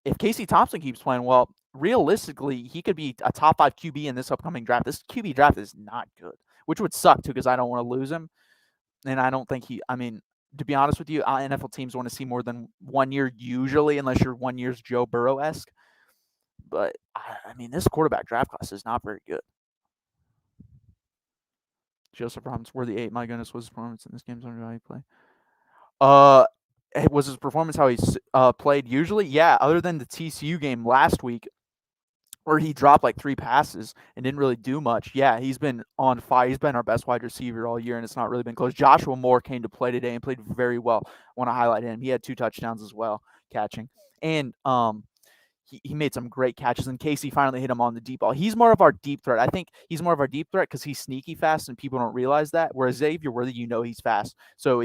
if Casey Thompson keeps playing well, realistically, he could be a top 5 QB in this upcoming draft. This QB draft is not good, which would suck too because I don't want to lose him. And I don't think I mean, to be honest with you, NFL teams want to see more than 1 year usually, unless you're 1 year's Joe Burrow-esque. But, I mean, this quarterback draft class is not very good. Joseph Robinson, worthy 8. My goodness, was his performance in this game? How he play? Was his performance how he played usually? Yeah, other than the TCU game last week, where he dropped like 3 passes and didn't really do much. Yeah, he's been on fire. He's been our best wide receiver all year, and it's not really been close. Joshua Moore came to play today and played very well. I want to highlight him. He had 2 touchdowns as well, catching. And he made some great catches, and Casey finally hit him on the deep ball. He's more of our deep threat. I think he's more of our deep threat because he's sneaky fast, and people don't realize that. Whereas Xavier Worthy, he's fast, so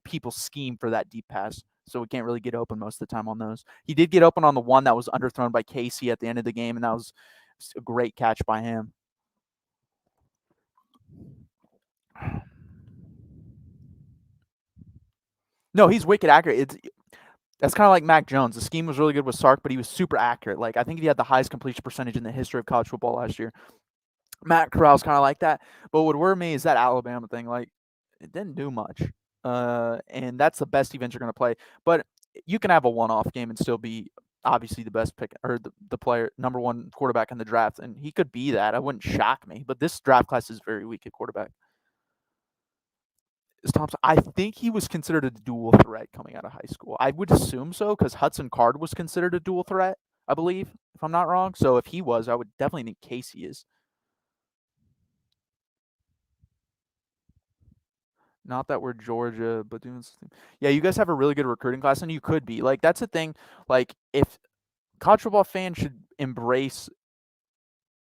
people scheme for that deep pass. So we can't really get open most of the time on those. He did get open on the one that was underthrown by Casey at the end of the game, and that was a great catch by him. No, he's wicked accurate. That's kind of like Mac Jones. The scheme was really good with Sark, but he was super accurate. Like I think he had the highest completion percentage in the history of college football last year. Matt Corral's kind of like that. But what worried me is that Alabama thing. Like it didn't do much. And that's the best defense you're going to play. But you can have a one-off game and still be obviously the best pick or the player, number one quarterback in the draft. And he could be that. I wouldn't shock me. But this draft class is very weak at quarterback. Is Thompson? I think he was considered a dual threat coming out of high school. I would assume so because Hudson Card was considered a dual threat, I believe, if I'm not wrong. So if he was, I would definitely think Casey is. Not that we're Georgia, but doing something. Yeah, you guys have a really good recruiting class, and you could be. Like, that's the thing. Like, if college football fans should embrace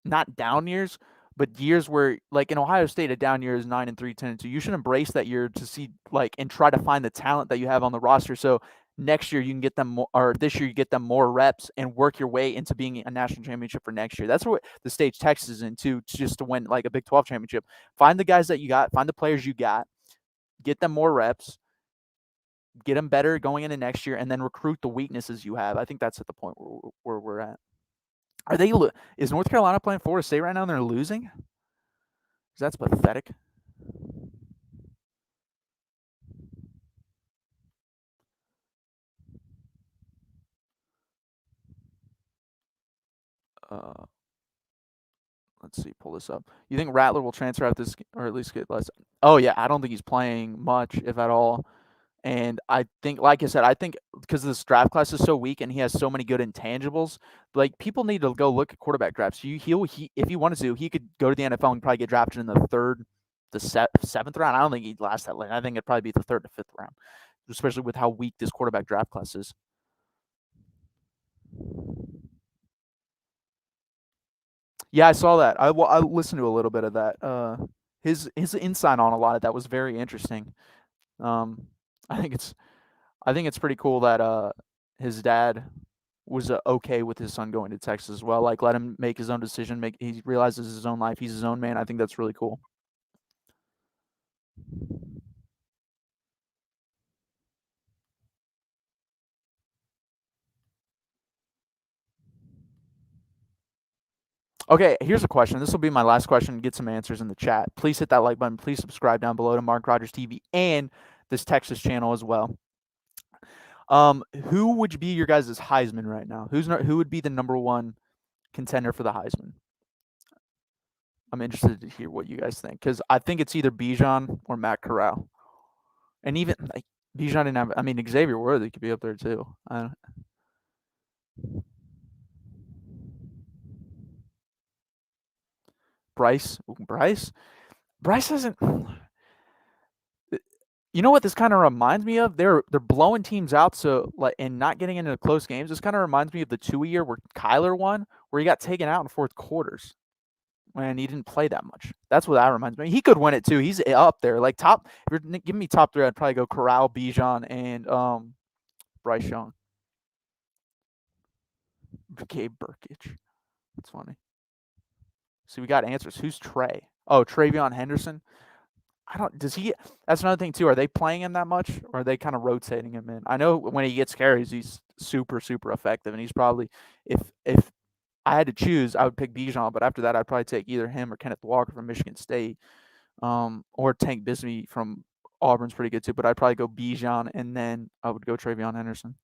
not down years, but years where, like in Ohio State, a down year is 9-3, 10-2. You should embrace that year to see, like, and try to find the talent that you have on the roster. So next year you can get them more, or this year you get them more reps and work your way into being a national championship for next year. That's what the stage Texas is into, just to win like a Big 12 championship. Find the guys that you got, find the players you got, get them more reps, get them better going into next year, and then recruit the weaknesses you have. I think that's at the point where we're at. Is North Carolina playing Florida State right now and they're losing? That's pathetic. let's see, pull this up. You think Rattler will transfer out this, or at least get less? Oh yeah, I don't think he's playing much, if at all. And I think, like I said, I think because this draft class is so weak and he has so many good intangibles, like people need to go look at quarterback drafts. He if he wanted to, he could go to the NFL and probably get drafted in the third, the seventh round. I don't think he'd last that late. I think it'd probably be the third to fifth round, especially with how weak this quarterback draft class is. Yeah, I saw that. I listened to a little bit of that. His insight on a lot of that was very interesting. I think it's pretty cool that his dad was okay with his son going to Texas as well. Like, let him make his own decision. He realizes his own life. He's his own man. I think that's really cool. Okay, here's a question. This will be my last question. Get some answers in the chat. Please hit that like button. Please subscribe down below to Mark Rogers TV and this Texas channel as well. Who would be your guys' Heisman right now? Who would be the number one contender for the Heisman? I'm interested to hear what you guys think, because I think it's either Bijan or Matt Corral. And even like Bijan didn't have. I mean, Xavier Worthy could be up there too. Bryce hasn't. You know what this kind of reminds me of? They're blowing teams out, so like, and not getting into close games. This kind of reminds me of the 2 year where Kyler won, where he got taken out in fourth quarters when he didn't play that much. That's what that reminds me. He could win it too. He's up there, like top. If you're giving me top three, I'd probably go Corral, Bijan, and Bryce Young. Gabe Burkage. That's funny. See, we got answers. Who's Trey? Oh, Travion Henderson. That's another thing too. Are they playing him that much, or are they kind of rotating him in? I know when he gets carries, he's super, super effective, and he's probably, if I had to choose, I would pick Bijan, but after that, I'd probably take either him or Kenneth Walker from Michigan State, or Tank Bisbee from Auburn's pretty good too, but I'd probably go Bijan, and then I would go Travion Henderson.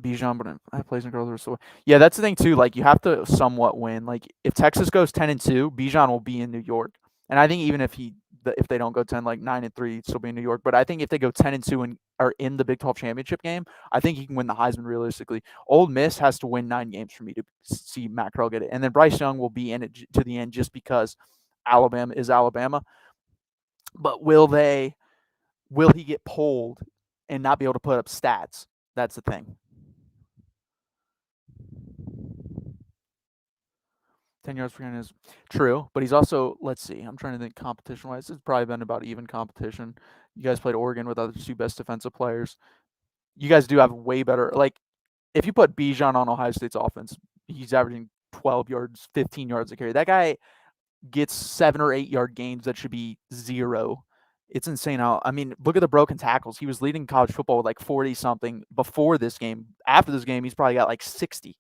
Bijan, but I plays in girls. So yeah, that's the thing too. Like, you have to somewhat win. Like, if Texas goes 10-2, Bijan will be in New York. And I think even if they don't go 10, like 9-3, he'd still be in New York. But I think if they go 10-2 and are in the Big 12 championship game, I think he can win the Heisman realistically. Ole Miss has to win 9 games for me to see Matt Corral get it. And then Bryce Young will be in it to the end just because Alabama is Alabama. But will he get pulled and not be able to put up stats? That's the thing. 10 yards per game is true, but he's also, let's see, I'm trying to think competition-wise. It's probably been about even competition. You guys played Oregon with other 2 best defensive players. You guys do have way better, like, if you put Bijan on Ohio State's offense, he's averaging 12 yards, 15 yards a carry. That guy gets 7 or 8 yard gains that should be 0. It's insane how, I mean, look at the broken tackles. He was leading college football with like 40-something before this game. After this game, he's probably got like 60.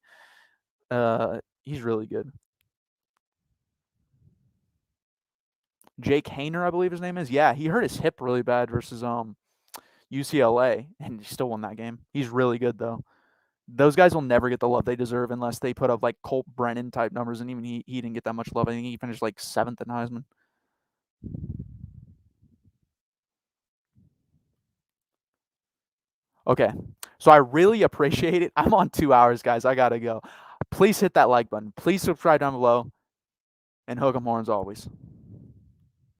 He's really good. Jake Hayner, I believe his name is. Yeah, he hurt his hip really bad versus UCLA, and he still won that game. He's really good, though. Those guys will never get the love they deserve unless they put up like Colt Brennan type numbers, and even he didn't get that much love. I think he finished like 7th in Heisman. Okay, so I really appreciate it. I'm on 2 hours, guys. I gotta go. Please hit that like button. Please subscribe down below, and hook 'em horns always.